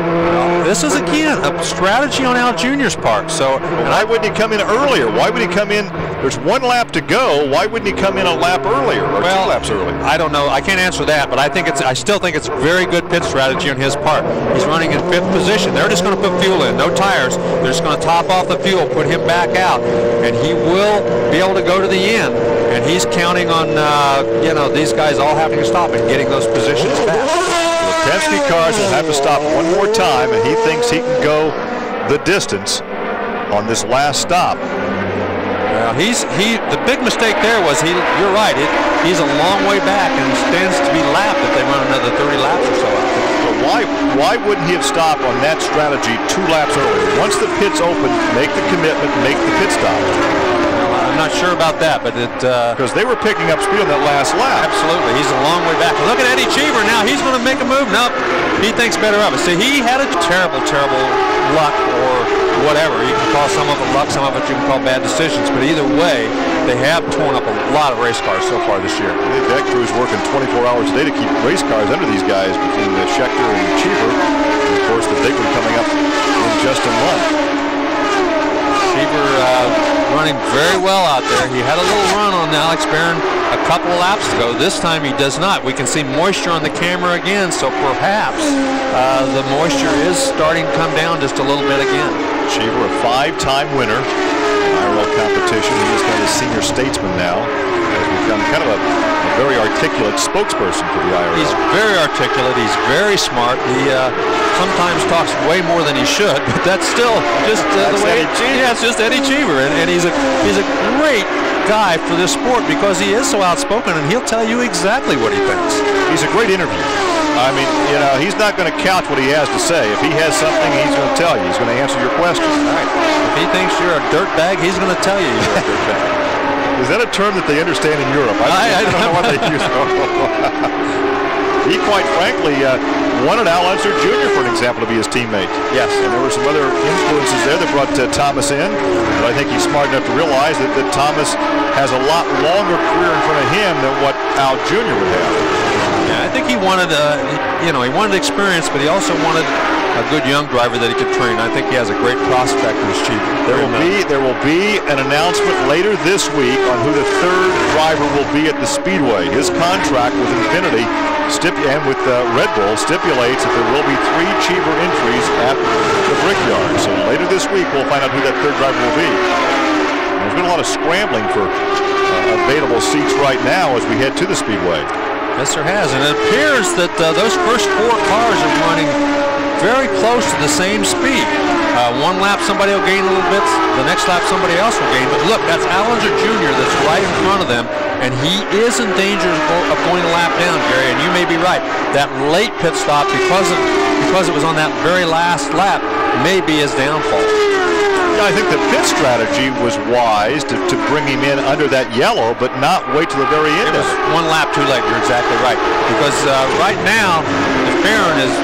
[SPEAKER 5] This is again a strategy on Al Jr.'s part. So
[SPEAKER 4] why wouldn't he come in earlier? Why would he come in? There's one lap to go. Why wouldn't he come in a lap earlier or 2 laps early?
[SPEAKER 5] I don't know. I can't answer that, but I still think it's very good pit strategy on his part. He's running in 5th position. They're just going to put fuel in, no tires. They're just going to top off the fuel, put him back out, and he will be able to go to the end. And he's counting on these guys all having to stop and getting those positions back.
[SPEAKER 4] The Penske cars will have to stop one more time, and he thinks he can go the distance on this last stop.
[SPEAKER 5] Well, the big mistake there was you're right. He's a long way back and stands to be lapped if they run another 30 laps or so.
[SPEAKER 4] So why wouldn't he have stopped on that strategy 2 laps earlier? Once the pit's open, make the commitment, make the pit stop.
[SPEAKER 5] I'm not sure about that, but
[SPEAKER 4] because they were picking up speed on that last lap.
[SPEAKER 5] Absolutely, he's a long way back. Look at Eddie Cheever now. He's going to make a move. Nope, he thinks better of it. See, he had a terrible luck or whatever. You can call some of it luck, some of it you can call bad decisions. But either way, they have torn up a lot of race cars so far this year.
[SPEAKER 4] That crew's working 24 hours a day to keep race cars under these guys between Scheckter and Cheever. And of course, the big one coming up in just a month.
[SPEAKER 5] Cheever running very well out there. He had a little run on Alex Barron a couple of laps ago. This time he does not. We can see moisture on the camera again, so perhaps the moisture is starting to come down just a little bit again.
[SPEAKER 4] Cheever, a 5-time winner in IRL competition. He is kind of a senior statesman now. Has become kind of a very articulate spokesperson for the IRL.
[SPEAKER 5] He's very articulate. He's very smart. He sometimes talks way more than he should, but that's still just the way. It's just Eddie Cheever, and he's a great guy for this sport because he is so outspoken, and he'll tell you exactly what he thinks.
[SPEAKER 4] He's a great interviewer. I mean, he's not going to couch what he has to say. If he has something, he's going to tell you. He's going to answer your questions.
[SPEAKER 5] Right. If he thinks you're a dirtbag, he's going to tell you you're a dirtbag.
[SPEAKER 4] Is that a term that they understand in Europe? I don't know what they use. He, quite frankly, wanted Al Unser Jr., for an example, to be his teammate.
[SPEAKER 5] Yes.
[SPEAKER 4] And there were some other influences there that brought Thomas in. But I think he's smart enough to realize that Thomas has a lot longer career in front of him than what Al Jr. would have.
[SPEAKER 5] Yeah, I think he wanted, he wanted experience, but he also wanted a good young driver that he could train. I think he has a great prospect in his Cheever.
[SPEAKER 4] There will be an announcement later this week on who the 3rd driver will be at the Speedway. His contract with Infinity and with Red Bull stipulates that there will be 3 Cheever entries at the Brickyard. So later this week we'll find out who that 3rd driver will be. And there's been a lot of scrambling for available seats right now as we head to the Speedway.
[SPEAKER 5] Yes, there has, and it appears that those first 4 cars are running very close to the same speed. One lap somebody will gain a little bit, the next lap somebody else will gain. But look, that's Al Unser Jr. that's right in front of them, and he is in danger of going a lap down, Gary. And you may be right. That late pit stop, because it was on that very last lap, may be his downfall.
[SPEAKER 4] I think the pit strategy was wise to bring him in under that yellow, but not wait till the very end.
[SPEAKER 5] It was 1 lap too late. You're exactly right. Because right now, if Barron is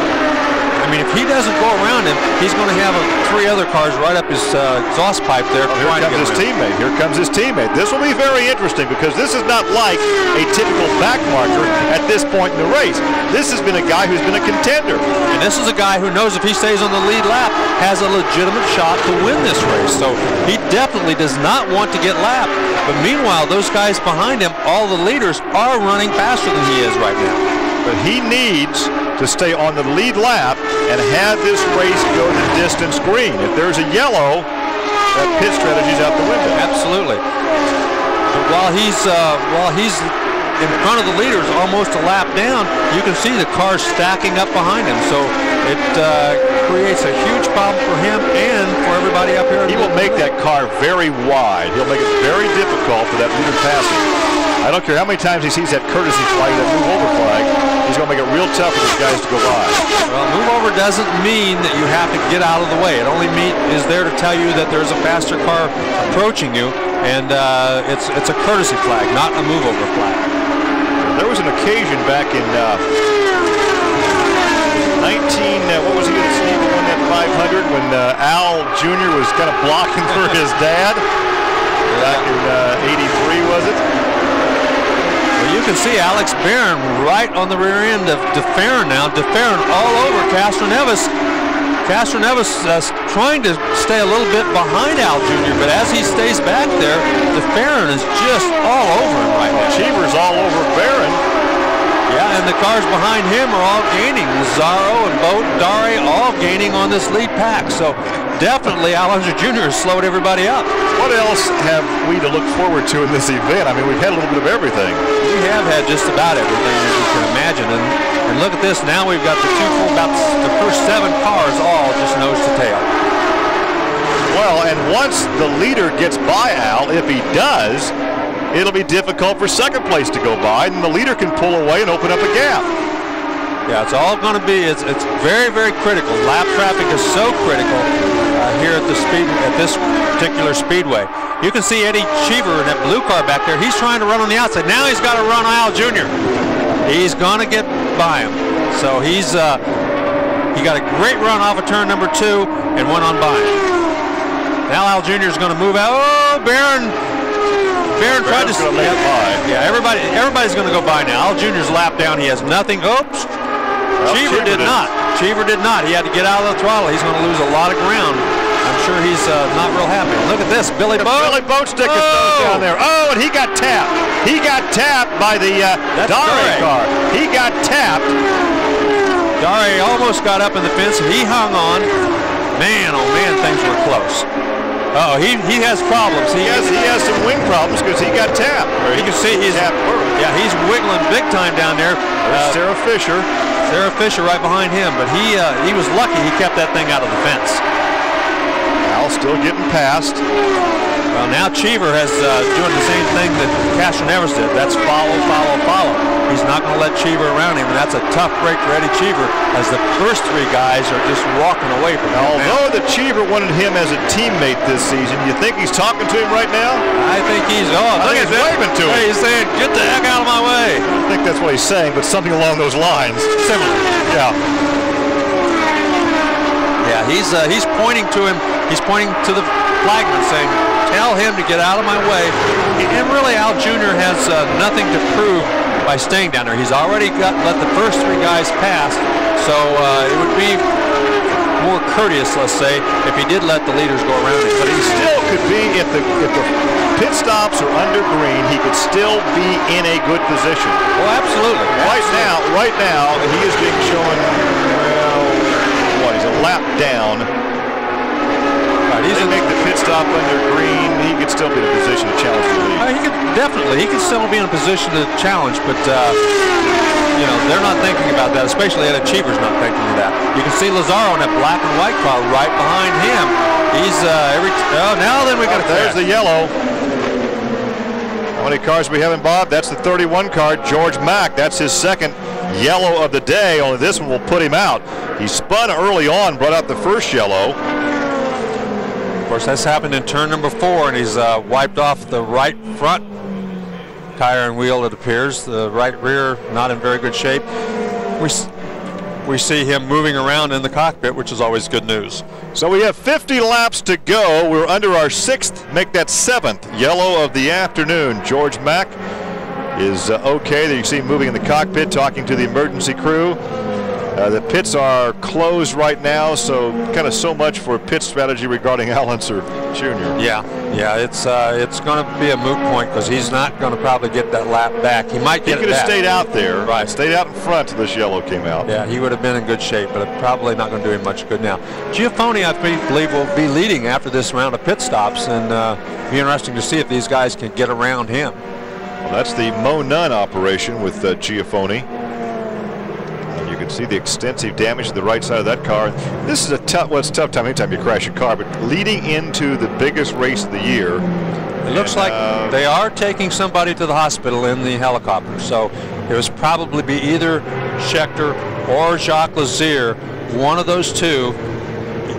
[SPEAKER 5] I mean, if he doesn't go around him, he's going to have 3 other cars right up his exhaust pipe there.
[SPEAKER 4] Here comes his teammate. Here comes his teammate. This will be very interesting because this is not like a typical back marker at this point in the race. This has been a guy who's been a contender.
[SPEAKER 5] And this is a guy who knows if he stays on the lead lap, has a legitimate shot to win this race. So he definitely does not want to get lapped. But meanwhile, those guys behind him, all the leaders, are running faster than he is right now.
[SPEAKER 4] But he needs to stay on the lead lap and have this race go the distance green. If there's a yellow, that pit strategy's out the window.
[SPEAKER 5] Absolutely. But while he's in front of the leaders, almost a lap down, you can see the cars stacking up behind him. So it creates a huge problem for him and for everybody up here.
[SPEAKER 4] He will make that car very wide. He'll make it very difficult for that leader passing. I don't care how many times he sees that courtesy flag, that move over flag, he's going to make it real tough for these guys to go by.
[SPEAKER 5] Well, move over doesn't mean that you have to get out of the way. It only is there to tell you that there's a faster car approaching you, and it's a courtesy flag, not a move over flag.
[SPEAKER 4] There was an occasion back in 19, what was he going to Steve won that 500 when Al Jr. was kind of blocking for his dad? Back in 83, was it?
[SPEAKER 5] You can see Alex Barron right on the rear end of DeFerrin now. DeFerrin all over Castroneves. Castroneves trying to stay a little bit behind Al Jr., but as he stays back there, DeFerrin is just all over him right now.
[SPEAKER 4] Cheever's all over Barron.
[SPEAKER 5] Yeah, and the cars behind him are all gaining. Lazzaro and Boat, Dare all gaining on this lead pack. So definitely Alonso Jr. has slowed everybody up.
[SPEAKER 4] What else have we to look forward to in this event? I mean, we've had a little bit of everything.
[SPEAKER 5] We have had just about everything that you can imagine. And look at this. Now we've got about the first 7 cars all just nose to tail.
[SPEAKER 4] Well, and once the leader gets by Al, if he does, it'll be difficult for second place to go by, and the leader can pull away and open up a gap.
[SPEAKER 5] Yeah, it's all going to be, it's very, very critical. Lap traffic is so critical here at this particular speedway. You can see Eddie Cheever in that blue car back there. He's trying to run on the outside. Now he's got to run Al Jr. He's going to get by him. So he got a great run off of turn number 2 and went on by him. Now Al Jr. is going to move out. Oh, Barron tried to make it by. Yeah, everybody's going to go by now. Al Jr.'s lap down. He has nothing. Oops. Well, Cheever did not. Cheever did not. He had to get out of the throttle. He's going to lose a lot of ground. I'm sure he's not real happy. Look at this. Billy Boat.
[SPEAKER 4] Billy Boat stick his nose down there. Oh, and he got tapped. He got tapped by the Dare car. He got tapped.
[SPEAKER 5] Dare almost got up in the fence. He hung on. Man, oh man, things were close. Oh, he has problems. He
[SPEAKER 4] has some wing problems because he got tapped.
[SPEAKER 5] You can see he's wiggling big time down there.
[SPEAKER 4] Sarah Fisher
[SPEAKER 5] right behind him, but he was lucky he kept that thing out of the fence.
[SPEAKER 4] Al still getting past.
[SPEAKER 5] Well, now Cheever has doing the same thing that Castroneves did. That's follow, follow, follow. He's not going to let Cheever around him, and that's a tough break for Eddie Cheever as the first 3 guys are just walking away from him.
[SPEAKER 4] Although the Cheever wanted him as a teammate this season, you think he's talking to him right now?
[SPEAKER 5] I think he's
[SPEAKER 4] waving to him.
[SPEAKER 5] He's saying, "Get the heck out of my way."
[SPEAKER 4] I don't think that's what he's saying, but something along those lines.
[SPEAKER 5] Similar.
[SPEAKER 4] Yeah.
[SPEAKER 5] Yeah, he's pointing to him. He's pointing to the flagman saying, "Tell him to get out of my way." And really, Al Jr. has nothing to prove by staying down there. He's already let the first 3 guys pass, so it would be more courteous, let's say, if he did let the leaders go around him.
[SPEAKER 4] But he still could be, if the pit stops are under green, he could still be in a good position.
[SPEAKER 5] Oh, absolutely.
[SPEAKER 4] Right now, he is being shown, he's a lap down. They make the pit stop under green, he could still be in a position to challenge the lead.
[SPEAKER 5] He could still be in a position to challenge, but they're not thinking about that, especially Eddie Cheever's not thinking of that. You can see Lazzaro in that black and white car right behind him. He's now then we got
[SPEAKER 4] there's the yellow. How many cars we having, Bob? That's the 31 car, George Mack. That's his second yellow of the day, only this one will put him out. He spun early on, brought out the first yellow.
[SPEAKER 5] Of course, that's happened in turn number 4, and he's wiped off the right front tire and wheel, it appears. The right rear not in very good shape. we see him moving around in the cockpit, which is always good news.
[SPEAKER 4] So we have 50 laps to go. We're under our 6th, make that 7th yellow of the afternoon. George Mack is okay. There you see him moving in the cockpit, talking to the emergency crew. The pits are closed right now, so kind of so much for pit strategy regarding Al Unser Jr.
[SPEAKER 5] Yeah, it's going to be a moot point because he's not going to probably get that lap back. He might get it back.
[SPEAKER 4] He could have stayed out there, right? Stayed out in front till this yellow came out.
[SPEAKER 5] Yeah, he would have been in good shape, but probably not going to do him much good now. Giafone, I believe, will be leading after this round of pit stops, and be interesting to see if these guys can get around him.
[SPEAKER 4] Well, that's the Mo Nunn operation with Giafone. You can see the extensive damage to the right side of that car. This is a tough, well, it's a tough time anytime you crash a car, but leading into the biggest race of the year.
[SPEAKER 5] It looks like they are taking somebody to the hospital in the helicopter, so it was probably be either Scheckter or Jacques Lazier, one of those two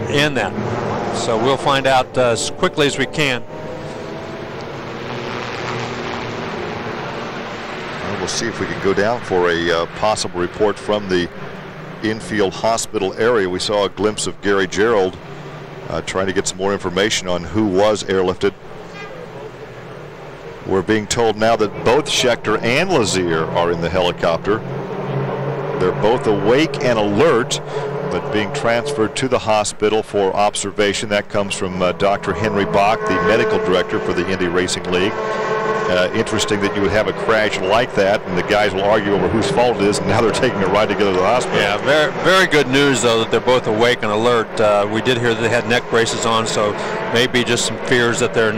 [SPEAKER 5] in that. So we'll find out as quickly as we can.
[SPEAKER 4] We'll see if we can go down for a possible report from the infield hospital area. We saw a glimpse of Gary Gerald trying to get some more information on who was airlifted. We're being told now that both Scheckter and Lazier are in the helicopter. They're both awake and alert, but being transferred to the hospital for observation. That comes from Dr. Henry Bach, the medical director for the Indy Racing League. Interesting that you would have a crash like that, and the guys will argue over whose fault it is, and now they're taking a ride together to the hospital.
[SPEAKER 5] Yeah, very, very good news, though, that they're both awake and alert. We did hear that they had neck braces on, so maybe just some fears that they're in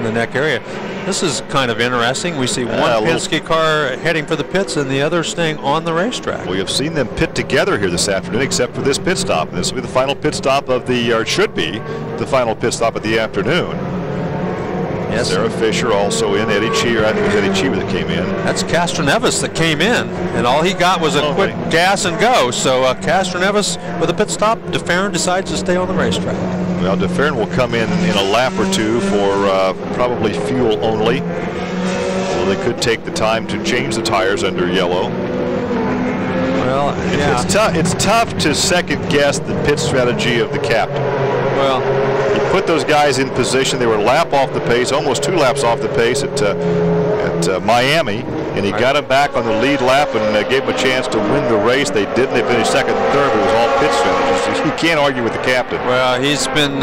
[SPEAKER 5] the neck area. This is kind of interesting. We see one Penske car heading for the pits and the other staying on the racetrack.
[SPEAKER 4] We have seen them pit together here this afternoon, except for this pit stop. This will be the final pit stop of the, or should be the final pit stop of the afternoon. Yes. Sarah Fisher also in. Eddie Cheever, I think it was Eddie Cheever that came in.
[SPEAKER 5] That's Castroneves that came in, and all he got was a quick gas and go. So Castroneves with a pit stop. DeFerrin decides to stay on the racetrack.
[SPEAKER 4] Well, DeFerrin will come in a lap or two for probably fuel only. Well, they could take the time to change the tires under yellow.
[SPEAKER 5] Well, yeah.
[SPEAKER 4] It's tough to second guess the pit strategy of the captain.
[SPEAKER 5] Well,
[SPEAKER 4] he put those guys in position. They were a lap off the pace, almost 2 laps off the pace at Miami, and he got them back on the lead lap and gave them a chance to win the race. They didn't. They finished second and third. But it was all pit strategies. You can't argue with the captain.
[SPEAKER 5] Well, he's been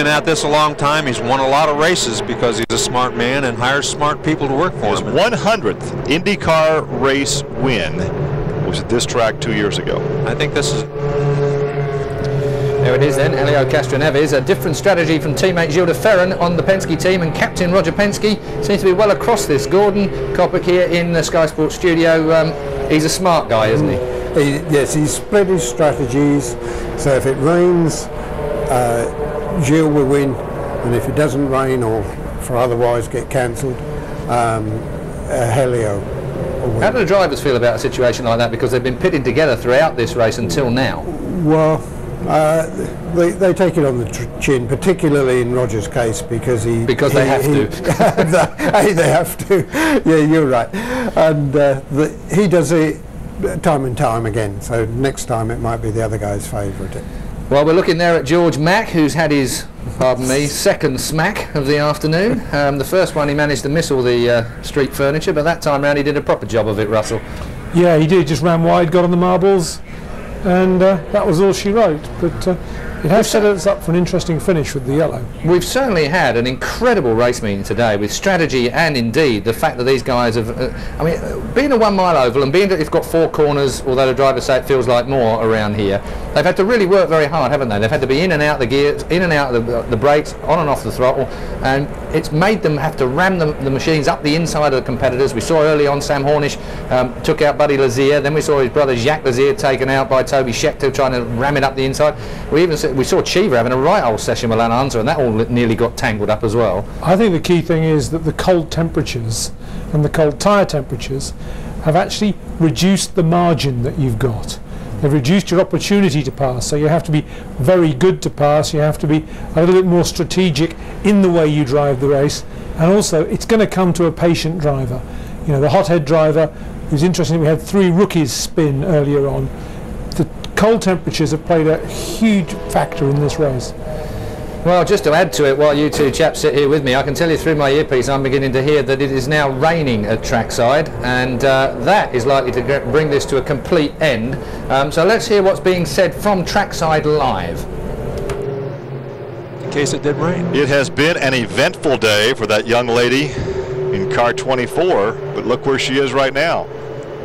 [SPEAKER 5] at this a long time. He's won a lot of races because he's a smart man and hires smart people to work for him.
[SPEAKER 4] His 100th IndyCar race win was at this track 2 years ago.
[SPEAKER 5] I think this is.
[SPEAKER 1] There it is then, Helio Castroneves. A different strategy from teammate Gilles DeFerrin on the Penske team, and captain Roger Penske seems to be well across this. Gordon Kopic here in the Sky Sports studio. He's a smart guy, isn't he?
[SPEAKER 3] Yes, he's split his strategies. So if it rains, Gilles will win, and if it doesn't rain or for otherwise get cancelled, Helio will win.
[SPEAKER 1] How do the drivers feel about a situation like that? Because they've been pitting together throughout this race until now.
[SPEAKER 3] Well, they take it on the chin, particularly in Roger's case, because they have to. They have to. Yeah, you're right. And he does it time and time again. So next time it might be the other guy's favourite.
[SPEAKER 1] Well, we're looking there at George Mack, who's had his, pardon me, second smack of the afternoon. The first one he managed to miss all the street furniture, but that time round he did a proper job of it, Russell.
[SPEAKER 2] Yeah, he did. Just ran wide, got on the marbles, and that was all she wrote. But it has set us up for an interesting finish with the yellow.
[SPEAKER 1] We've certainly had an incredible race meeting today with strategy and indeed the fact that these guys have, I mean, being a 1 mile oval and being that it's got 4 corners, although the drivers say it feels like more around here, they've had to really work very hard, haven't they? They've had to be in and out the gears, in and out of the brakes, on and off the throttle, and it's made them have to ram the machines up the inside of the competitors. We saw early on Sam Hornish took out Buddy Lazier, then we saw his brother Jacques Lazier taken out by Toby Scheckter trying to ram it up the inside. We saw Cheever having a right old session with Alan Hunter, and that all nearly got tangled up as well.
[SPEAKER 2] I think the key thing is that the cold temperatures and the cold tyre temperatures have actually reduced the margin that you've got. They've reduced your opportunity to pass, so you have to be very good to pass. You have to be a little bit more strategic in the way you drive the race, and also it's going to come to a patient driver. You know, the hothead driver. It was interesting, we had 3 rookies spin earlier on. cold temperatures have played a huge factor in this race.
[SPEAKER 1] Well, just to add to it, while you two chaps sit here with me, I can tell you through my earpiece I'm beginning to hear that it is now raining at trackside, and that is likely to bring this to a complete end. So let's hear what's being said from trackside live.
[SPEAKER 5] In case it did rain.
[SPEAKER 4] It has been an eventful day for that young lady in car 24, but look where she is right now.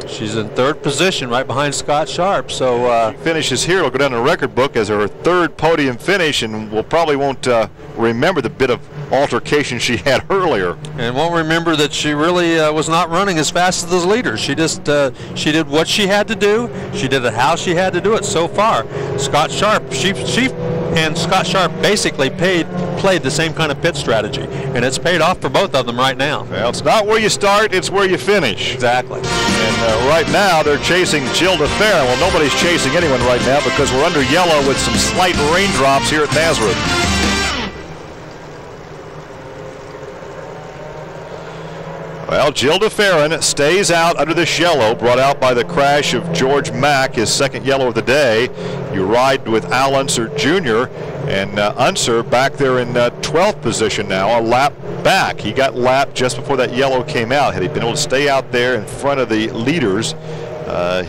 [SPEAKER 5] She's in third position, right behind Scott Sharp. So
[SPEAKER 4] she finishes here. It'll go down in the record book as her third podium finish, and we'll probably won't remember the bit of altercation she had earlier.
[SPEAKER 5] And won't remember that she really was not running as fast as those leaders. She just she did what she had to do. She did it how she had to do it so far. Scott Sharp, she and Scott Sharp basically played the same kind of pit strategy, and it's paid off for both of them right now.
[SPEAKER 4] Well, it's not where you start, it's where you finish.
[SPEAKER 5] Exactly.
[SPEAKER 4] And right now they're chasing Jill DeFerrin. Well, nobody's chasing anyone right now because we're under yellow with some slight raindrops here at Nazareth. Well, Jill DeFerrin stays out under this yellow, brought out by the crash of George Mack, his second yellow of the day. You ride with Al Unser Jr., and Unser back there in 12th position now, a lap back. He got lapped just before that yellow came out. Had he been able to stay out there in front of the leaders,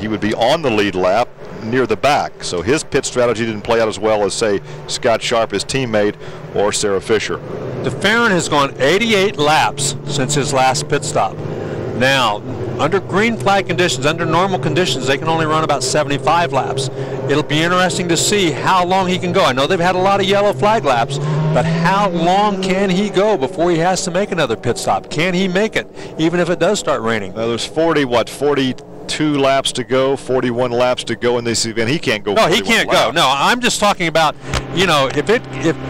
[SPEAKER 4] he would be on the lead lap near the back. So his pit strategy didn't play out as well as, say, Scott Sharp, his teammate, or Sarah Fisher.
[SPEAKER 5] DeFerrin has gone 88 laps since his last pit stop. Now, under green flag conditions, under normal conditions, they can only run about 75 laps. It'll be interesting to see how long he can go. I know they've had a lot of yellow flag laps, but how long can he go before he has to make another pit stop? Can he make it, even if it does start raining?
[SPEAKER 4] Well, there's 42 laps to go, 41 laps to go in this event. He can't go.
[SPEAKER 5] No, he can't go. No, I'm just talking about, you know, if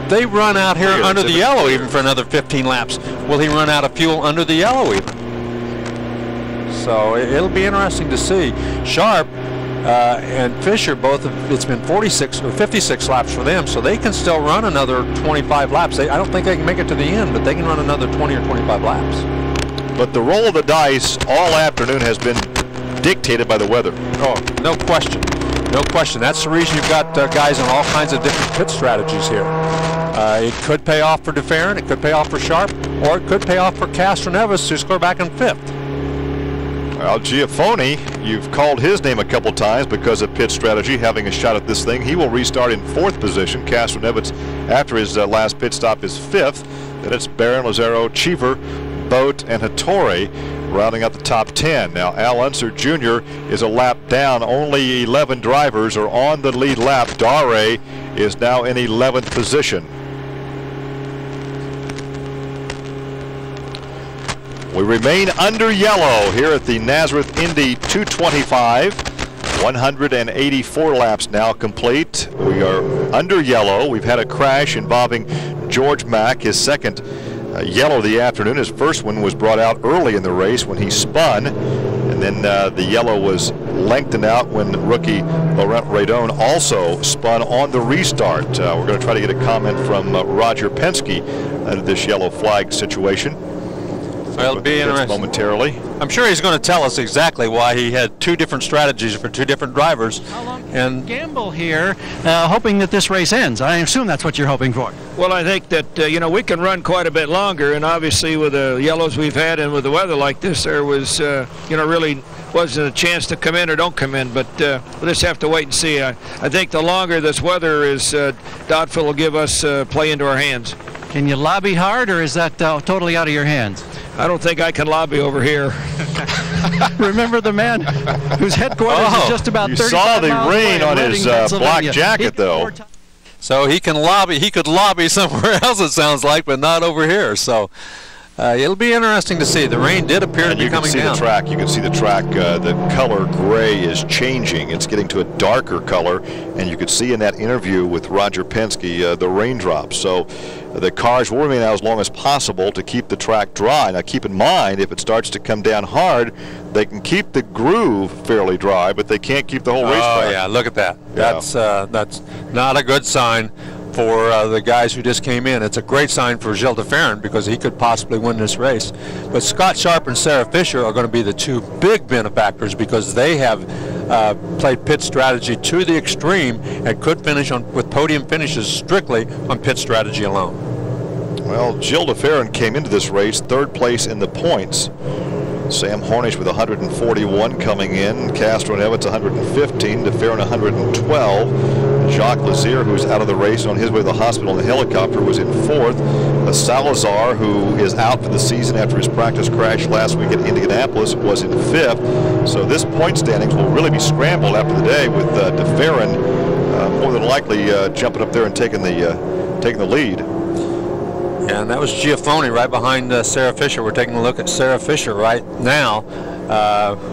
[SPEAKER 5] they run out here under the yellow even for another 15 laps, will he run out of fuel under the yellow even? So it'll be interesting to see. Sharp and Fisher both, it's been 46 or 56 laps for them, so they can still run another 25 laps. I don't think they can make it to the end, but they can run another 20 or 25 laps.
[SPEAKER 4] But the roll of the dice all afternoon has been dictated by the weather.
[SPEAKER 5] Oh, no question. No question. That's the reason you've got guys on all kinds of different pit strategies here. It could pay off for DeFerrin, it could pay off for Sharp, or it could pay off for Castroneves to score back in 5th.
[SPEAKER 4] Well, Giafone, you've called his name a couple times because of pit strategy, having a shot at this thing. He will restart in 4th position. Castroneves, after his last pit stop, is 5th. Then it's Barron, Lazaro, Cheever, Boat, and Hattori rounding out the top 10. Now, Al Unser Jr. is a lap down. Only 11 drivers are on the lead lap. Dare is now in 11th position. We remain under yellow here at the Nazareth Indy 225. 184 laps now complete. We are under yellow. We've had a crash involving George Mack, his second yellow of the afternoon. His first one was brought out early in the race when he spun, and then the yellow was lengthened out when rookie Laurent Radon also spun on the restart. We're going to try to get a comment from Roger Penske under this yellow flag situation.
[SPEAKER 5] Well, it'll be interesting
[SPEAKER 4] momentarily.
[SPEAKER 5] I'm sure he's going to tell us exactly why he had two different strategies for two different drivers.
[SPEAKER 8] How long and gamble here, hoping that this race ends? I assume that's what you're hoping for.
[SPEAKER 12] Well, I think that you know, we can run quite a bit longer, and obviously with the yellows we've had and with the weather like this, there was you know, really wasn't a chance to come in or don't come in, but we'll just have to wait and see. I think the longer this weather is doubtful will give us play into our hands.
[SPEAKER 8] Can you lobby hard, or is that totally out of your hands?
[SPEAKER 12] I don't think I can lobby over here.
[SPEAKER 8] Remember the man whose headquarters is just about 35
[SPEAKER 4] miles away. You saw the rain on
[SPEAKER 8] Reading,
[SPEAKER 4] his black jacket, though.
[SPEAKER 5] So he can lobby. He could lobby somewhere else, it sounds like, but not over here. So it'll be interesting to see. The rain did appear to be coming down.
[SPEAKER 4] You can see the track. The color gray is changing. It's getting to a darker color, and you could see in that interview with Roger Penske the raindrops. So the cars will remain out as long as possible to keep the track dry. Now, keep in mind, if it starts to come down hard, they can keep the groove fairly dry, but they can't keep the whole racetrack.
[SPEAKER 5] Oh, yeah, look at that.
[SPEAKER 4] Yeah.
[SPEAKER 5] That's not a good sign for the guys who just came in. It's a great sign for Gilles DeFerrin because he could possibly win this race. But Scott Sharp and Sarah Fisher are going to be the two big benefactors because they have played pit strategy to the extreme and could finish with podium finishes strictly on pit strategy alone.
[SPEAKER 4] Well, Jill DeFerrin came into this race third place in the points. Sam Hornish with 141 coming in. Castro and Evans 115. DeFerrin 112. Jacques Lazier, who's out of the race on his way to the hospital in the helicopter, was in fourth. Salazar, who is out for the season after his practice crash last week at Indianapolis, was in fifth. So this point standings will really be scrambled after the day, with DeFerrin more than likely jumping up there and taking the lead.
[SPEAKER 5] And that was Giafone right behind Sarah Fisher. We're taking a look at Sarah Fisher right now,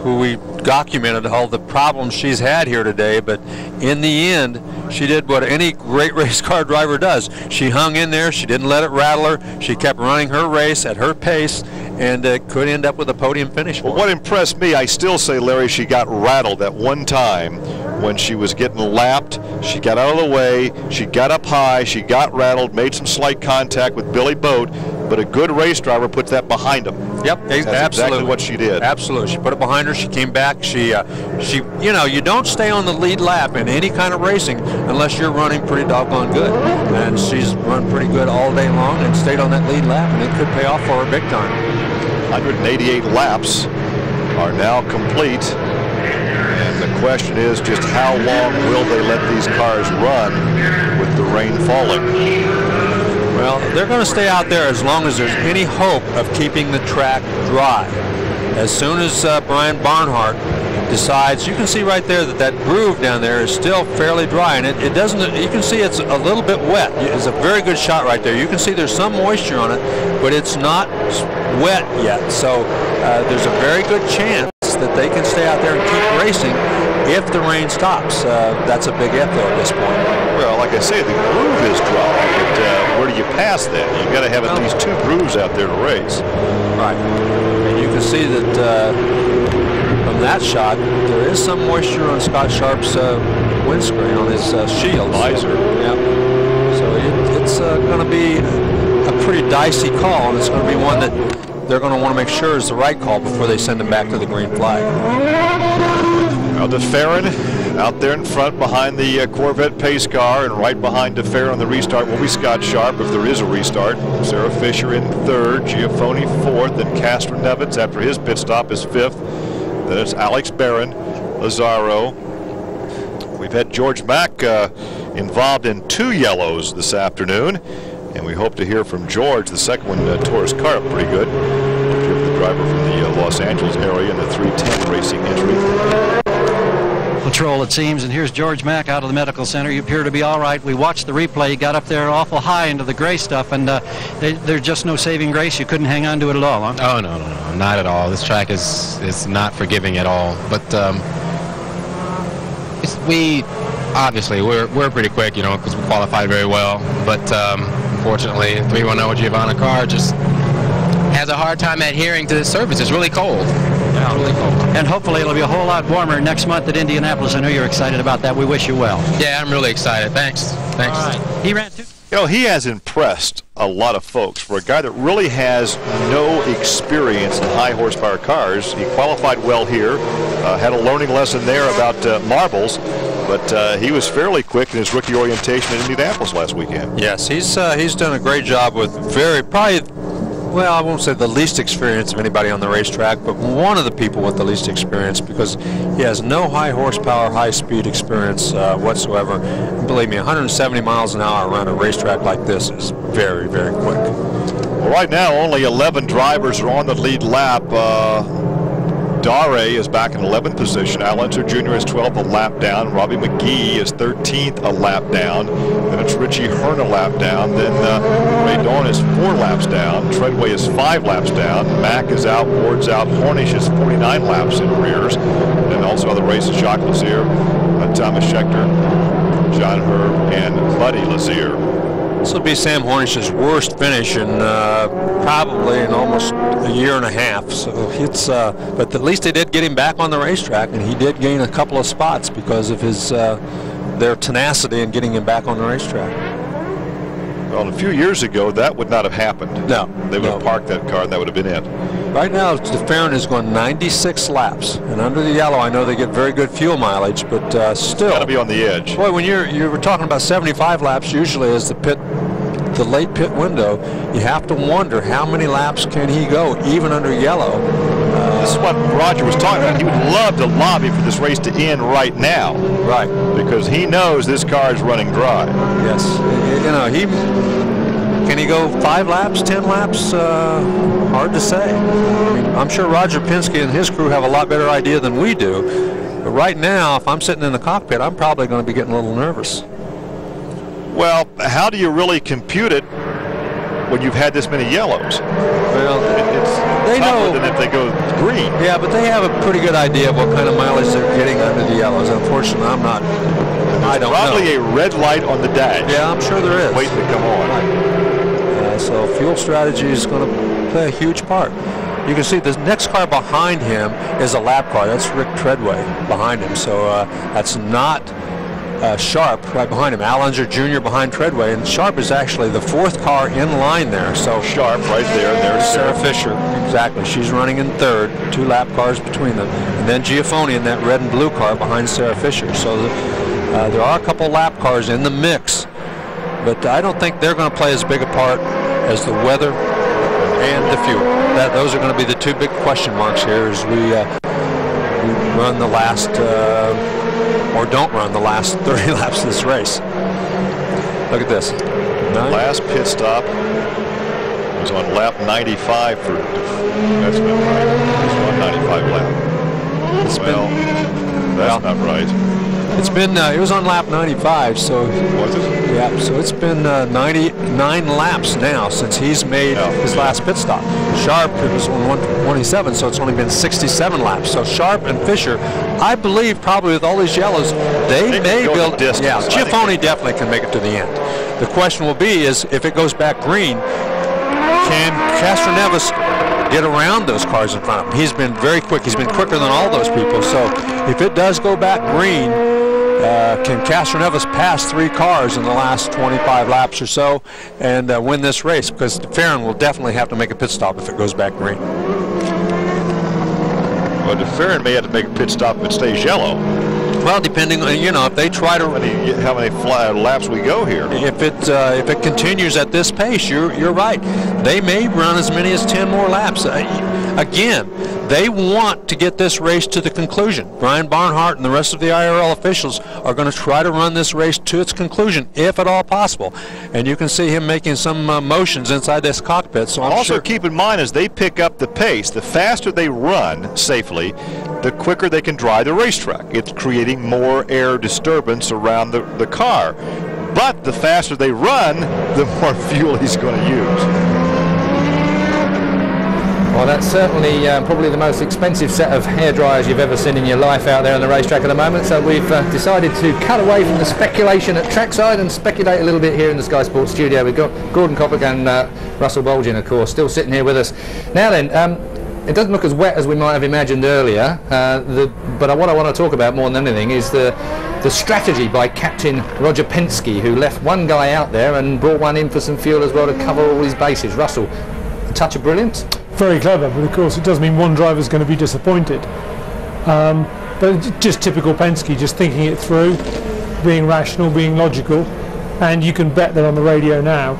[SPEAKER 5] who we documented all the problems she's had here today. But in the end, she did what any great race car driver does. She hung in there. She didn't let it rattle her. She kept running her race at her pace, and could end up with a podium finish.
[SPEAKER 4] Well, what impressed me, I still say, Larry, she got rattled at one time when she was getting lapped. She got out of the way, she got up high, she got rattled, made some slight contact with Billy Boat, but a good race driver puts that behind him.
[SPEAKER 5] Yep,
[SPEAKER 4] That's exactly what she did.
[SPEAKER 5] Absolutely, she put it behind her. She came back. She, you know, you don't stay on the lead lap in any kind of racing unless you're running pretty doggone good. And she's run pretty good all day long and stayed on that lead lap, and it could pay off for her big time.
[SPEAKER 4] 188 laps are now complete. And the question is just how long will they let these cars run with the rain falling?
[SPEAKER 5] Well, they're going to stay out there as long as there's any hope of keeping the track dry. As soon as Brian Barnhart decides, you can see right there that groove down there is still fairly dry, and it doesn't, you can see it's a little bit wet. It's a very good shot right there. You can see there's some moisture on it, but it's not wet yet. So there's a very good chance that they can stay out there and keep racing if the rain stops. That's a big if though at this point.
[SPEAKER 4] Well, like I say, the groove is dry, but where do you pass that? You've got to have at least two grooves out there to race.
[SPEAKER 5] Right. And you can see that from that shot, there is some moisture on Scott Sharp's windscreen, on his shield.
[SPEAKER 4] Visor.
[SPEAKER 5] Yeah. So it's going to be a pretty dicey call, and it's going to be one that they're going to want to make sure is the right call before they send him back to the green flag.
[SPEAKER 4] Now DeFerrin out there in front behind the Corvette pace car, and right behind DeFerrin on the restart will be Scott Sharp if there is a restart. Sarah Fisher in third, Giafone fourth, and Castro Nevitz after his pit stop is fifth. Then it's Alex Barron, Lazaro. We've had George Mack involved in 2 yellows this afternoon, and we hope to hear from George. The second one tore his car up pretty good. The driver from the Los Angeles area in the 310 racing entry.
[SPEAKER 8] Patrol, it seems, and here's George Mack out of the medical center. You appear to be all right. We watched the replay. You got up there awful high into the gray stuff, and there's just no saving grace. You couldn't hang on to it at all, huh?
[SPEAKER 13] Oh, no, not at all. This track is not forgiving at all. But we're pretty quick, you know, because we qualified very well. But unfortunately, 310 Giovanna car just has a hard time adhering to the surface. It's really cold. Yeah, really cold.
[SPEAKER 8] And hopefully it'll be a whole lot warmer next month at Indianapolis. I know you're excited about that. We wish you well.
[SPEAKER 13] Yeah, I'm really excited. Thanks.
[SPEAKER 8] All right. He ran 2.
[SPEAKER 4] You know, he has impressed a lot of folks. For a guy that really has no experience in high horsepower cars, he qualified well here, had a learning lesson there about marbles, but he was fairly quick in his rookie orientation in Indianapolis last weekend.
[SPEAKER 5] Yes, he's done a great job with well, I won't say the least experience of anybody on the racetrack, but one of the people with the least experience, because he has no high horsepower, high speed experience whatsoever. And believe me, 170 miles an hour around a racetrack like this is very, very quick.
[SPEAKER 4] Well, right now, only 11 drivers are on the lead lap. Dare is back in 11th position. Al Unser Jr. is 12th, a lap down. Robbie McGee is 13th, a lap down. Then it's Richie Hearn, a lap down. Then Ray Dawn is 4 laps down. Treadway is 5 laps down. Mack is out. Ward's out. Hornish is 49 laps in rears. And also on the race is Jacques Lazier, Thomas Schechter, John Herb, and Buddy Lazier.
[SPEAKER 5] This will be Sam Hornish's worst finish in probably in almost a year and a half. So it's, but at least they did get him back on the racetrack, and he did gain a couple of spots because of his their tenacity in getting him back on the racetrack.
[SPEAKER 4] Well, a few years ago, that would not have happened.
[SPEAKER 5] No.
[SPEAKER 4] They would have parked that car, and that would have been it.
[SPEAKER 5] Right now, DeFerrin is going 96 laps, and under the yellow, I know they get very good fuel mileage, but still.
[SPEAKER 4] Got to be on the edge.
[SPEAKER 5] Boy, when you were talking about 75 laps, usually as the late pit window, you have to wonder how many laps can he go, even under yellow.
[SPEAKER 4] This is what Roger was talking about. He would love to lobby for this race to end right now.
[SPEAKER 5] Right.
[SPEAKER 4] Because he knows this car is running dry.
[SPEAKER 5] Yes. You know, can he go 5 laps, 10 laps? Hard to say. I mean, I'm sure Roger Penske and his crew have a lot better idea than we do. But right now, if I'm sitting in the cockpit, I'm probably going to be getting a little nervous.
[SPEAKER 4] Well, how do you really compute it when you've had this many yellows?
[SPEAKER 5] Well,
[SPEAKER 4] it's tougher than if they go green.
[SPEAKER 5] Yeah, but they have a pretty good idea of what kind of mileage they're getting under the yellows. Unfortunately, I don't know.
[SPEAKER 4] Probably a red light on the dash.
[SPEAKER 5] Yeah, I'm sure there is.
[SPEAKER 4] Waiting to come on.
[SPEAKER 5] So fuel strategy is going to play a huge part. You can see the next car behind him is a lap car. That's Rick Treadway behind him. So that's not Sharp right behind him. Al Unser Jr. behind Treadway, and Sharp is actually the 4th car in line there. So
[SPEAKER 4] Sharp right there. There's
[SPEAKER 5] Sarah Fisher. Exactly. She's running in 3rd. 2 lap cars between them, and then Giafoni in that red and blue car behind Sarah Fisher. So there are a couple lap cars in the mix, but I don't think they're going to play as big a part as the weather and the fuel. Those are going to be the 2 big question marks here as we run the last. Or don't run the last 30 laps of this race. Look at this.
[SPEAKER 4] Last pit stop was on lap 95 for. That's not right. It's 195 lap. That's not right.
[SPEAKER 5] It's been. It was on lap 95. So
[SPEAKER 4] was it?
[SPEAKER 5] Yeah. So it's been 99 laps now since he's made his last pit stop. Sharp was on 127, so it's only been 67 laps. So Sharp and Fisher, I believe, probably with all these yellows, they may build.
[SPEAKER 4] Distance.
[SPEAKER 5] Yeah, Giafoni definitely can make it to the end. The question will be is if it goes back green, can Castroneves get around those cars in front of him? He's been very quick. He's been quicker than all those people. So if it does go back green, can Castroneves pass 3 cars in the last 25 laps or so and win this race? Because DeFerrin will definitely have to make a pit stop if it goes back green.
[SPEAKER 4] Well, DeFerrin may have to make a pit stop if it stays yellow.
[SPEAKER 5] Well, depending on, if they try to
[SPEAKER 4] how many laps we go here.
[SPEAKER 5] If it continues at this pace, you're right. They may run as many as 10 more laps. Again, they want to get this race to the conclusion. Brian Barnhart and the rest of the IRL officials are going to try to run this race to its conclusion, if at all possible. And you can see him making some motions inside this cockpit. So
[SPEAKER 4] also keep in mind, as they pick up the pace, the faster they run safely, the quicker they can drive the racetrack. It's creating more air disturbance around the car. But the faster they run, the more fuel he's going to use.
[SPEAKER 1] Well, that's certainly probably the most expensive set of hairdryers you've ever seen in your life out there on the racetrack at the moment. So we've decided to cut away from the speculation at trackside and speculate a little bit here in the Sky Sports studio. We've got Gordon Coppock and Russell Bolgin, of course, still sitting here with us. Now then, it doesn't look as wet as we might have imagined earlier, but what I want to talk about more than anything is the strategy by Captain Roger Penske, who left one guy out there and brought one in for some fuel as well to cover all his bases. Russell, a touch of brilliance?
[SPEAKER 2] Very clever, but of course it does mean one driver's going to be disappointed. But just typical Penske, just thinking it through, being rational, being logical, and you can bet that on the radio now,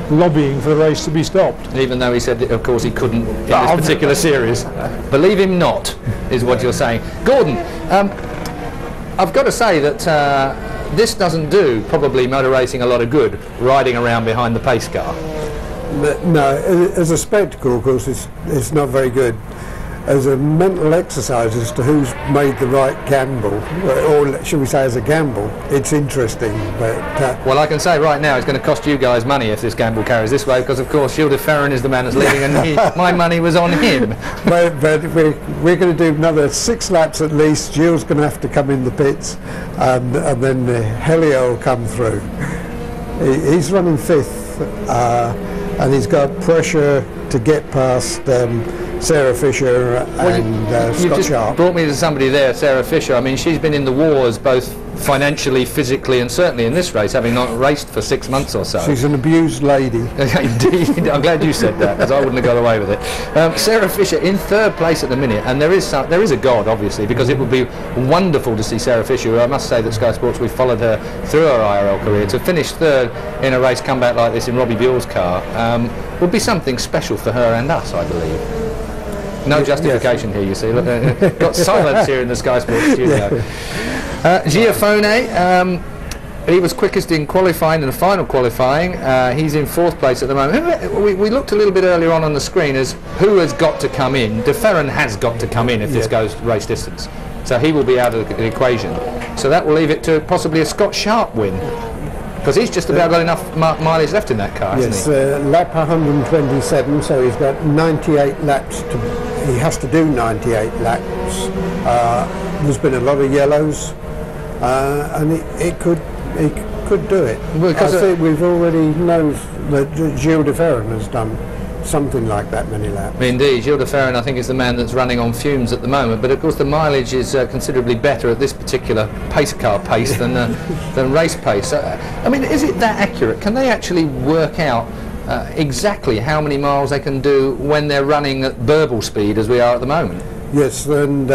[SPEAKER 2] lobbying for the race to be stopped.
[SPEAKER 1] Even though he said that, of course, he couldn't in this particular series. Believe him not, is what you're saying. Gordon, I've got to say that this doesn't do probably motor racing a lot of good, riding around behind the pace car.
[SPEAKER 3] No, as a spectacle, of course, it's not very good. As a mental exercise as to who's made the right gamble, or should we say as a gamble, it's interesting. But
[SPEAKER 1] well, I can say right now it's going to cost you guys money if this gamble carries this way, because of course Gilles DeFerrin is the man that's leading and my money was on him.
[SPEAKER 3] But we're going to do another 6 laps at least. Gilles going to have to come in the pits, and then Helio will come through. He's running 5th, and he's got pressure to get past Sarah Fisher and Scott
[SPEAKER 1] you just
[SPEAKER 3] Sharp.
[SPEAKER 1] Brought me to somebody there, Sarah Fisher. I mean, she's been in the wars both financially, physically, and certainly in this race, having not raced for 6 months or so.
[SPEAKER 3] She's an abused lady.
[SPEAKER 1] Indeed, I'm glad you said that, as I wouldn't have got away with it. Sarah Fisher in 3rd place at the minute, and there is a God, obviously, because it would be wonderful to see Sarah Fisher, who I must say that Sky Sports, we've followed her through her IRL career, to finish 3rd in a race come back like this in Robbie Buell's car would be something special for her and us, I believe. No justification here, you see. Look, got silence here in the Sky Sports studio. Giafone, he was quickest in qualifying and the final qualifying. He's in 4th place at the moment. We looked a little bit earlier on the screen as who has got to come in. De Ferran has got to come in if this goes race distance. So he will be out of the equation. So that will leave it to possibly a Scott Sharp win. Because he's just about got enough mileage left in that car, hasn't he?
[SPEAKER 3] Lap 127, so he's got 98 laps he has to do 98 laps. There's been a lot of yellows, and he could do it. Well, I think we've already known that Gilles de Ferran has done something like that many laps.
[SPEAKER 1] Indeed, Gilles de Ferran I think is the man that's running on fumes at the moment, but of course the mileage is considerably better at this particular pace car pace than race pace. I mean, is it that accurate? Can they actually work out exactly how many miles they can do when they're running at burble speed as we are at the moment?
[SPEAKER 3] Yes, and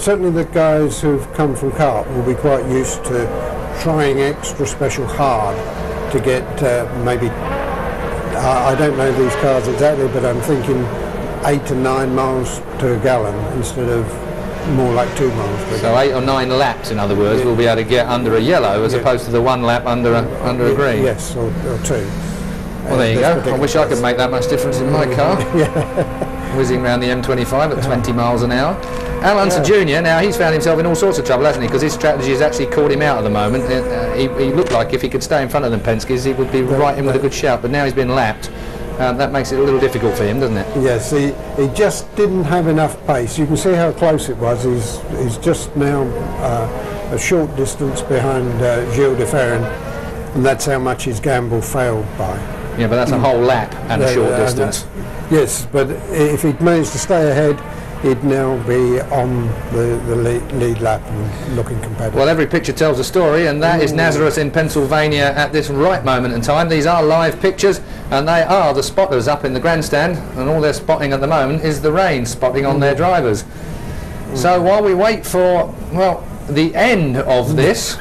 [SPEAKER 3] certainly the guys who've come from kart will be quite used to trying extra special hard to get maybe, I don't know these cars exactly, but I'm thinking 8 to 9 miles to a gallon instead of more like 2 miles per gallon.
[SPEAKER 1] So 8 or 9 laps, in other words, we'll be able to get under a yellow as opposed to the 1 lap under a green.
[SPEAKER 3] Yes, or 2.
[SPEAKER 1] Well, there you go. I wish I could make that much difference in my car. Whizzing around the M25 at 20 miles an hour. Al Unser Jr., now he's found himself in all sorts of trouble, hasn't he? Because his strategy has actually caught him out at the moment. He looked like if he could stay in front of them Penske's, he would be right in with a good shout, but now he's been lapped. That makes it a little difficult for him, doesn't it?
[SPEAKER 3] Yes, he just didn't have enough pace. You can see how close it was. He's just now a short distance behind Gilles de Ferran, and that's how much his gamble failed by.
[SPEAKER 1] Yeah, but that's a whole lap and a short distance.
[SPEAKER 3] Yes, but if he'd managed to stay ahead, he'd now be on the lead lap and looking competitive.
[SPEAKER 1] Well, every picture tells a story, and that is Nazareth in Pennsylvania at this right moment in time. These are live pictures, and they are the spotters up in the grandstand, and all they're spotting at the moment is the rain spotting on their drivers. So while we wait for, well, the end of this,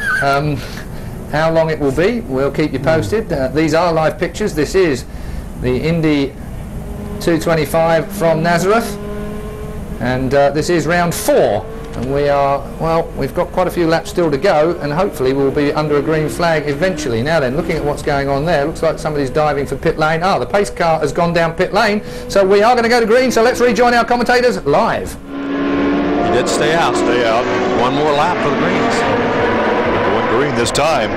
[SPEAKER 1] how long it will be, we'll keep you posted. These are live pictures. This is the Indy 225 from Nazareth, and this is round 4, and we are, well, we've got quite a few laps still to go, and hopefully we'll be under a green flag eventually. Now then, looking at what's going on there, looks like somebody's diving for pit lane. The pace car has gone down pit lane, so we are going to go to green, so let's rejoin our commentators live.
[SPEAKER 5] He did stay out. One more lap for the greens.
[SPEAKER 4] Going green this time.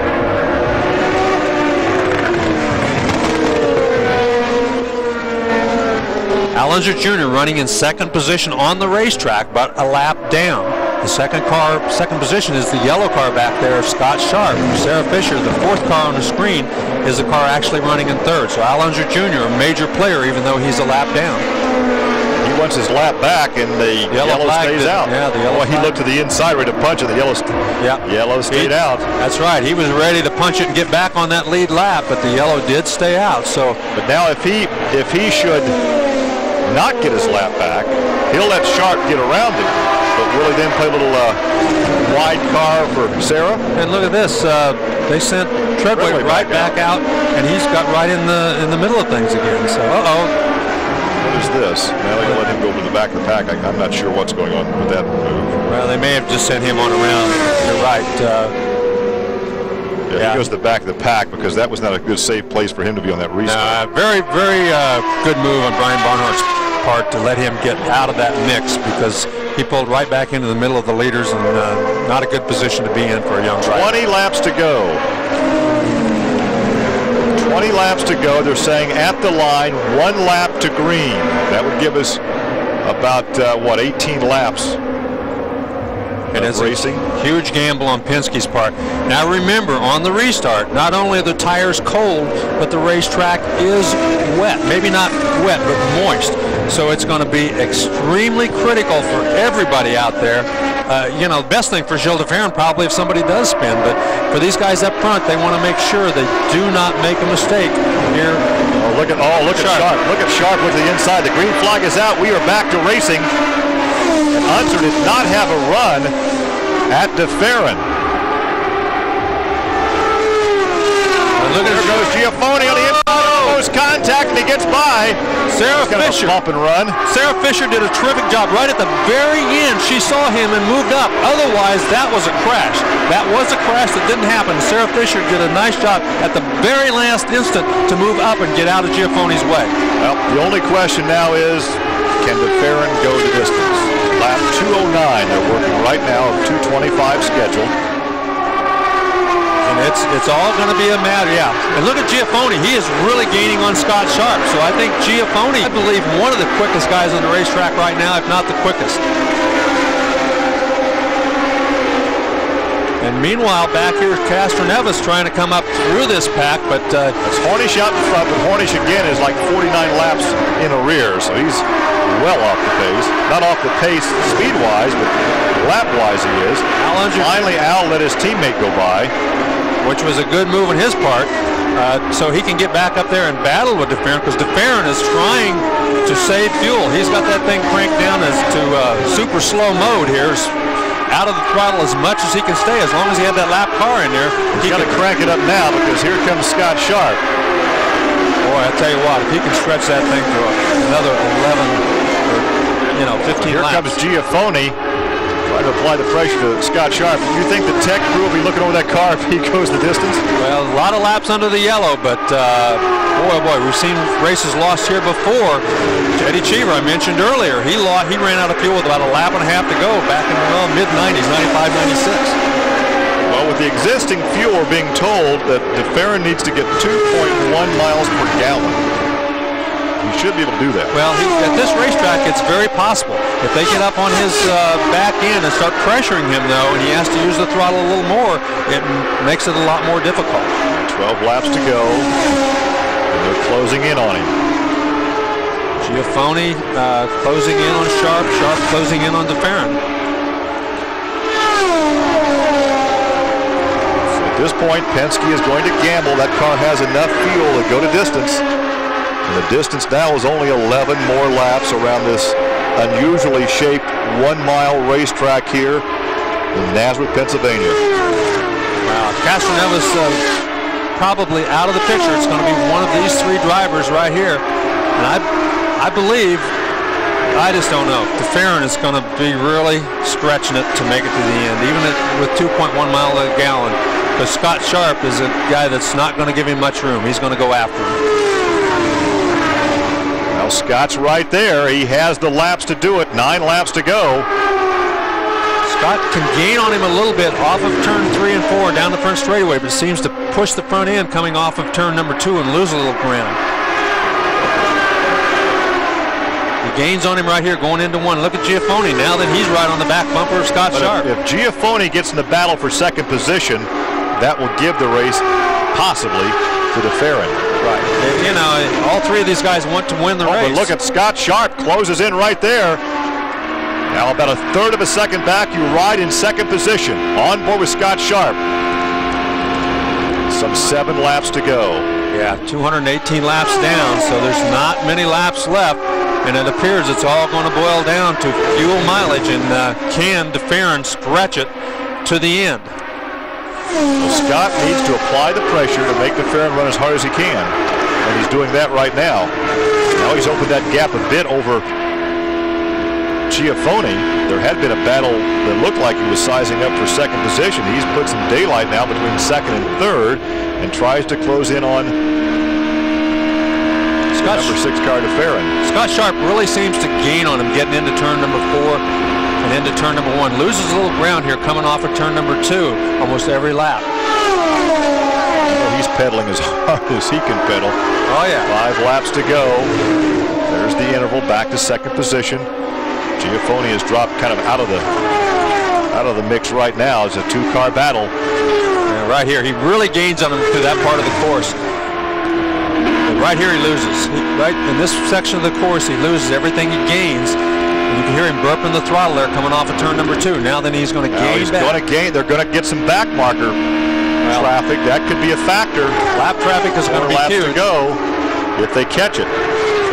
[SPEAKER 5] Al Unser Jr. running in 2nd position on the racetrack, but a lap down. The second position is the yellow car back there, Scott Sharp. Sarah Fisher, the 4th car on the screen, is the car actually running in 3rd. So Al Unser Jr., a major player, even though he's a lap down.
[SPEAKER 4] He wants his lap back, and the yellow stays out.
[SPEAKER 5] Yeah, the yellow.
[SPEAKER 4] He looked to the inside ready to punch it. The yellow stayed out.
[SPEAKER 5] That's right. He was ready to punch it and get back on that lead lap, but the yellow did stay out. So,
[SPEAKER 4] but now if he should not get his lap back, he'll let Sharp get around him. But will he then play a little wide car for Sarah?
[SPEAKER 5] And look at this. They sent Treadway right back out, and he's got right in the middle of things again. So,
[SPEAKER 4] What is this? Now they're going to let him go to the back of the pack. I'm not sure what's going on with that move.
[SPEAKER 5] Well, they may have just sent him on around. You're right.
[SPEAKER 4] He goes to the back of the pack because that was not a good safe place for him to be on that restart.
[SPEAKER 5] Very, very good move on Brian Barnhart's part to let him get out of that mix, because he pulled right back into the middle of the leaders, and not a good position to be in for a young driver.
[SPEAKER 4] 20 laps to go. 20 laps to go. They're saying at the line, 1 lap to green. That would give us about 18 laps.
[SPEAKER 5] And it's racing. A huge gamble on Penske's part. Now remember, on the restart, not only are the tires cold, but the racetrack is wet. Maybe not wet, but moist. so it's going to be extremely critical for everybody out there. You know, the best thing for Gilles de Ferran probably if somebody does spin, but for these guys up front, they want to make sure they do not make a mistake here.
[SPEAKER 4] Oh, look at Sharp. Look at Sharp with the inside. The green flag is out. We are back to racing. And Unser did not have a run at de Ferran.
[SPEAKER 5] Look at
[SPEAKER 4] there goes Giafone on the inside. Almost contact, and he gets by.
[SPEAKER 5] Sarah Fisher.
[SPEAKER 4] Bump and run.
[SPEAKER 5] Sarah Fisher did a terrific job right at the very end. She saw him and moved up. Otherwise, that was a crash. That was a crash that didn't happen. Sarah Fisher did a nice job at the very last instant to move up and get out of Giafone's way.
[SPEAKER 4] Well, the only question now is, can de Ferran go the distance? Lap 209. They're working right now of 225 scheduled.
[SPEAKER 5] And it's all going to be a matter, yeah. And look at Giafone. He is really gaining on Scott Sharp. So I think Giafone, I believe, one of the quickest guys on the racetrack right now, if not the quickest. And meanwhile, back here is Castroneves trying to come up through this pack, but
[SPEAKER 4] it's Hornish out in front, but Hornish again is like 49 laps in arrears, so he's well off the pace. Not off the pace speed-wise, but lap-wise he is. Finally, Al let his teammate go by,
[SPEAKER 5] which was a good move on his part, so he can get back up there and battle with de Ferran, because de Ferran is trying to save fuel. He's got that thing cranked down as to super slow mode here, out of the throttle as much as he can stay, as long as he had that lap car in there.
[SPEAKER 4] He's got to crank it up now, because here comes Scott Sharp.
[SPEAKER 5] Boy, I tell you what, if he can stretch that thing to another 11 or 15
[SPEAKER 4] here
[SPEAKER 5] laps.
[SPEAKER 4] Comes Giafone. Trying to apply the pressure to Scott Sharp. Do you think the tech crew will be looking over that car if he goes the distance?
[SPEAKER 5] Well, a lot of laps under the yellow, but boy, we've seen races lost here before. Eddie Cheever, I mentioned earlier, he ran out of fuel with about a lap and a half to go back in the mid-90s, 95, 96.
[SPEAKER 4] Well, with the existing fuel, we're being told that de Ferran needs to get 2.1 miles per gallon. He should be able to do that.
[SPEAKER 5] Well, at this racetrack, it's very possible. If they get up on his back end and start pressuring him, though, and he has to use the throttle a little more, it makes it a lot more difficult.
[SPEAKER 4] 12 laps to go, and they're closing in on him.
[SPEAKER 5] Giafone closing in on Sharp, Sharp closing in on de Ferran.
[SPEAKER 4] So at this point, Penske is going to gamble. That car has enough fuel to go to distance. And the distance now is only 11 more laps around this unusually shaped 1 mile racetrack here in Nazareth, Pennsylvania.
[SPEAKER 5] Wow, Castroneves probably out of the picture. It's going to be one of these three drivers right here. And I believe, I just don't know. de Ferran is going to be really stretching it to make it to the end, even with 2.1 miles a gallon. Because Scott Sharp is a guy that's not going to give him much room. He's going to go after him.
[SPEAKER 4] Well, Scott's right there. He has the laps to do it. 9 laps to go.
[SPEAKER 5] Scott can gain on him a little bit off of turn 3 and 4 down the front straightaway, but seems to push the front end coming off of turn number 2 and lose a little ground. He gains on him right here going into 1. Look at Giafone now that he's right on the back bumper of Scott Sharp.
[SPEAKER 4] If Giafone gets in the battle for second position, that will give the race possibly to de Ferran.
[SPEAKER 5] Right. You know, all three of these guys want to win the race.
[SPEAKER 4] But look at Scott Sharp closes in right there. Now about a third of a second back, you ride in second position. On board with Scott Sharp. Some 7 laps to go.
[SPEAKER 5] Yeah, 218 laps down, so there's not many laps left. And it appears it's all going to boil down to fuel mileage. And can de Ferran stretch it to the end?
[SPEAKER 4] Well, Scott needs to apply the pressure to make de Ferran run as hard as he can. And he's doing that right now. Now he's opened that gap a bit over Giafone. There had been a battle that looked like he was sizing up for second position. He's put some daylight now between second and third and tries to close in on number 6 car de Ferran.
[SPEAKER 5] Scott Sharp really seems to gain on him getting into turn number 4 and into turn number 1. Loses a little ground here coming off of turn number 2 almost every lap.
[SPEAKER 4] Well, he's pedaling as hard as he can pedal.
[SPEAKER 5] Oh yeah.
[SPEAKER 4] 5 laps to go. There's the interval back to second position. Giafone has dropped kind of out of the mix right now. It's a 2-car battle.
[SPEAKER 5] Yeah, right here, he really gains on him through that part of the course. And right here he loses. Right in this section of the course, he loses everything he gains. And you can hear him burping the throttle there coming off of turn number 2. Now then he's going to gain
[SPEAKER 4] he's
[SPEAKER 5] back.
[SPEAKER 4] going to gain. They're going to get some back marker traffic. That could be a factor.
[SPEAKER 5] Lap traffic is going to be huge.
[SPEAKER 4] To go if they catch it.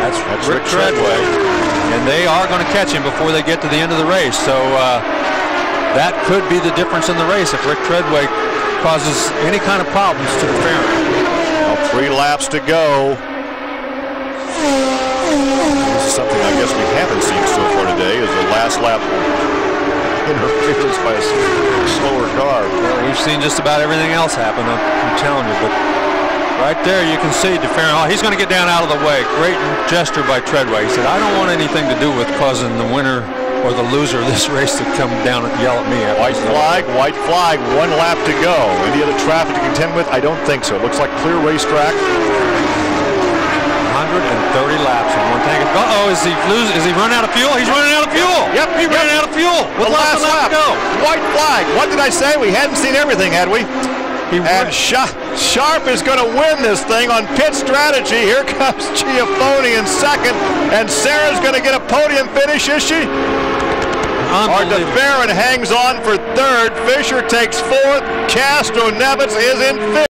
[SPEAKER 5] That's Rick Treadway. And they are going to catch him before they get to the end of the race. So that could be the difference in the race if Rick Treadway causes any kind of problems to the Farron.
[SPEAKER 4] Well, 3 laps to go. This is something I guess we haven't seen so far today, is the last lap interference by a slower car.
[SPEAKER 5] Well, we've seen just about everything else happen, I'm telling you. But right there you can see DeFerrin. Oh, he's going to get down out of the way. Great gesture by Treadway. He said, I don't want anything to do with causing the winner or the loser of this race to come down and yell at me.
[SPEAKER 4] White flag, 1 lap to go. Any other traffic to contend with? I don't think so. It looks like clear racetrack.
[SPEAKER 5] 130 laps in one tank. Uh-oh, is he running out of fuel? He's running out of fuel.
[SPEAKER 4] Yep,
[SPEAKER 5] he's running out of fuel.
[SPEAKER 4] The last lap to go. White flag. What did I say? We hadn't seen everything, had we? And Sharp is going to win this thing on pit strategy. Here comes Giaffoni in second, and Sarah's going to get a podium finish, is she? Or DeFerrin hangs on for third. Fisher takes fourth. Castro Nevis is in fifth.